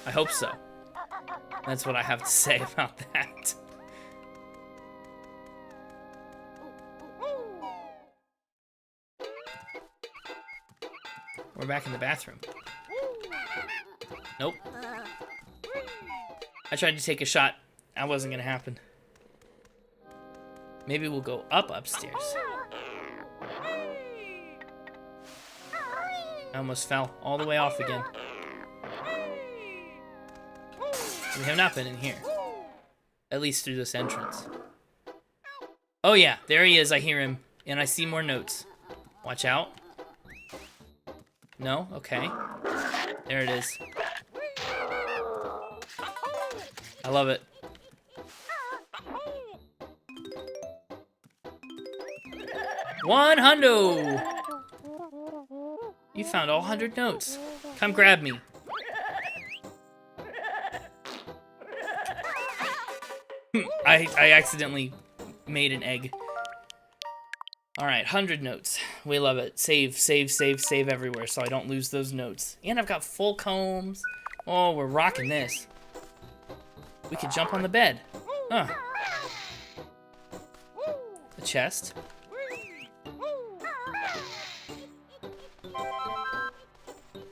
I hope so. That's what I have to say about that. We're back in the bathroom. Nope. I tried to take a shot. That wasn't gonna happen. Maybe we'll go up upstairs. I almost fell all the way off again. We have not been in here. At least through this entrance. Oh yeah, there he is. I hear him. And I see more notes. Watch out. No? Okay. There it is. I love it. One hundo! You found all 100 notes. Come grab me. I accidentally made an egg. Alright, 100 notes. We love it. Save, save, save, save everywhere so I don't lose those notes. And I've got full combs. Oh, we're rocking this. We could jump on the bed. Huh. A chest.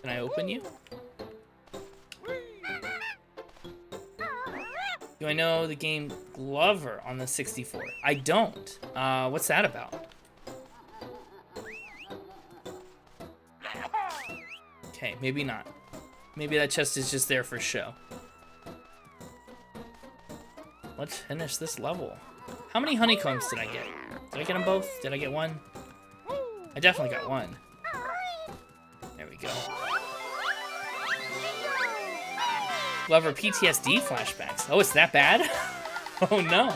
Can I open you? Do I know the game Glover on the 64? I don't. What's that about? Okay, maybe not. Maybe that chest is just there for show. Let's finish this level. How many honeycombs did I get? Did I get them both? Did I get one? I definitely got one. There we go. Glover PTSD flashbacks. Oh, it's that bad? Oh no.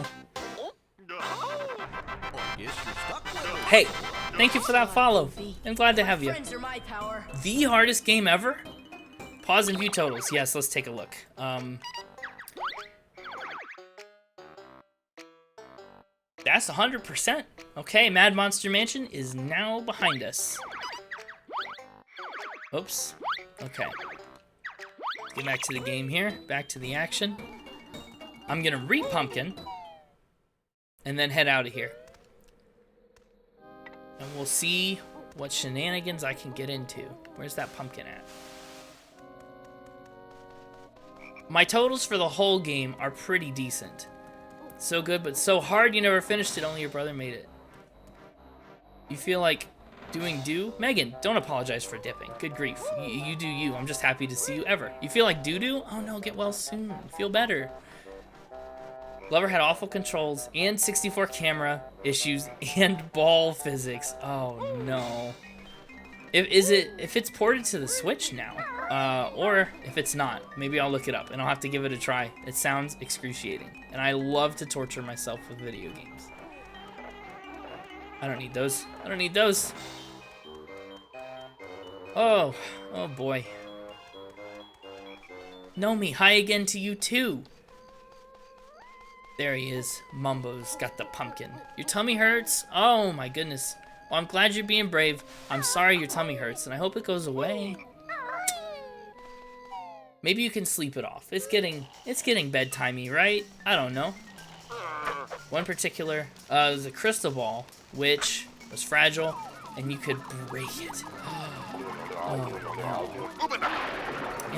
Hey, thank you for that follow. I'm glad to have you. Friends are my power. The hardest game ever? Pause and view totals. Yes, let's take a look. That's 100%. Okay, Mad Monster Mansion is now behind us. Oops. Okay. Get back to the game here. Back to the action. I'm gonna re-pumpkin. And then head out of here. And we'll see what shenanigans I can get into. Where's that pumpkin at? My totals for the whole game are pretty decent. So good, but so hard you never finished it, only your brother made it. You feel like doing do? Megan, don't apologize for dipping. Good grief. You do you. I'm just happy to see you ever. You feel like doo-doo? Oh no, get well soon. Feel better. Glover had awful controls and 64 camera issues and ball physics. Oh no. If it's ported to the Switch now, or if it's not, maybe I'll look it up and I'll have to give it a try. It sounds excruciating, and I love to torture myself with video games. I don't need those. I don't need those. Oh boy. Nomi, hi again to you too. There he is. Mumbo's got the pumpkin. Your tummy hurts? Oh my goodness. Well, I'm glad you're being brave. I'm sorry your tummy hurts, and I hope it goes away. Maybe you can sleep it off. It's getting bedtimey, right? I don't know. One particular, was a crystal ball, which was fragile, and you could break it. Oh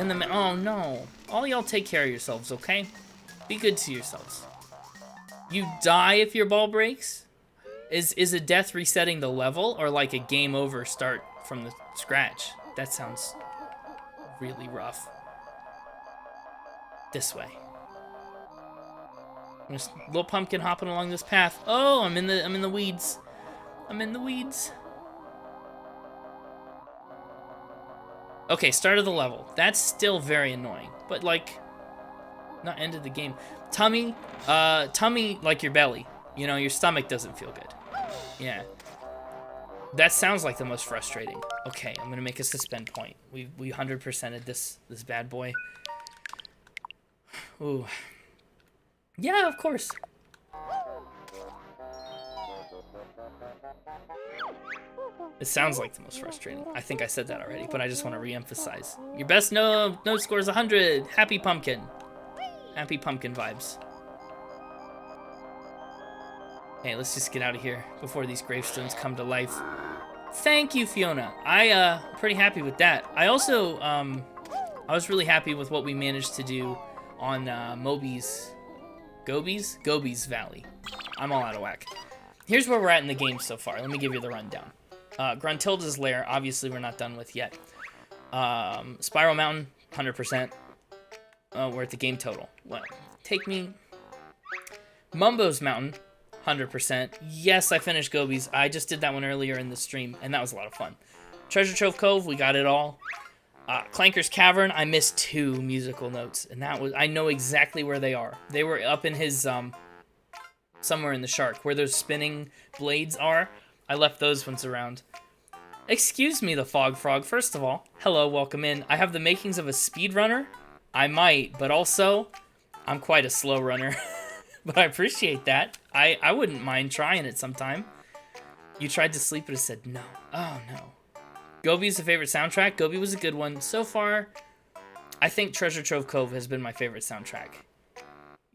no. Oh no. All y'all take care of yourselves, okay? Be good to yourselves. You die if your ball breaks? Is a death resetting the level, or like a game over start from the scratch? That sounds really rough. This way. There's a little pumpkin hopping along this path. Oh, I'm in the weeds. I'm in the weeds. Okay, start of the level. That's still very annoying, but like, not end of the game. Tummy like your belly. You know, your stomach doesn't feel good. Yeah. That sounds like the most frustrating. Okay, I'm gonna make a suspend point. We 100%ed this bad boy. Ooh. Yeah, of course. It sounds like the most frustrating. I think I said that already, but I just want to re-emphasize. Your best note score is 100. Happy pumpkin. Happy pumpkin vibes. Hey, let's just get out of here before these gravestones come to life. Thank you, Fiona. I'm pretty happy with that. I also, I was really happy with what we managed to do on Gobi's Valley. I'm all out of whack. Here's where we're at in the game so far. Let me give you the rundown. Gruntilda's Lair, obviously we're not done with yet. Spiral Mountain, 100%. We're at the game total. What? Take me. Mumbo's Mountain, 100%. Yes, I finished Gobi's. I just did that one earlier in the stream, and that was a lot of fun. Treasure Trove Cove, we got it all. Clanker's Cavern, I missed 2 musical notes, and that was, I know exactly where they are. They were up in his, somewhere in the shark, where those spinning blades are. I left those ones around. Excuse me, the Fog Frog. First of all, hello, welcome in. I have the makings of a speedrunner. I might, but also, I'm quite a slow runner. but I appreciate that. I wouldn't mind trying it sometime. You tried to sleep, but it said no. Oh, no. Gobi's a favorite soundtrack. Gobi was a good one. So far, I think Treasure Trove Cove has been my favorite soundtrack.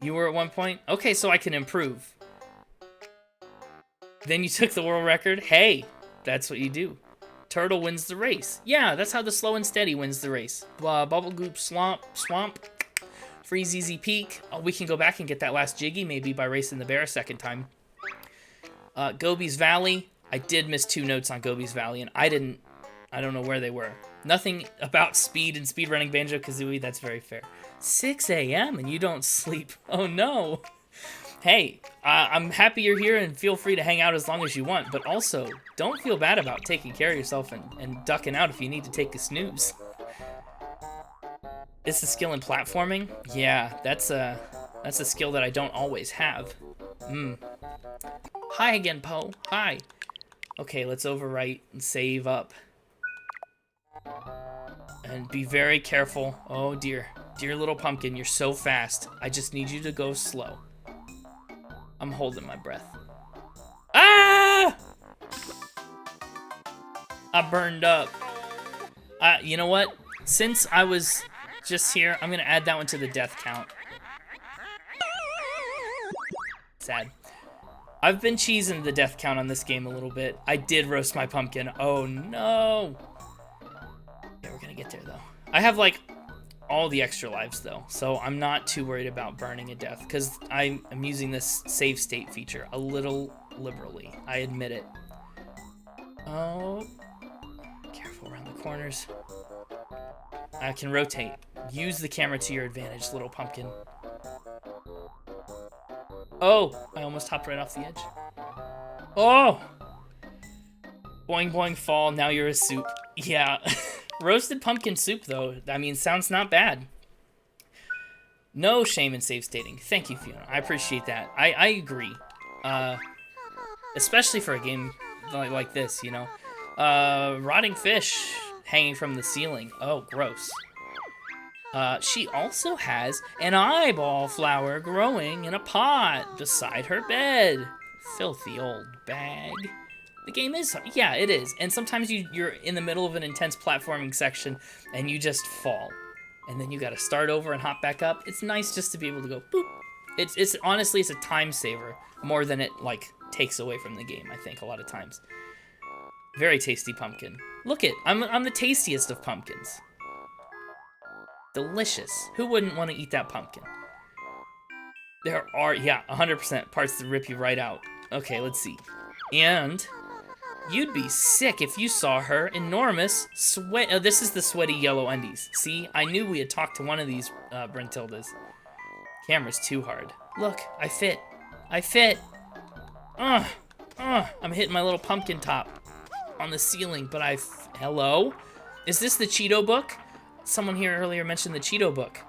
You were at one point? Okay, so I can improve. Then you took the world record? Hey, that's what you do. Turtle wins the race. Yeah, that's how the slow and steady wins the race. Bubble Goop Swamp. Freeze Easy Peak. Oh, we can go back and get that last Jiggy maybe by racing the bear a second time. Gobi's Valley. I did miss 2 notes on Gobi's Valley, and I don't know where they were. Nothing about speed and speedrunning Banjo-Kazooie, that's very fair. 6 a.m. and you don't sleep. Oh no. Hey, I'm happy you're here and feel free to hang out as long as you want, but also, don't feel bad about taking care of yourself and ducking out if you need to take a snooze. It's a skill in platforming? Yeah, that's a skill that I don't always have. Hi again, Poe. Hi. Okay, let's overwrite and save up. And be very careful. Oh dear. Dear little pumpkin, you're so fast. I just need you to go slow. I'm holding my breath. Ah! I burned up. You know what? Since I was just here, I'm gonna add that one to the death count. Sad. I've been cheesing the death count on this game a little bit. I did roast my pumpkin. Oh no. Yeah, we're gonna get there though. I have like all the extra lives though, so I'm not too worried about burning a death because I'm using this save state feature a little liberally. I admit it. Oh, careful around the corners. I can rotate. Use the camera to your advantage, little pumpkin. Oh, I almost hopped right off the edge. Oh! Boing boing fall, now you're a soup. Yeah. Roasted pumpkin soup, though. I mean, sounds not bad. No shame in save stating. Thank you, Fiona. I appreciate that. I agree. Especially for a game like this, you know. Rotting fish hanging from the ceiling. Oh, gross. She also has an eyeball flower growing in a pot beside her bed. Filthy old bag. The game is, yeah, it is. And sometimes you're in the middle of an intense platforming section and you just fall. And then you gotta start over and hop back up. It's nice just to be able to go boop. It's honestly, it's a time saver more than it, like, takes away from the game, I think, a lot of times. Very tasty pumpkin. Look it, I'm the tastiest of pumpkins. Delicious. Who wouldn't want to eat that pumpkin? There are, yeah, 100% parts that rip you right out. Okay, let's see. And you'd be sick if you saw her enormous sweat. Oh, this is the sweaty yellow undies. See, I knew we had talked to one of these Brentildas. Camera's too hard. Look, I fit. I fit. I'm hitting my little pumpkin top on the ceiling, but hello? Is this the Cheeto book? Someone here earlier mentioned the Cheeto book.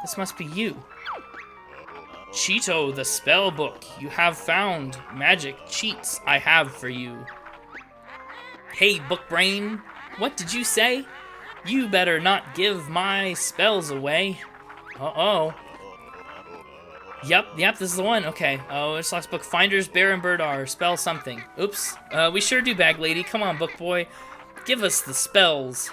This must be you. Cheeto, the spell book. You have found magic cheats I have for you. Hey, book brain. What did you say? You better not give my spells away. Uh-oh. Yep, this is the one. Okay. Oh, it's last book. Finders, Bear, and Bird are. Spell something. Oops. We sure do, bag lady. Come on, book boy. Give us the spells.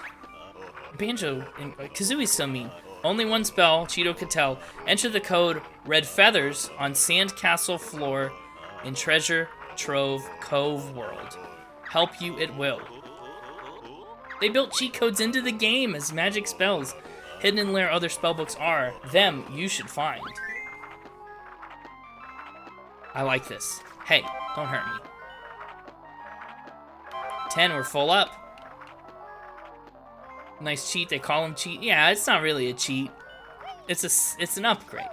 Banjo and Kazooie's so mean. Only one spell, Cheeto could tell. Enter the code Red Feathers on Sandcastle floor in Treasure Trove Cove World. Help you it will. They built cheat codes into the game as magic spells. Hidden in where other spellbooks are. Them you should find. I like this. Hey, don't hurt me. 10, we're full up. Nice cheat, they call them cheat. Yeah, it's not really a cheat. It's an upgrade.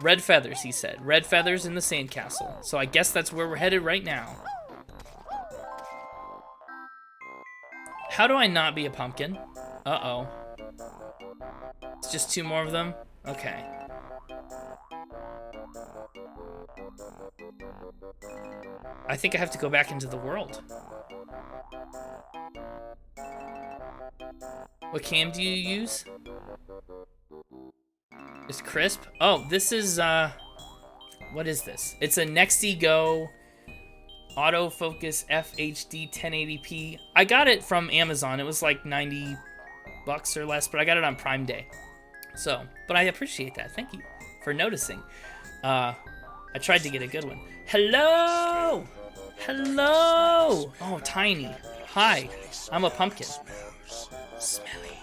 Red feathers, he said. Red feathers in the sandcastle. So I guess that's where we're headed right now. How do I not be a pumpkin? Uh-oh. It's just 2 more of them? Okay. I think I have to go back into the world. What cam do you use? It's crisp. Oh, this is, what is this? It's a Nexi Go autofocus FHD 1080p. I got it from Amazon. It was like 90 bucks or less, but I got it on Prime Day. So, but I appreciate that. Thank you for noticing. I tried to get a good one. Hello! Hello! Oh, Tiny. Hi. I'm a pumpkin. Smelly.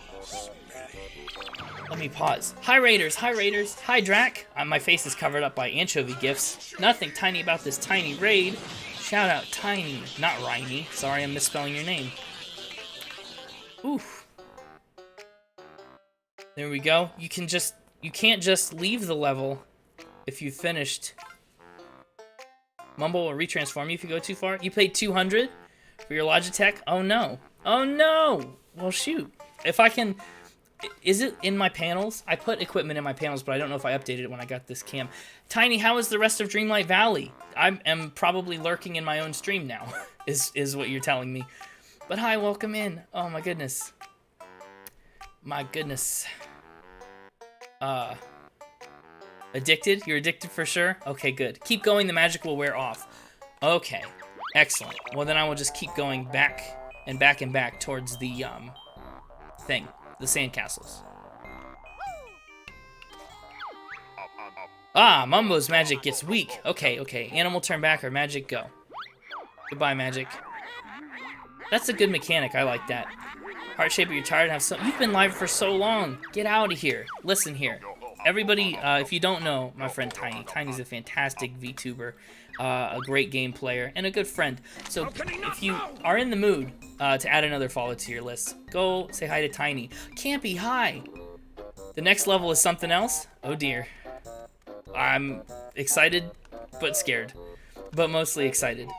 Let me pause. Hi, Raiders. Hi, Raiders. Hi, Drac. My face is covered up by anchovy gifts. Nothing tiny about this tiny raid. Shout out Tiny, not Rhymy. Sorry, I'm misspelling your name. Oof. There we go. You can't just leave the level if you've finished. Mumble will retransform you if you go too far. You paid 200 for your Logitech? Oh no. Oh no! Well shoot. If I can... Is it in my panels? I put equipment in my panels, but I don't know if I updated it when I got this cam. Tiny, how is the rest of Dreamlight Valley? I am probably lurking in my own stream now, is what you're telling me. But hi, welcome in. Oh my goodness. My goodness. Addicted? You're addicted for sure? Okay, good. Keep going, the magic will wear off. Okay, excellent. Well, then I will just keep going back and back and back towards the, thing. The sandcastles. Ah, Mumbo's magic gets weak. Okay, okay. Animal turn back or magic go. Goodbye, magic. That's a good mechanic. I like that. Heart shaper, you're tired and have some. You've been live for so long. Get out of here. Listen here. Everybody, if you don't know my friend Tiny, Tiny's a fantastic VTuber, a great game player, and a good friend. So if you are in the mood to add another follow to your list, go say hi to Tiny. Campy, hi! The next level is something else? Oh dear. I'm excited, but scared. But mostly excited.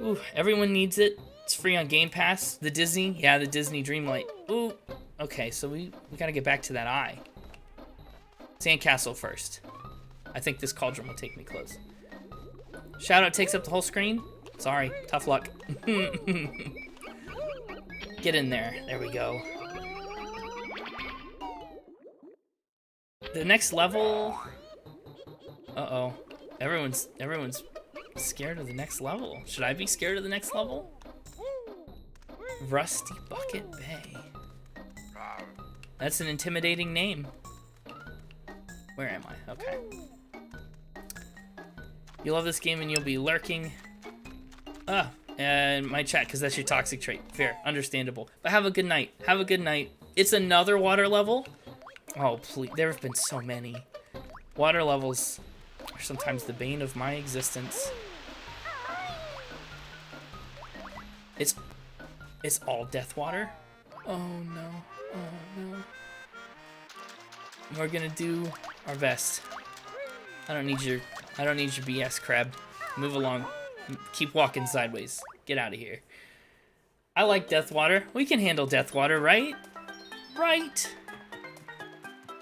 Ooh, everyone needs it. It's free on Game Pass. The Disney? Yeah, the Disney Dreamlight. Ooh. Okay, so we gotta get back to that eye. Sandcastle first. I think this cauldron will take me close. Shoutout takes up the whole screen? Sorry, tough luck. Get in there. There we go. The next level... Uh-oh. Everyone's scared of the next level. Should I be scared of the next level? Rusty Bucket Bay. That's an intimidating name. Where am I? Okay. You love this game and you'll be lurking. And my chat, because that's your toxic trait. Fair, understandable. But have a good night. Have a good night. It's another water level? Oh, please. There have been so many. Water levels are sometimes the bane of my existence. It's all death water? Oh no. Oh no. We're gonna do our best. I don't need your BS, crab. Move along. Keep walking sideways. Get out of here. I like death water. We can handle death water, right? Right.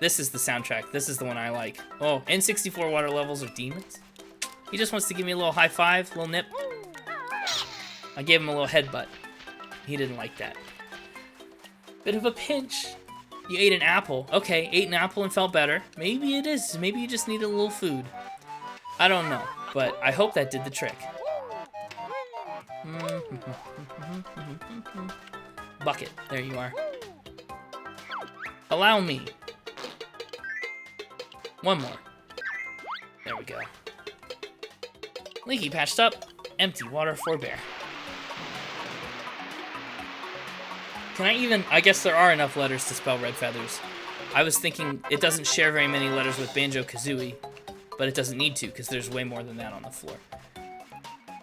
This is the soundtrack. This is the one I like. Oh, N64 water levels are demons. He just wants to give me a little high five, little nip. I gave him a little headbutt. He didn't like that. Bit of a pinch. You ate an apple. Okay, ate an apple and felt better. Maybe it is. Maybe you just needed a little food. I don't know, but I hope that did the trick. Bucket. There you are. Allow me. One more. There we go. Leaky patched up. Empty water for bear. Can I even... I guess there are enough letters to spell red feathers. I was thinking it doesn't share very many letters with Banjo Kazooie, but it doesn't need to because there's way more than that on the floor.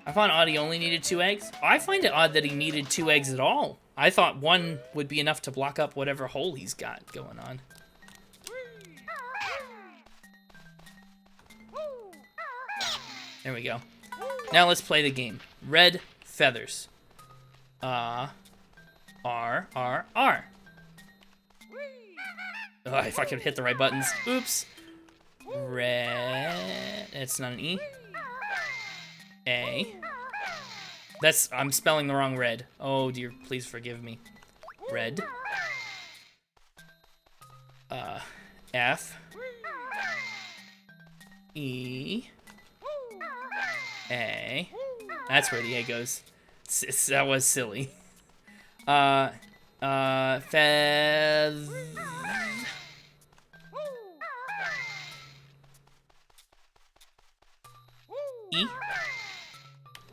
I found odd he only needed 2 eggs. I find it odd that he needed 2 eggs at all. I thought 1 would be enough to block up whatever hole he's got going on. There we go. Now let's play the game. Red feathers. R, R, R. Oh, if I could hit the right buttons. Oops. Red. It's not an E. A. That's... I'm spelling the wrong red. Oh dear, please forgive me. Red. F, E, A. That's where the A goes. That was silly. Fez. E,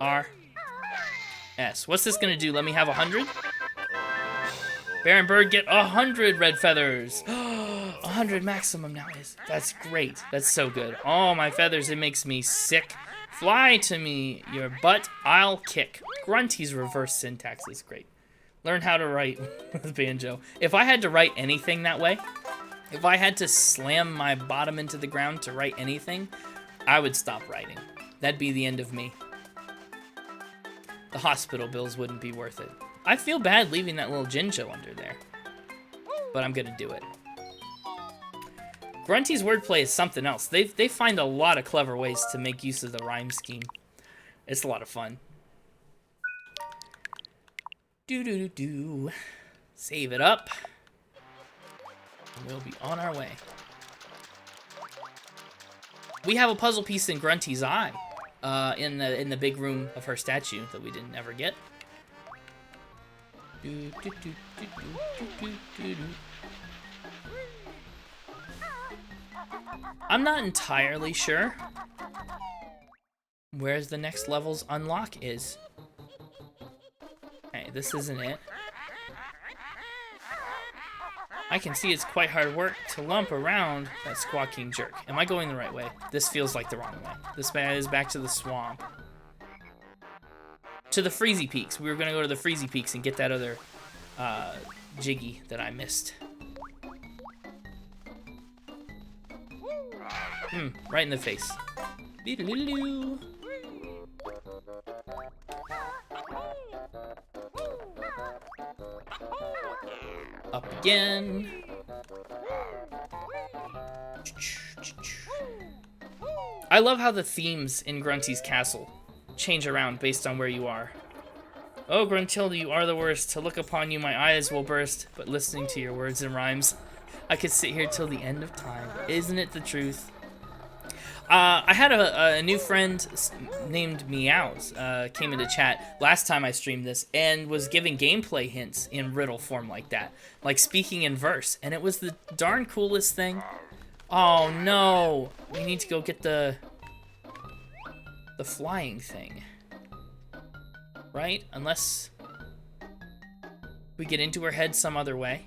R, S. What's this gonna do? Let me have 100? Baron Bird, get 100 red feathers. 100 maximum now is. That's great. That's so good. Oh, my feathers, it makes me sick. Fly to me, your butt, I'll kick. Grunty's reverse syntax is great. Learn how to write with Banjo. If I had to write anything that way, if I had to slam my bottom into the ground to write anything, I would stop writing. That'd be the end of me. The hospital bills wouldn't be worth it. I feel bad leaving that little Jinjo under there, but I'm gonna do it. Grunty's wordplay is something else. They find a lot of clever ways to make use of the rhyme scheme. It's a lot of fun. Do. Save it up. And we'll be on our way. We have a puzzle piece in Grunty's eye, in the big room of her statue that we didn't ever get. I'm not entirely sure where the next level's unlock is. Hey, this isn't it. I can see it's quite hard work to lump around that squawking jerk. Am I going the right way? This feels like the wrong way. This is back to the swamp. To the Freezy Peaks. We were gonna go to the Freezy Peaks and get that other Jiggy that I missed. Right in the face. Up again. I love how the themes in Grunty's castle change around based on where you are. Oh, Gruntilda, you are the worst. To look upon you, my eyes will burst. But listening to your words and rhymes, I could sit here till the end of time. Isn't it the truth? I had a new friend named Meows came into chat last time I streamed this and was giving gameplay hints in riddle form like that, like speaking in verse, and it was the darn coolest thing. Oh no, we need to go get the flying thing, right? Unless we get into her head some other way.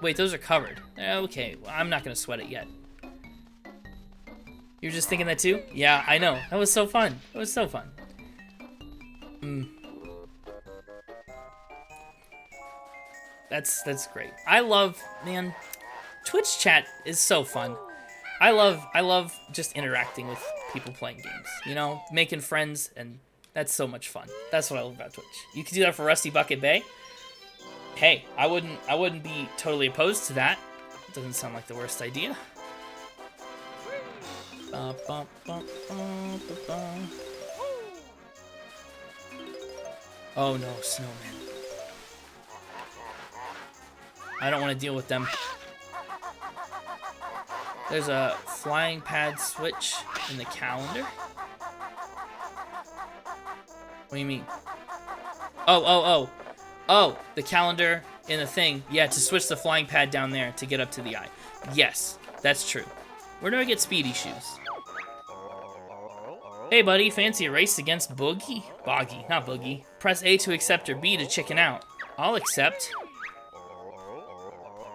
Wait, those are covered. Okay, well, I'm not gonna sweat it yet. You were just thinking that too? Yeah, I know. That was so fun. It was so fun. That's great. I love, man, Twitch chat is so fun. I love just interacting with people playing games. You know, making friends, and that's so much fun. That's what I love about Twitch. You can do that for Rusty Bucket Bay. Hey, I wouldn't be totally opposed to that. It doesn't sound like the worst idea. Oh no, snowman. I don't want to deal with them. There's a flying pad switch in the calendar. What do you mean? Oh, the calendar in the thing. Yeah, to switch the flying pad down there to get up to the eye. Yes, that's true. Where do I get speedy shoes? Hey buddy, fancy a race against Boogie? Boggy, not Boogie. Press A to accept or B to chicken out. I'll accept.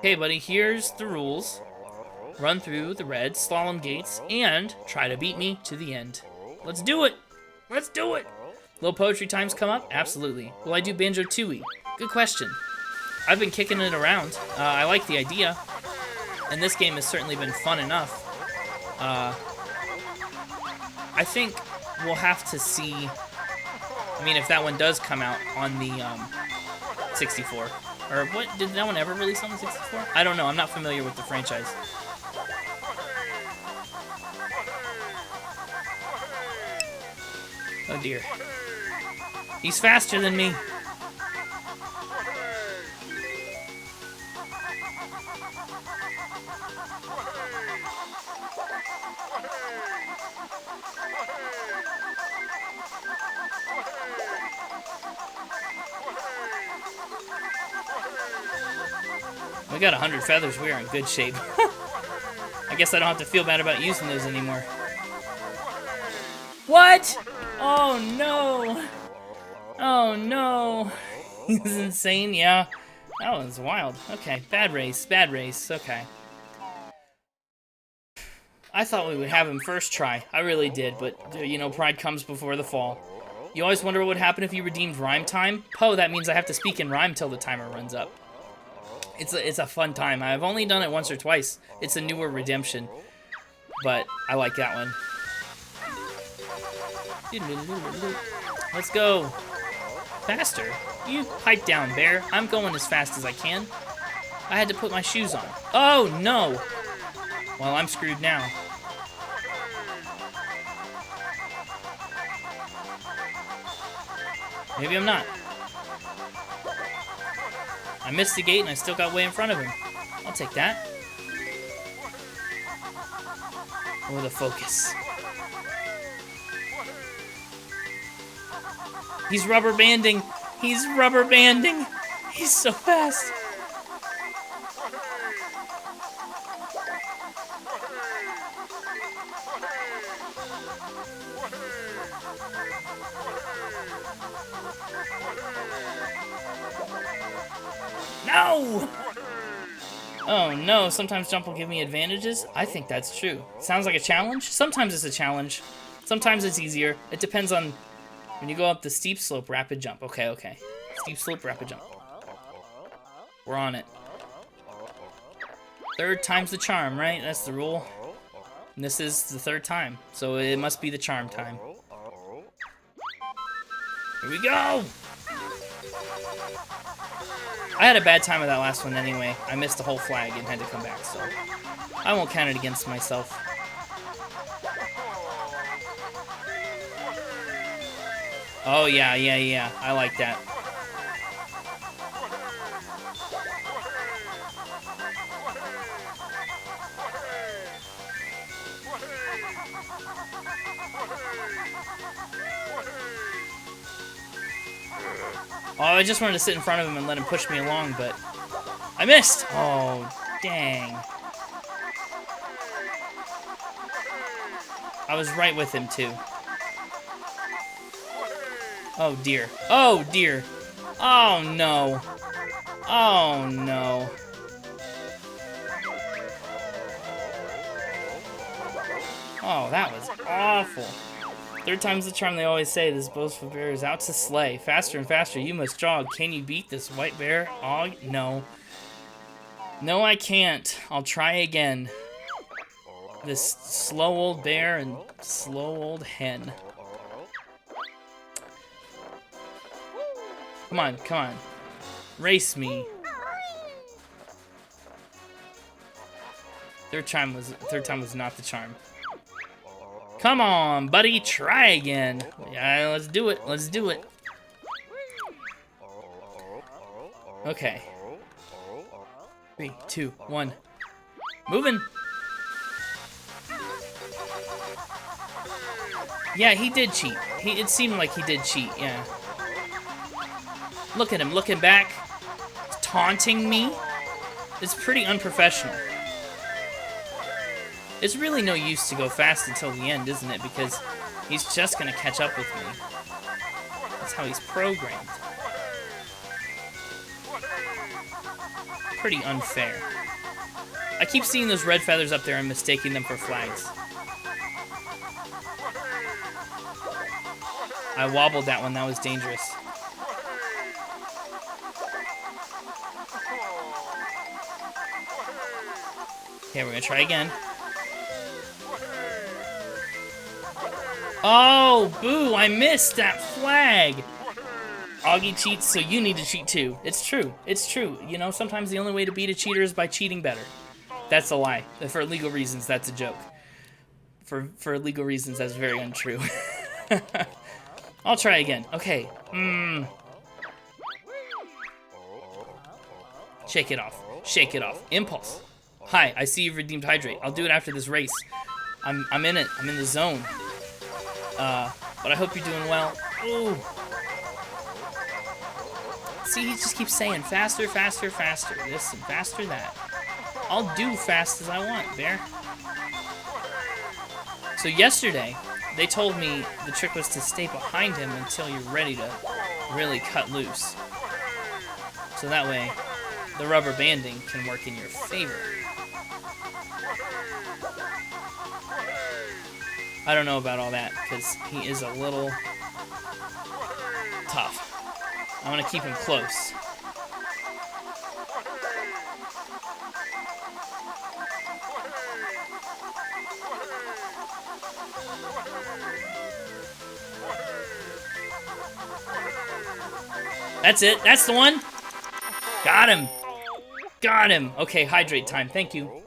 Hey buddy, here's the rules. Run through the red slalom gates and try to beat me to the end. Let's do it! Let's do it! Will poetry times come up? Absolutely. Will I do Banjo Tooie? Good question. I've been kicking it around. I like the idea. And this game has certainly been fun enough. I think we'll have to see. I mean, if that one does come out on the 64. Or what? Did that one ever release on the 64? I don't know. I'm not familiar with the franchise. Oh dear. He's faster than me. We got 100 feathers. We are in good shape. I guess I don't have to feel bad about using those anymore. What? Oh no! Oh no! He's insane, yeah. That was wild. Okay, bad race, okay. I thought we would have him first try. I really did, but, you know, pride comes before the fall. You always wonder what would happen if you redeemed rhyme time? Poe, that means I have to speak in rhyme till the timer runs up. It's a fun time. I've only done it once or twice. It's a newer redemption, but I like that one. Let's go. Faster? You pipe down, bear. I'm going as fast as I can. I had to put my shoes on. Oh, no! Well, I'm screwed now. Maybe I'm not. I missed the gate and I still got way in front of him. I'll take that. Oh, the focus. He's rubber banding. He's rubber banding. He's so fast. No! Oh no, sometimes jump will give me advantages? I think that's true. Sounds like a challenge? Sometimes it's a challenge. Sometimes it's easier. It depends on when you go up the steep slope, rapid jump. Okay, okay. Steep slope, rapid jump. We're on it. Third time's the charm, right? That's the rule. And this is the third time, so it must be the charm time. Here we go! I had a bad time with that last one anyway. I missed the whole flag and had to come back, so I won't count it against myself. Oh, yeah, yeah, yeah. I like that. Oh, I just wanted to sit in front of him and let him push me along, but I missed! Oh, dang. I was right with him, too. Oh, dear. Oh, dear. Oh, no. Oh, no. Oh, that was awful. Third time's the charm, they always say. This boastful bear is out to slay. Faster and faster, you must jog. Can you beat this white bear? Oh, no. No, I can't. I'll try again. This slow old bear and slow old hen. Come on, come on. Race me. Third time was not the charm. Come on, buddy, try again. Yeah, let's do it. Let's do it. Okay. 3, 2, 1. Moving. Yeah, he did cheat. It seemed like he did cheat, yeah. Look at him, looking back, taunting me. It's pretty unprofessional. It's really no use to go fast until the end, isn't it? Because he's just gonna catch up with me. That's how he's programmed. Pretty unfair. I keep seeing those red feathers up there and mistaking them for flags. I wobbled that one, that was dangerous. Okay, we're gonna try again. Oh, boo, I missed that flag. Augie cheats, so you need to cheat too. It's true. It's true. You know, sometimes the only way to beat a cheater is by cheating better. That's a lie. For legal reasons, that's a joke. For legal reasons, that's very untrue. I'll try again. Okay. Shake it off. Shake it off. Impulse. Hi, I see you've redeemed Hydrate. I'll do it after this race. I'm in it. I'm in the zone. But I hope you're doing well. Ooh. See, he just keeps saying faster, faster, faster. This and faster that. I'll do fast as I want, Bear. So yesterday, they told me the trick was to stay behind him until you're ready to really cut loose. So that way, the rubber banding can work in your favor. I don't know about all that, because he is a little tough. I want to keep him close. That's it. That's the one. Got him. Got him. Okay, hydrate time. Thank you.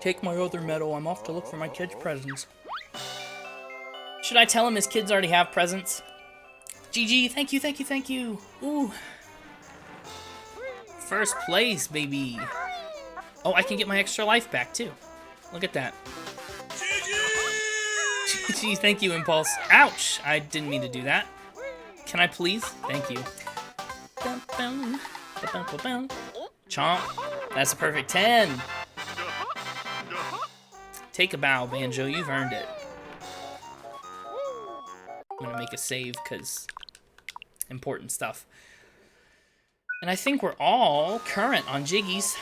Take my other medal. I'm off to look for my kids' presents. Should I tell him his kids already have presents? GG, thank you, thank you, thank you. Ooh. First place, baby. Oh, I can get my extra life back, too. Look at that. GG, thank you, Impulse. Ouch, I didn't mean to do that. Can I please? Thank you. Chomp. That's a perfect 10. Take a bow, Banjo. You've earned it. I'm gonna make a save, because important stuff. And I think we're all current on Jiggies,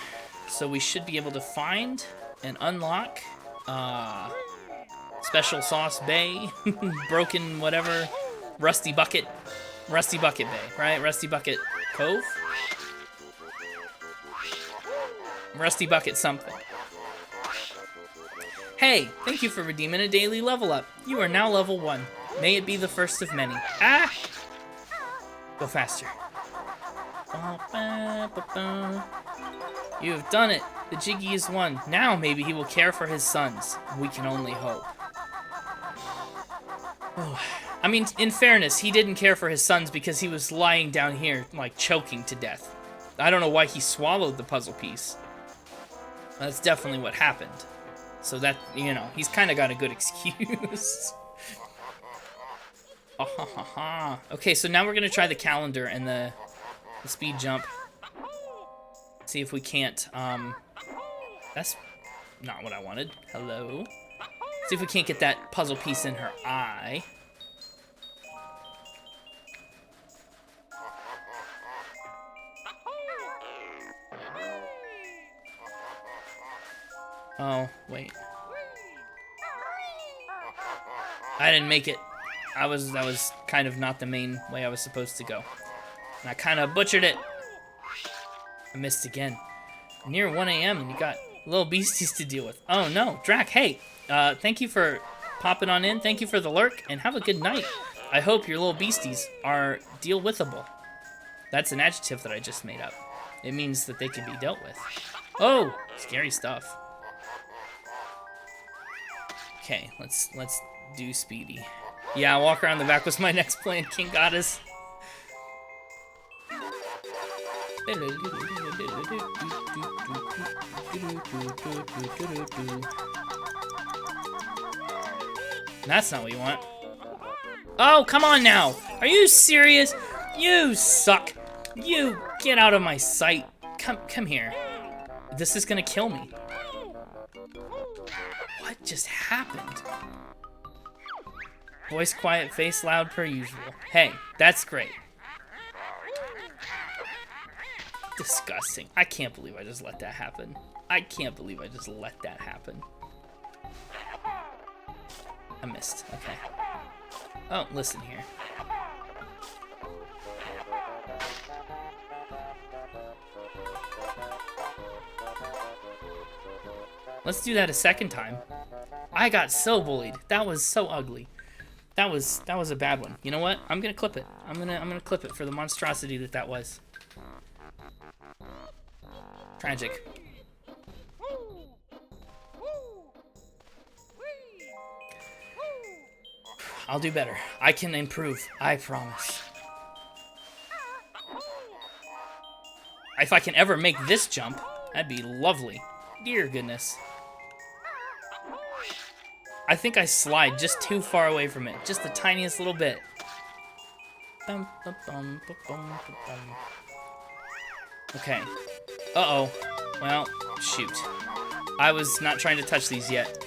so we should be able to find and unlock Special Sauce Bay, Broken whatever, Rusty Bucket Bay, right? Rusty Bucket Cove? Rusty Bucket something. Hey, thank you for redeeming a daily level up. You are now level 1. May it be the first of many. Ah! Go faster. You have done it. The Jiggy is won. Now maybe he will care for his sons. We can only hope. Oh. I mean, in fairness, he didn't care for his sons because he was lying down here, like, choking to death. I don't know why he swallowed the puzzle piece. That's definitely what happened. So that, you know, he's kind of got a good excuse. Oh, ha, ha, ha. Okay, so now we're going to try the calendar and the speed jump. See if we can't, that's not what I wanted. Hello. See if we can't get that puzzle piece in her eye. Oh, wait. I didn't make it. That was kind of not the main way I was supposed to go. And I kind of butchered it. I missed again. Near 1 a.m. and you got little beasties to deal with. Oh no, Drac, hey. Thank you for popping on in. Thank you for the lurk, and have a good night. I hope your little beasties are deal-withable. That's an adjective that I just made up. It means that they can be dealt with. Oh, scary stuff. Okay, let's do Speedy. Yeah, walk around the back was my next plan, King Goddess. That's not what you want. Oh, come on now! Are you serious? You suck! You get out of my sight! Come here. This is gonna kill me. What just happened? Voice quiet, face loud per usual. Hey, that's great. Disgusting. I can't believe I just let that happen. I can't believe I just let that happen. I missed. Okay. Oh, listen here. Let's do that a second time. I got so bullied. That was so ugly. That was a bad one. You know what? I'm gonna clip it. I'm gonna clip it for the monstrosity that was. Tragic. I'll do better. I can improve. I promise. If I can ever make this jump, that'd be lovely. Dear goodness. I think I slide just too far away from it. Just the tiniest little bit. Okay. Uh-oh. Well, shoot. I was not trying to touch these yet.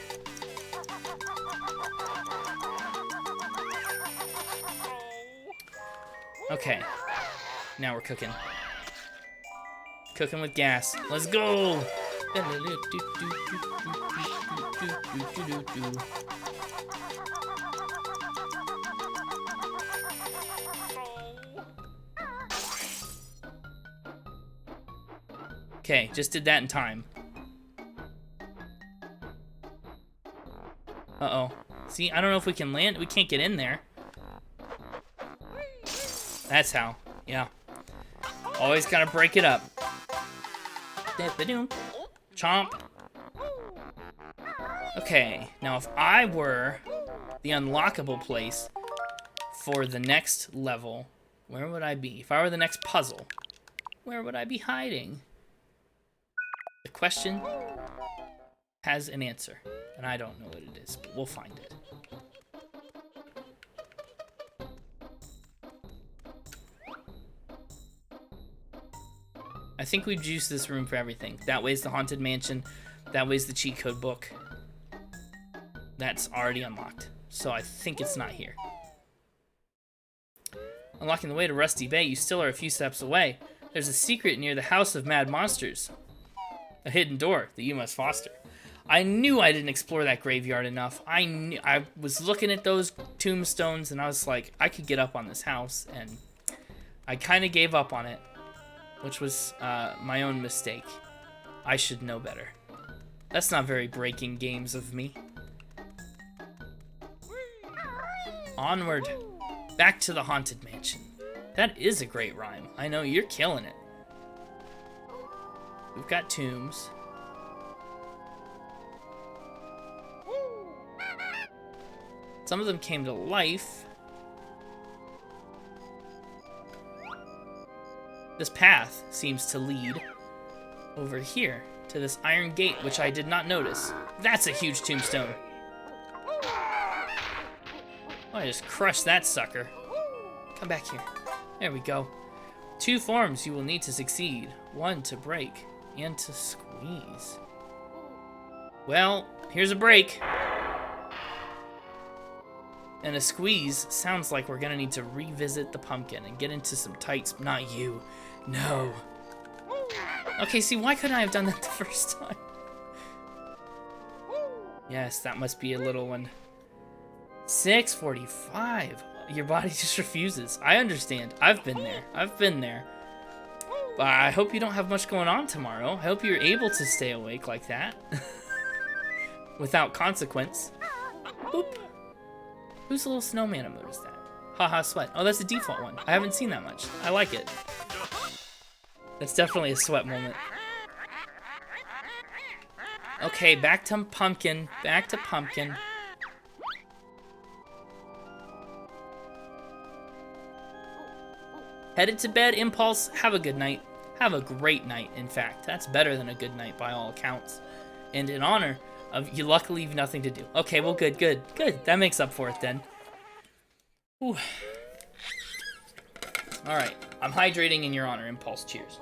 Okay. Now we're cooking. Cooking with gas. Let's go! Okay, just did that in time. Uh-oh. See, I don't know if we can land. We can't get in there. That's how. Yeah. Always gotta break it up. Chomp. Okay, now if I were the unlockable place for the next level, where would I be? If I were the next puzzle, where would I be hiding? The question has an answer, and I don't know what it is, but we'll find it. I think we've used this room for everything. That way's the Haunted Mansion. That way's the cheat code book. That's already unlocked, so I think it's not here. Unlocking the way to Rusty Bay, you still are a few steps away. There's a secret near the House of Mad Monsters. A hidden door that you must foster. I knew I didn't explore that graveyard enough. I was looking at those tombstones and I was like, I could get up on this house, and I kind of gave up on it, which was my own mistake. I should know better. That's not very breaking games of me. Onward. Back to the Haunted Mansion. That is a great rhyme. I know, you're killing it. We've got tombs. Some of them came to life. This path seems to lead over here to this iron gate, which I did not notice. That's a huge tombstone. Oh, I just crushed that sucker. Come back here. There we go. 2 forms you will need to succeed. 1 to break and to squeeze. Well, here's a break. And a squeeze sounds like we're gonna need to revisit the pumpkin and get into some tights. Not you. No. Okay, see, why couldn't I have done that the first time? Yes, that must be a little one. 6:45. Your body just refuses. I understand. I've been there. I've been there. But I hope you don't have much going on tomorrow. I hope you're able to stay awake like that. Without consequence. Boop. Who's the little snowman emote is that? Haha, sweat. Oh, that's the default one. I haven't seen that much. I like it. That's definitely a sweat moment. Okay, back to pumpkin. Back to pumpkin. Headed to bed, Impulse. Have a good night. Have a great night, in fact. That's better than a good night by all accounts. And in honor of you, luckily you've nothing to do. Okay, well, good. That makes up for it then. Whew. All right, I'm hydrating in your honor, Impulse. Cheers.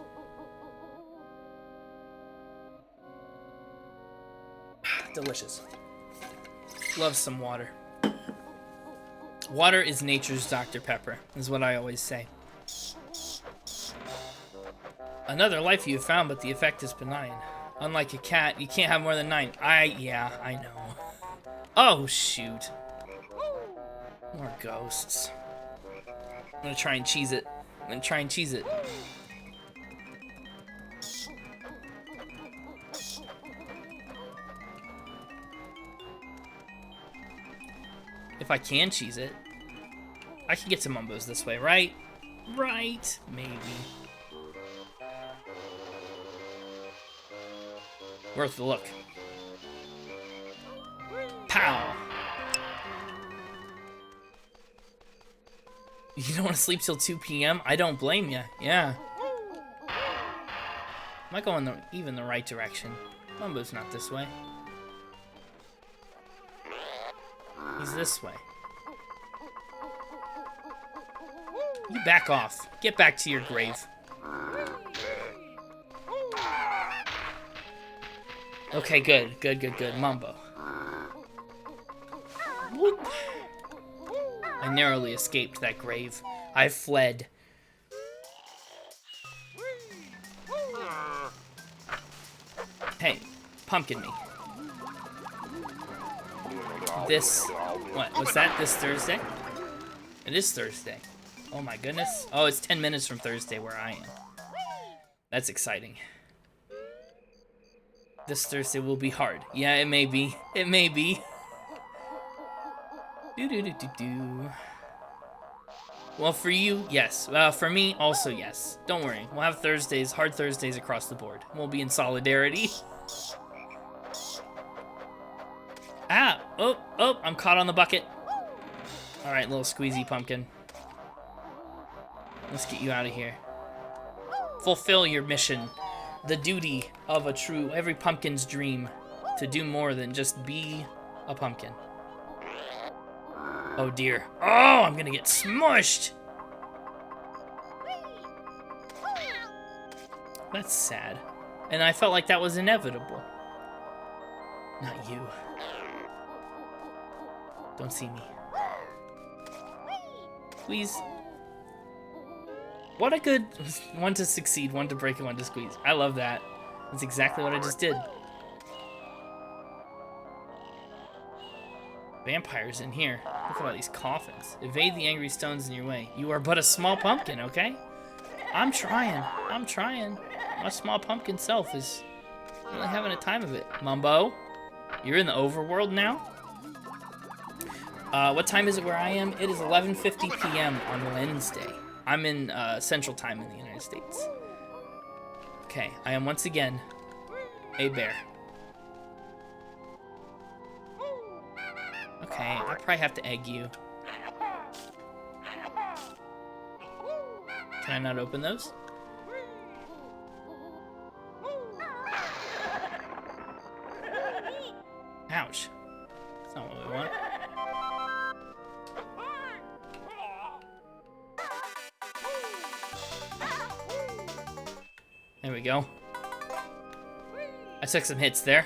Delicious. Love some water. Water is nature's Dr. Pepper, is what I always say. Another life you have found, but the effect is benign. Unlike a cat, you can't have more than 9. Yeah, I know. Oh, shoot. More ghosts. I'm gonna try and cheese it. If I can cheese it, I can get to Mumbo's this way, right? Right? Maybe. Worth the look. Pow! You don't want to sleep till 2 p.m.? I don't blame you. Yeah. Am I going even the right direction? Mumbo's not this way. He's this way. You back off. Get back to your grave. Okay, good. Good. Mumbo. Whoop. I narrowly escaped that grave. I fled. Hey, pumpkin me. This, what, was that this Thursday? It is Thursday. Oh my goodness. Oh, it's 10 minutes from Thursday where I am. That's exciting. This Thursday will be hard. Yeah, it may be. It may be. Do. Well, for you, yes. For me, also yes. Don't worry. We'll have Thursdays, hard Thursdays across the board. We'll be in solidarity. Ah! Oh, I'm caught on the bucket. Alright, little squeezy pumpkin. Let's get you out of here. Fulfill your mission. The duty of every pumpkin's dream. To do more than just be a pumpkin. Oh dear. Oh, I'm gonna get smushed! That's sad. And I felt like that was inevitable. Not you. Don't see me. Please. What a good one to succeed, one to break, and one to squeeze. I love that. That's exactly what I just did. Vampires in here. Look at all these coffins. Evade the angry stones in your way. You are but a small pumpkin, okay? I'm trying. My small pumpkin self is really having a time of it. Mumbo, you're in the overworld now? What time is it where I am? It is 11:50 p.m. on Wednesday. I'm in Central Time in the United States. Okay, I am once again a bear. Okay, I probably have to egg you. Can I not open those? Ouch. That's not what we want. There we go. I took some hits there.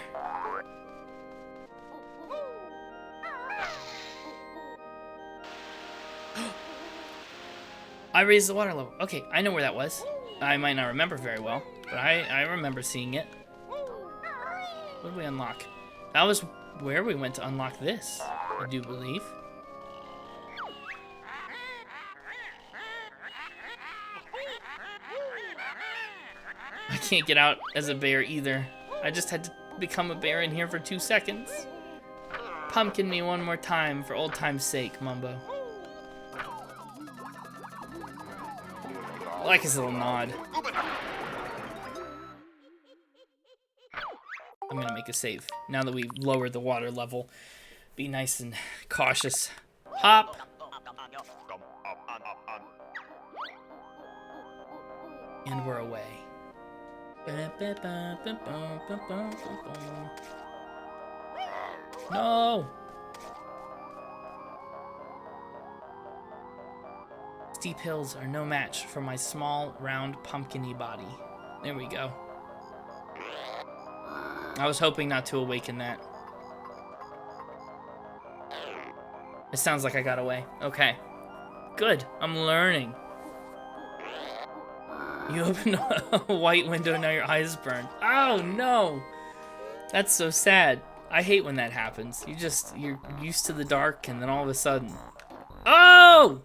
I raised the water level. Okay, I know where that was. I might not remember very well, but I remember seeing it. What did we unlock? That was where we went to unlock this, I do believe. I can't get out as a bear either. I just had to become a bear in here for 2 seconds. Pumpkin me one more time for old time's sake, Mumbo. I like his little nod. I'm gonna make a save. Now that we've lowered the water level, be nice and cautious. Hop! And we're away. No! Steep hills are no match for my small, round, pumpkin-y body. There we go. I was hoping not to awaken that. It sounds like I got away. Okay. Good. I'm learning. You opened a white window, now your eyes burn. Oh, no! That's so sad. I hate when that happens. You're used to the dark, and then all of a sudden... Oh!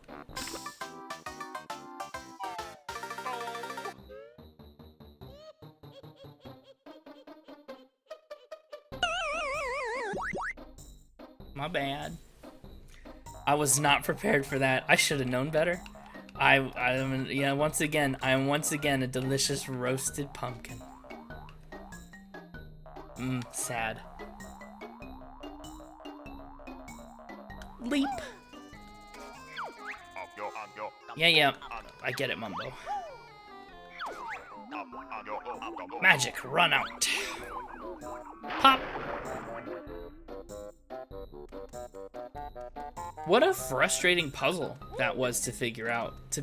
My bad. I was not prepared for that. I should have known better. Yeah, once again, I am once again a delicious roasted pumpkin. Sad. Leap. Yeah, I get it, Mumbo. Magic, run out. Pop. What a frustrating puzzle that was to figure out. To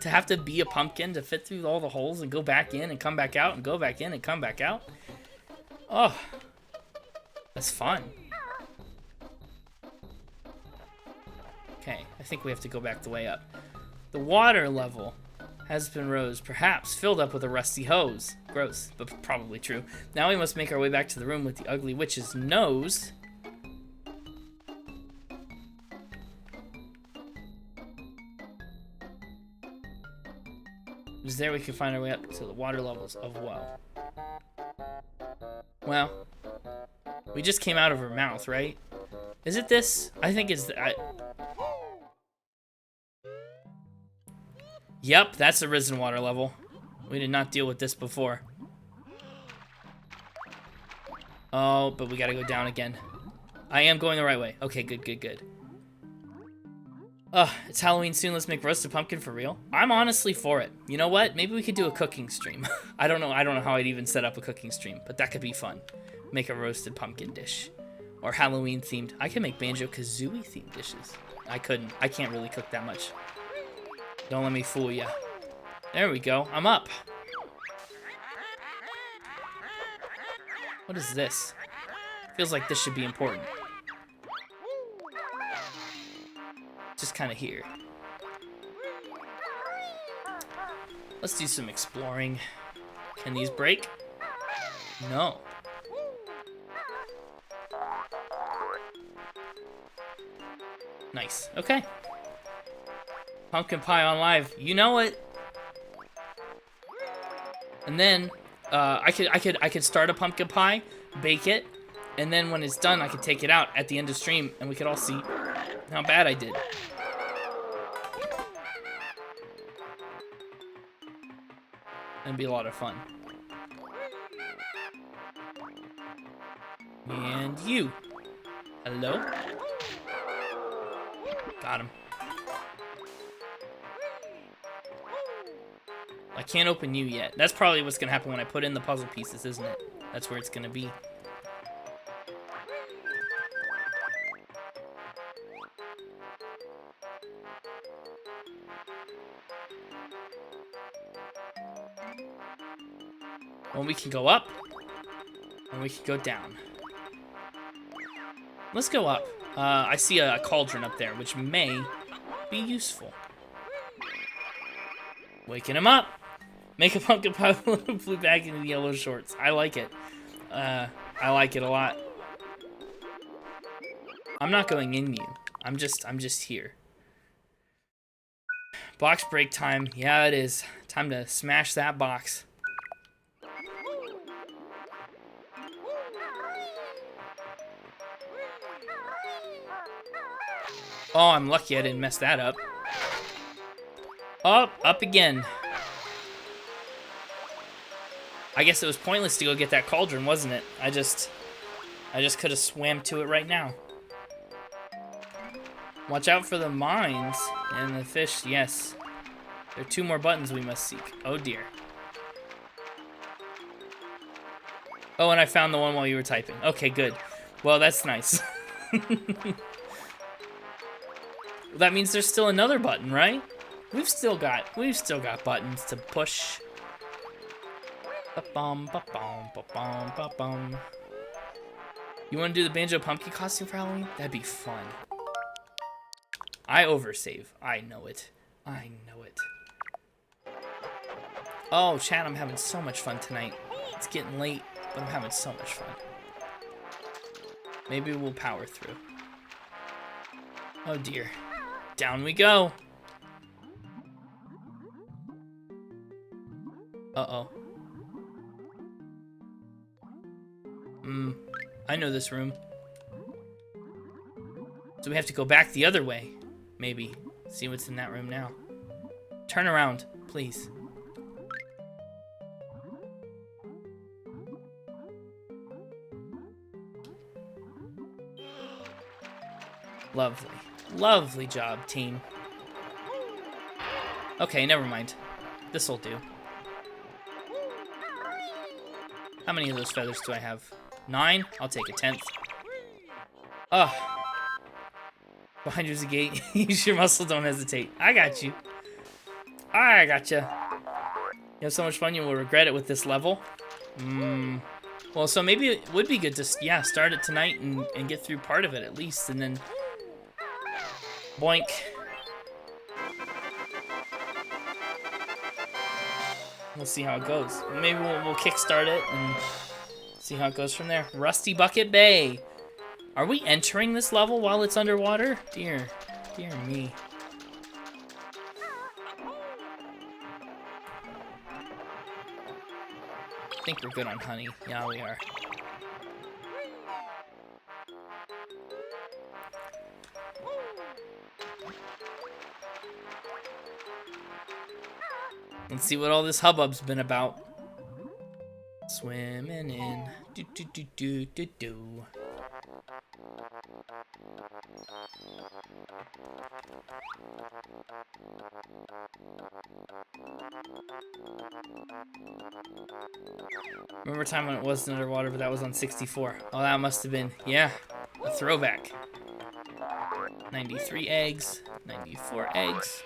have to be a pumpkin to fit through all the holes and go back in and come back out and go back in and come back out. Oh, that's fun. Okay, I think we have to go back the way up. The water level has been rose, perhaps filled up with a rusty hose. Gross, but probably true. Now we must make our way back to the room with the ugly witch's nose. It is there we can find our way up to the water levels of well. Well, we just came out of her mouth, right? Is it this? I think it's... Yep, that's the risen water level. We did not deal with this before. Oh, but we gotta go down again. I am going the right way. Okay, good, good, good. It's Halloween soon. Let's make roasted pumpkin for real. I'm honestly for it. You know what? Maybe we could do a cooking stream. I don't know how I'd even set up a cooking stream, but that could be fun. Make a roasted pumpkin dish. Or Halloween themed. I can make Banjo Kazooie themed dishes. I can't really cook that much. Don't let me fool ya. There we go. I'm up. What is this? Feels like this should be important. Just kind of here. Let's do some exploring. Can these break? No. Nice. Okay. Pumpkin pie on live. You know it. And then I could start a pumpkin pie, bake it, and then when it's done, I could take it out at the end of stream, and we could all see how bad I did. It'd be a lot of fun. And you. Hello? Got him. I can't open you yet. That's probably what's gonna happen when I put in the puzzle pieces, isn't it? That's where it's gonna be. Well, we can go up, and we can go down. Let's go up. I see a cauldron up there, which may be useful. Waking him up. Make a pumpkin pie with a blue bag into the yellow shorts. I like it. I like it a lot. I'm not going in you. I'm just here. Box break time. Yeah, it is. Time to smash that box. Oh, I'm lucky I didn't mess that up. Oh, up again. I guess it was pointless to go get that cauldron, wasn't it? I just could have swam to it right now. Watch out for the mines and the fish. Yes. There are 2 more buttons we must seek. Oh dear. Oh, and I found the one while you were typing. Okay, good. Well, that's nice. That means there's still another button, right? We've still got buttons to push. Ba-bum, ba-bum, ba-bum, ba-bum. You want to do the Banjo pumpkin costume for Halloween? That'd be fun. I oversave. I know it. I know it. Oh, chat, I'm having so much fun tonight. It's getting late, but I'm having so much fun. Maybe we'll power through. Oh dear. Down we go. Uh-oh. I know this room. So we have to go back the other way. Maybe. See what's in that room now. Turn around, please. Lovely. Lovely job, team. Okay, never mind. This'll do. How many of those feathers do I have? 9? I'll take a 10th. Ugh. Behind you's a gate. Use your muscle, don't hesitate. I got you. I gotcha. You have so much fun, you will regret it with this level. Well, so maybe it would be good to, yeah, start it tonight and get through part of it at least, and then... Boink. We'll see how it goes. Maybe we'll kickstart it and see how it goes from there. Rusty Bucket Bay. Are we entering this level while it's underwater? Dear me. I think we're good on honey. Yeah, we are. Let's see what all this hubbub's been about. Swimming in. Do do do do do do. Remember a time when it wasn't underwater, but that was on 64. Oh, that must have been, yeah, a throwback. 93 eggs, 94 eggs.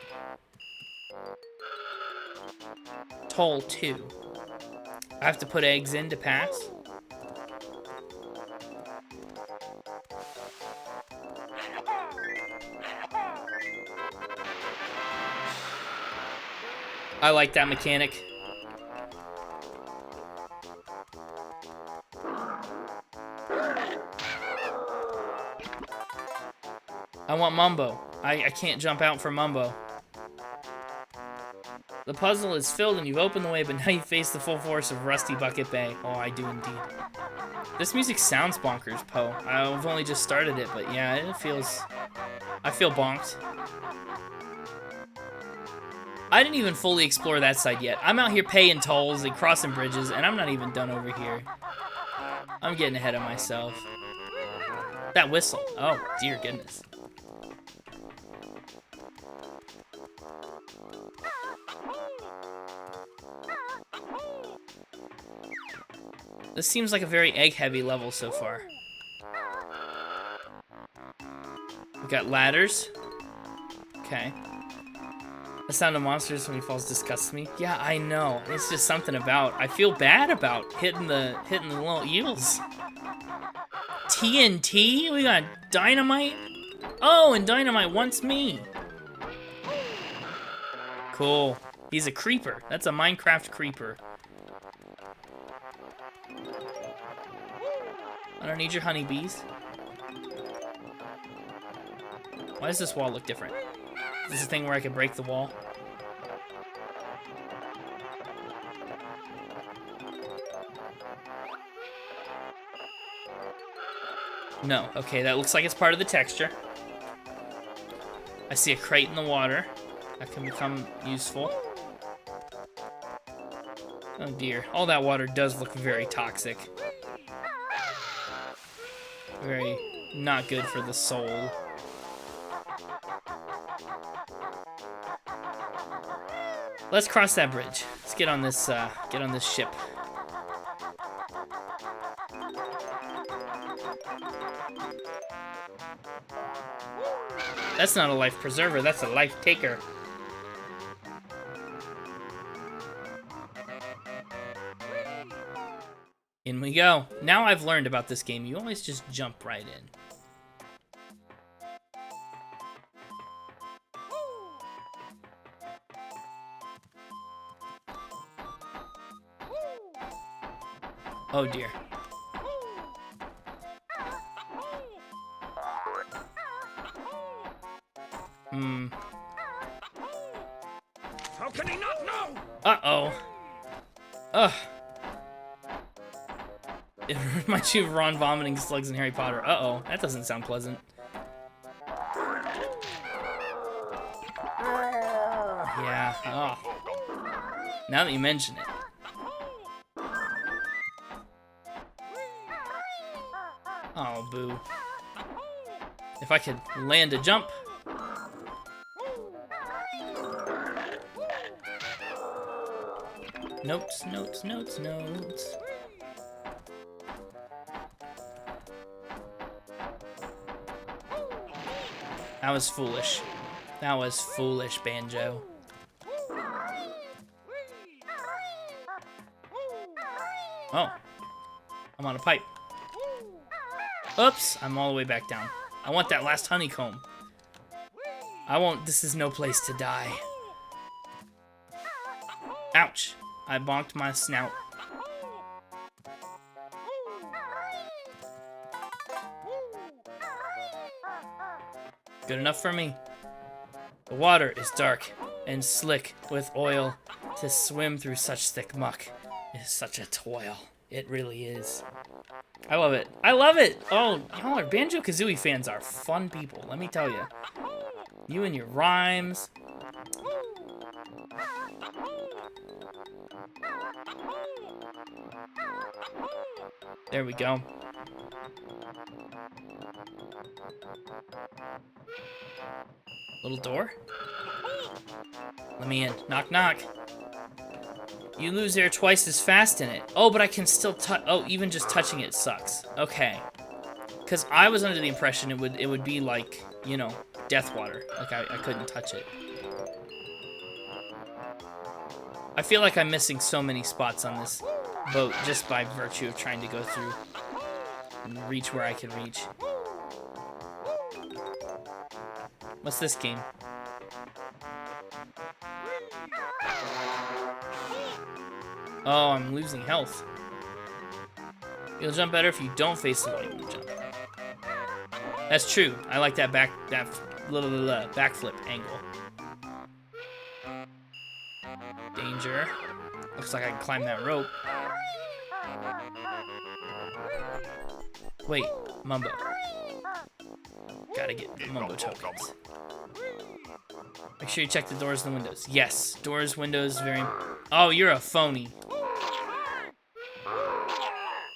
Toll 2. I have to put eggs in to pass. I like that mechanic. I want Mumbo. I can't jump out for Mumbo. The puzzle is filled and you've opened the way, but now you face the full force of Rusty Bucket Bay. Oh, I do indeed. This music sounds bonkers, Poe. I've only just started it, but yeah, it feels... I feel bonked. I didn't even fully explore that side yet. I'm out here paying tolls and crossing bridges, and I'm not even done over here. I'm getting ahead of myself. That whistle. Oh, dear goodness. This seems like a very egg-heavy level so far. We got ladders. Okay. The sound of monsters when he falls disgusts me. Yeah, I know. It's just something about. I feel bad about hitting the little eels. TNT? We got dynamite. Oh, and dynamite wants me. Cool. He's a creeper. That's a Minecraft creeper. I don't need your honeybees. Why does this wall look different? Is this a thing where I can break the wall? No. Okay, that looks like it's part of the texture. I see a crate in the water. That can become useful. Oh dear. All that water does look very toxic. Very not good for the soul. Let's cross that bridge. Let's get on this ship. That's not a life preserver, that's a life taker. In we go. Now I've learned about this game, you always just jump right in. Oh dear. How can he not know? Uh-oh. Ugh. It reminds you of Ron vomiting slugs in Harry Potter. Uh-oh. That doesn't sound pleasant. Yeah. Oh. Now that you mention it. Oh, boo. If I could land a jump. Notes, notes, notes, notes. That was foolish. That was foolish, Banjo. Oh. I'm on a pipe. Oops, I'm all the way back down. I want that last honeycomb. I won't, this is no place to die. Ouch. I bonked my snout. Good enough for me. The water is dark and slick with oil. To swim through such thick muck is such a toil. It really is. I love it. I love it! Oh, y'all are Banjo-Kazooie fans are fun people, let me tell you. You and your rhymes. There we go. Little door? Let me in. Knock, knock. You lose air twice as fast in it. Oh, but I can still touch. Oh, even just touching it sucks. Okay. Because I was under the impression it would be like, you know, death water. Like I couldn't touch it. I feel like I'm missing so many spots on this boat just by virtue of trying to go through and reach where I can reach. What's this game? Oh, I'm losing health. You'll jump better if you don't face the wall you jump. That's true. I like that backflip angle. Danger. Looks like I can climb that rope. Wait, Mumbo. Gotta get the Mumbo tokens. Make sure you check the doors and the windows. Yes, doors, windows, very... Oh, you're a phony.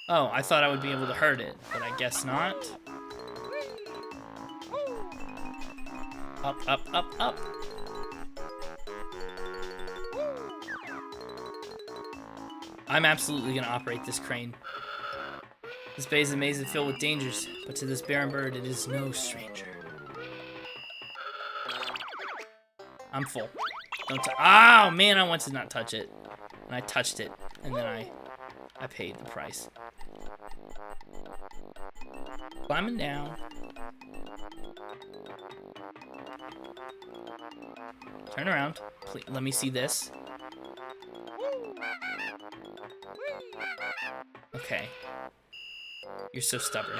Oh, I thought I would be able to hurt it, but I guess not. Up, up, up, up. I'm absolutely gonna operate this crane. This bay is a maze filled with dangers, but to this barren bird, it is no stranger. I'm full. Don't touch. Oh man, I want to not touch it, and I touched it, and then I paid the price. Climbing down. Turn around. Please, let me see this. Okay. You're so stubborn.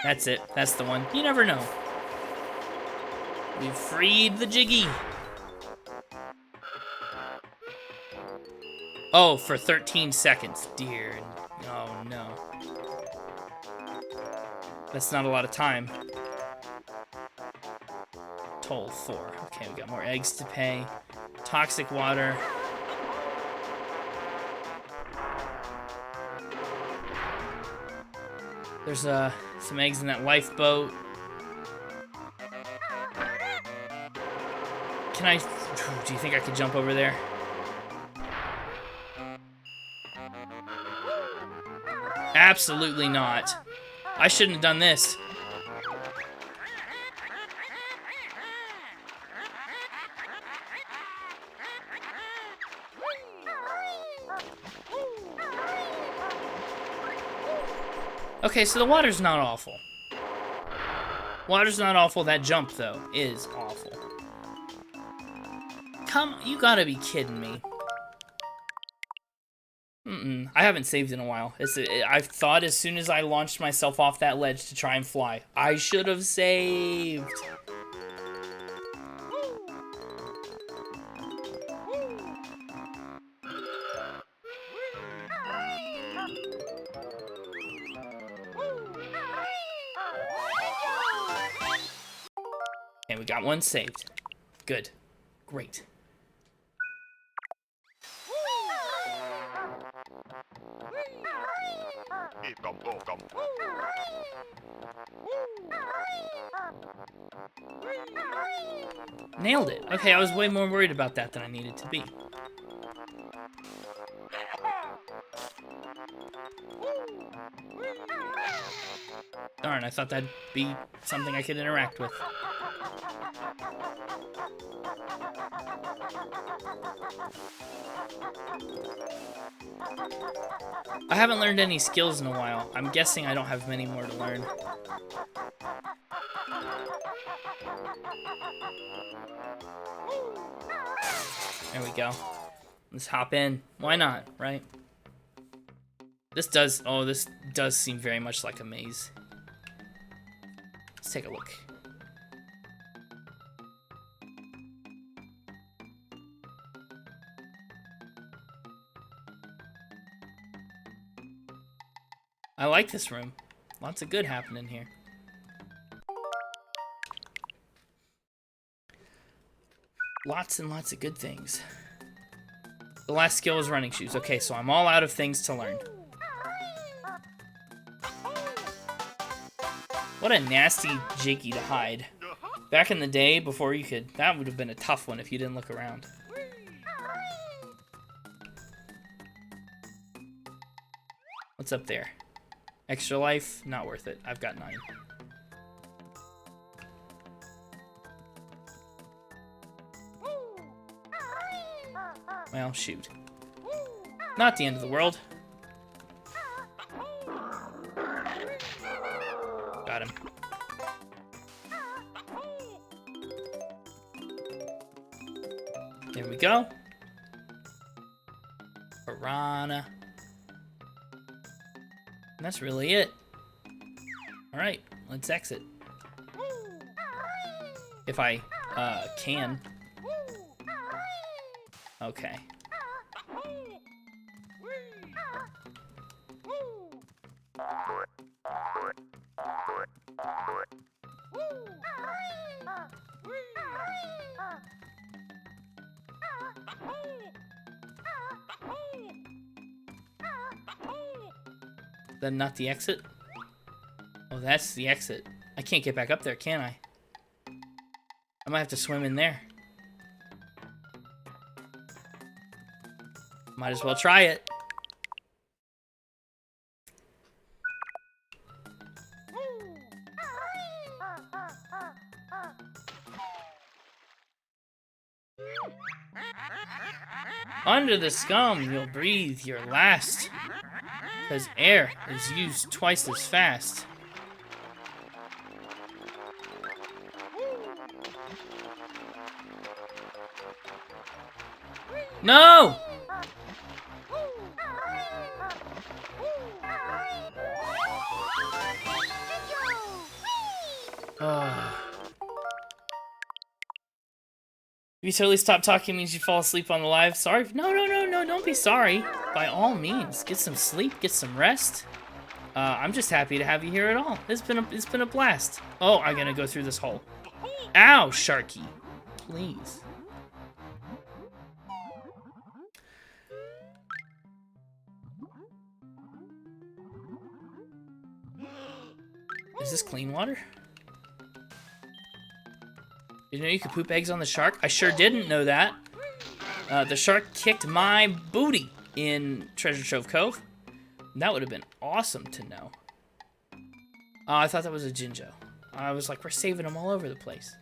That's it. That's the one. You never know. We've freed the Jiggy. Oh, for 13 seconds. Dear. Oh, no. That's not a lot of time. Toll 4. Okay, we got more eggs to pay. Toxic water. There's some eggs in that lifeboat. Can I... Do you think I could jump over there? Absolutely not. I shouldn't have done this. Okay, so the water's not awful. Water's not awful. That jump, though, is awful. Come, you gotta be kidding me. I haven't saved in a while. I thought as soon as I launched myself off that ledge to try and fly, I should have saved. And we got one saved. Good. Great. Nailed it. Okay, I was way more worried about that than I needed to be. Darn, I thought that'd be something I could interact with. I haven't learned any skills in a while. I'm guessing I don't have many more to learn. There we go. Let's hop in. Why not, right? This does seem very much like a maze. Let's take a look. I like this room. Lots of good happening here. Lots and lots of good things. The last skill is running shoes. Okay, so I'm all out of things to learn. What a nasty Jakey to hide. Back in the day, before you could... That would have been a tough one if you didn't look around. What's up there? Extra life? Not worth it. I've got 9. Well, shoot. Not the end of the world. Got him. There we go. Piranha. And that's really it. Alright, let's exit. If I, can. Okay. Then not the exit? Oh, that's the exit. I can't get back up there, can I? I might have to swim in there. Might as well try it. Under the scum, you'll breathe your last, 'cause air is used twice as fast. No! If you totally stop talking means you fall asleep on the live. Sorry. No, don't be sorry. By all means, get some sleep, get some rest. I'm just happy to have you here at all. It's been a blast. Oh, I'm gonna go through this hole. Ow, Sharky. Please. Is this clean water? You know you could poop eggs on the shark? I sure didn't know that. The shark kicked my booty in Treasure Trove Cove. That would have been awesome to know. Oh, I thought that was a Jinjo. I was like, we're saving them all over the place.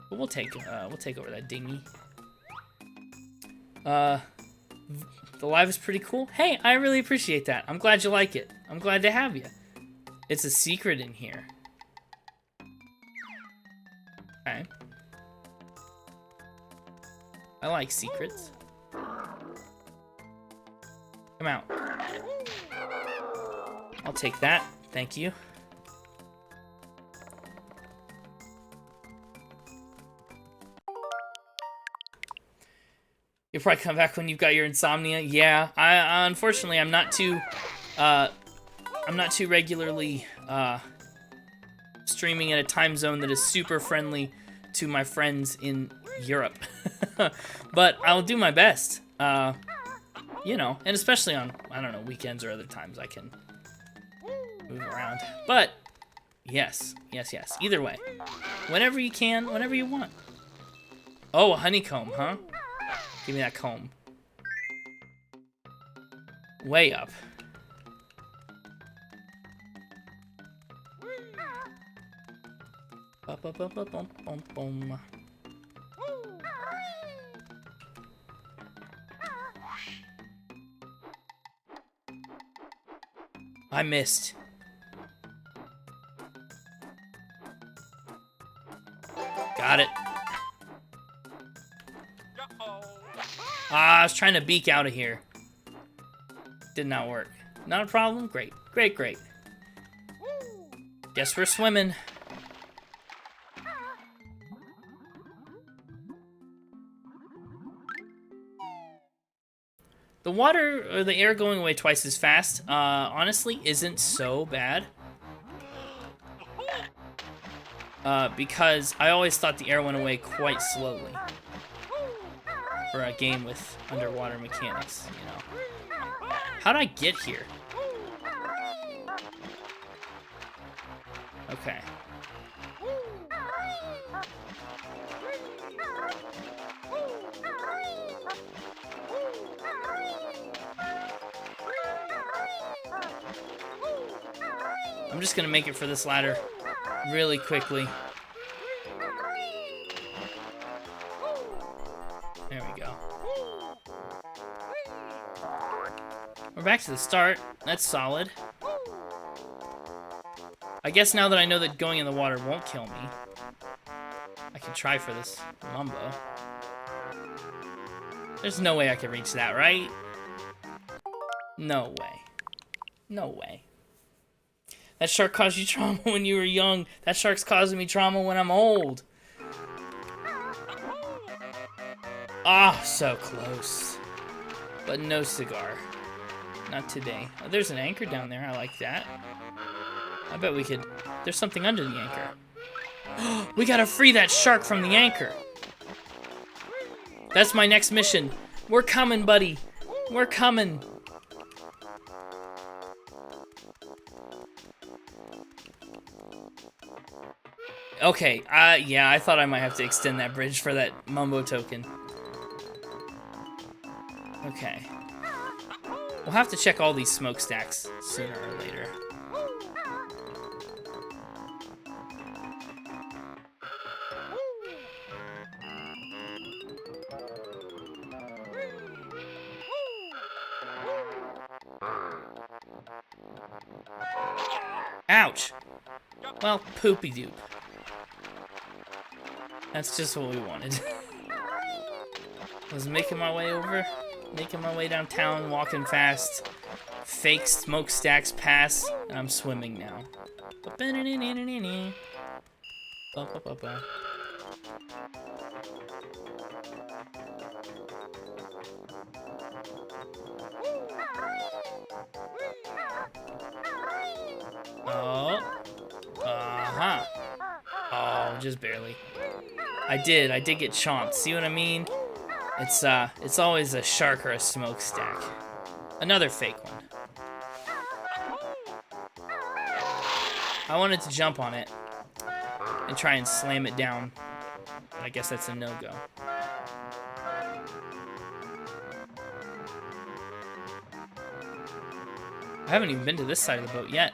But we'll take over that dinghy. The live is pretty cool. Hey, I really appreciate that. I'm glad you like it. I'm glad to have you. It's a secret in here. Okay. I like secrets. Come out. I'll take that. Thank you. You'll probably come back when you've got your insomnia. Yeah, unfortunately I'm not too regularly streaming in a time zone that is super friendly to my friends in Europe. But I'll do my best. You know, and especially on, I don't know, weekends or other times I can move around. But, yes. Either way. Whenever you can, whenever you want. Oh, a honeycomb, huh? Give me that comb. Way up. Bum. I missed. Got it. I was trying to beak out of here. Did not work. Not a problem. Great. Guess we're swimming. The water, or the air going away twice as fast, honestly isn't so bad. Because I always thought the air went away quite slowly. For a game with underwater mechanics, you know. How'd I get here? Okay. I'm just gonna make it for this ladder really quickly. There we go. We're back to the start. That's solid. I guess now that I know that going in the water won't kill me, I can try for this Mumbo. There's no way I can reach that, right? No way. No way. That shark caused you trauma when you were young. That shark's causing me trauma when I'm old. Ah, so close. But no cigar. Not today. Oh, there's an anchor down there. I like that. I bet we could... There's something under the anchor. We gotta free that shark from the anchor. That's my next mission. We're coming, buddy. We're coming. Okay, yeah, I thought I might have to extend that bridge for that Mumbo token. Okay. We'll have to check all these smokestacks sooner or later. Ouch! Well, poopy doop. That's just what we wanted. Was making my way over, making my way downtown, walking fast. Fake smokestacks pass, and I'm swimming now. Oh. Uh-huh. Oh, just barely. I did get chomped. See what I mean? It's always a shark or a smokestack. Another fake one. I wanted to jump on it and try and slam it down, but I guess that's a no-go. I haven't even been to this side of the boat yet.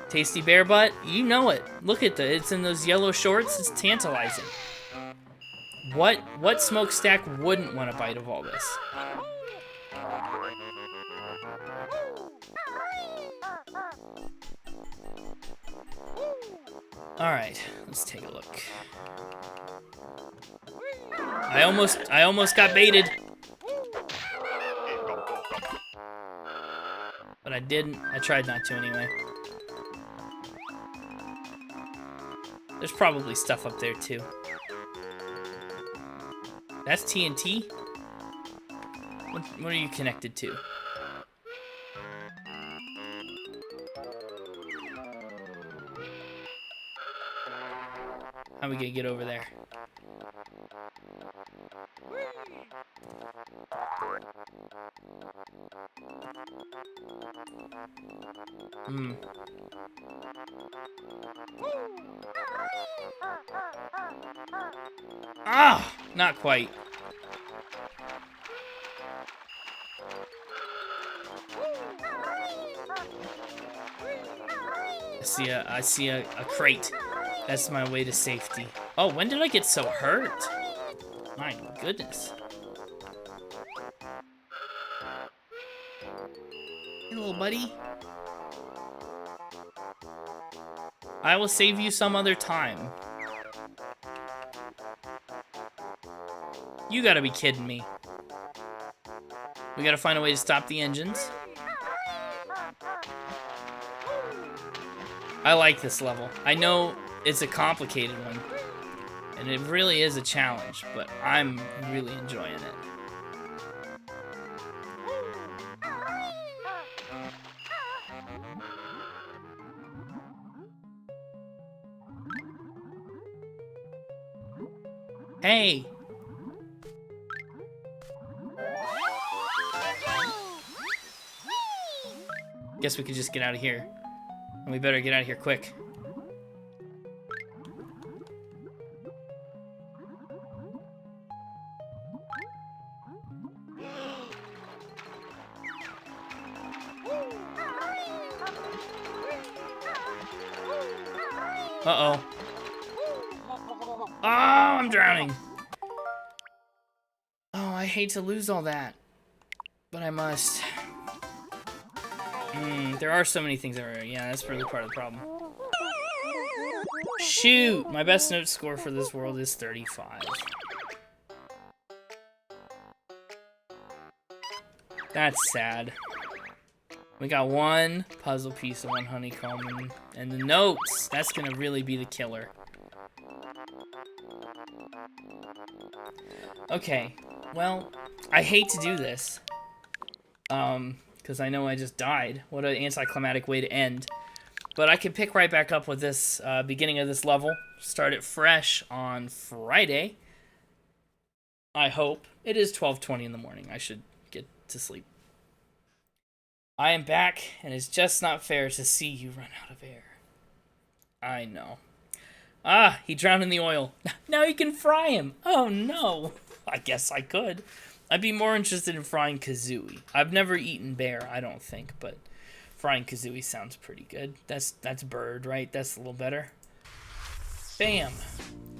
Tasty bear butt, you know it. Look at it's in those yellow shorts. It's tantalizing. What smokestack wouldn't want a bite of all this? All right, let's take a look. I almost got baited. But I didn't. I tried not to anyway. There's probably stuff up there too. That's TNT? What are you connected to? How are we gonna get over there? Hmm. Ah! Not quite. I see a crate. That's my way to safety. Oh, when did I get so hurt? My goodness. Hey, little buddy. I will save you some other time. You gotta be kidding me. We gotta find a way to stop the engines. I like this level. I know it's a complicated one, and it really is a challenge, but I'm really enjoying it. Hey! Guess we could just get out of here. And we better get out of here quick. Uh-oh. Oh, I'm drowning. Oh, I hate to lose all that. But I must. There are so many things that are... Yeah, that's really part of the problem. Shoot! My best note score for this world is 35. That's sad. We got one puzzle piece and one honeycomb, and the notes. That's gonna really be the killer. Okay, well, I hate to do this. Because I know I just died. What an anticlimactic way to end. But I can pick right back up with this beginning of this level. Start it fresh on Friday. I hope. It is 12:20 in the morning. I should get to sleep. I am back, and it's just not fair to see you run out of air. I know. Ah, he drowned in the oil. Now you can fry him. Oh, no. I guess I could. I'd be more interested in frying Kazooie. I've never eaten bear, I don't think, but frying Kazooie sounds pretty good. That's bird, right? That's a little better. Bam.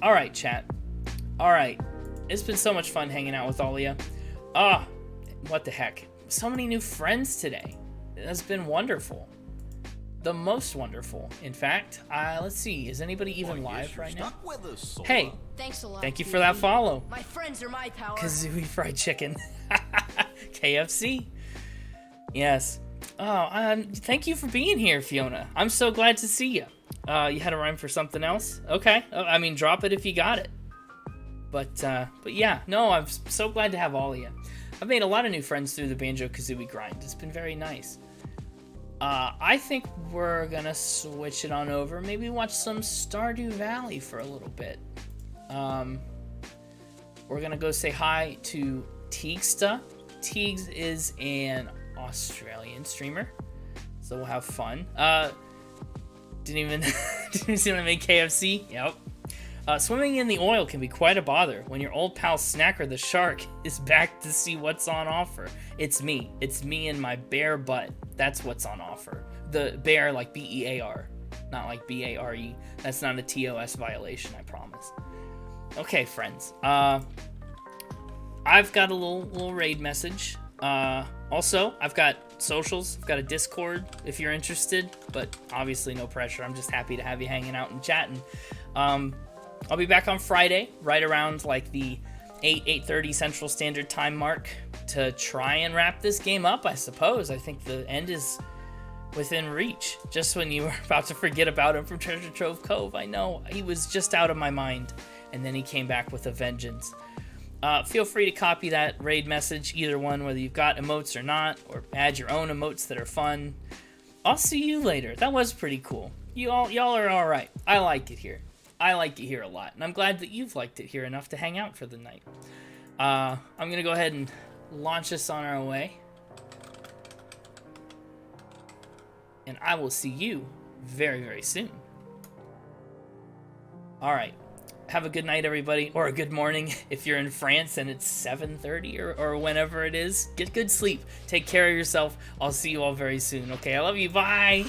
All right, chat. All right. It's been so much fun hanging out with all of you. Ah, what the heck. So many new friends today. It's been wonderful. The most wonderful, in fact. Let's see. Is anybody even live right now? Hey. Thanks a lot. Thank you for that follow. My friends are my power. Kazooie fried chicken. KFC. Yes. Oh, thank you for being here, Fiona. I'm so glad to see you. You had a rhyme for something else? Okay. I mean, drop it if you got it. But yeah. No, I'm so glad to have all of you. I've made a lot of new friends through the Banjo-Kazooie grind. It's been very nice. I think we're gonna switch it on over. Maybe watch some Stardew Valley for a little bit. We're gonna go say hi to Teegsta. Teegs is an Australian streamer, so we'll have fun. Didn't even see when I made KFC. Yep. Swimming in the oil can be quite a bother when your old pal Snacker the Shark is back to see what's on offer. It's me. It's me and my bear butt. That's what's on offer. The bear like B-E-A-R, not like B-A-R-E. That's not a TOS violation, I promise. Okay, friends. I've got a little raid message. Also, I've got socials. I've got a Discord if you're interested, but obviously no pressure. I'm just happy to have you hanging out and chatting. I'll be back on Friday, right around like the 8:30 Central Standard Time mark to try and wrap this game up, I suppose. I think the end is within reach. Just when you were about to forget about him from Treasure Trove Cove. I know, he was just out of my mind, and then he came back with a vengeance. Feel free to copy that raid message, either one, whether you've got emotes or not, or add your own emotes that are fun. I'll see you later. That was pretty cool. Y'all are alright. I like it here. I like it here a lot, and I'm glad that you've liked it here enough to hang out for the night. I'm going to go ahead and launch us on our way. And I will see you very, very soon. Alright. Have a good night, everybody. Or a good morning if you're in France and it's 7:30 or whenever it is. Get good sleep. Take care of yourself. I'll see you all very soon. Okay, I love you. Bye.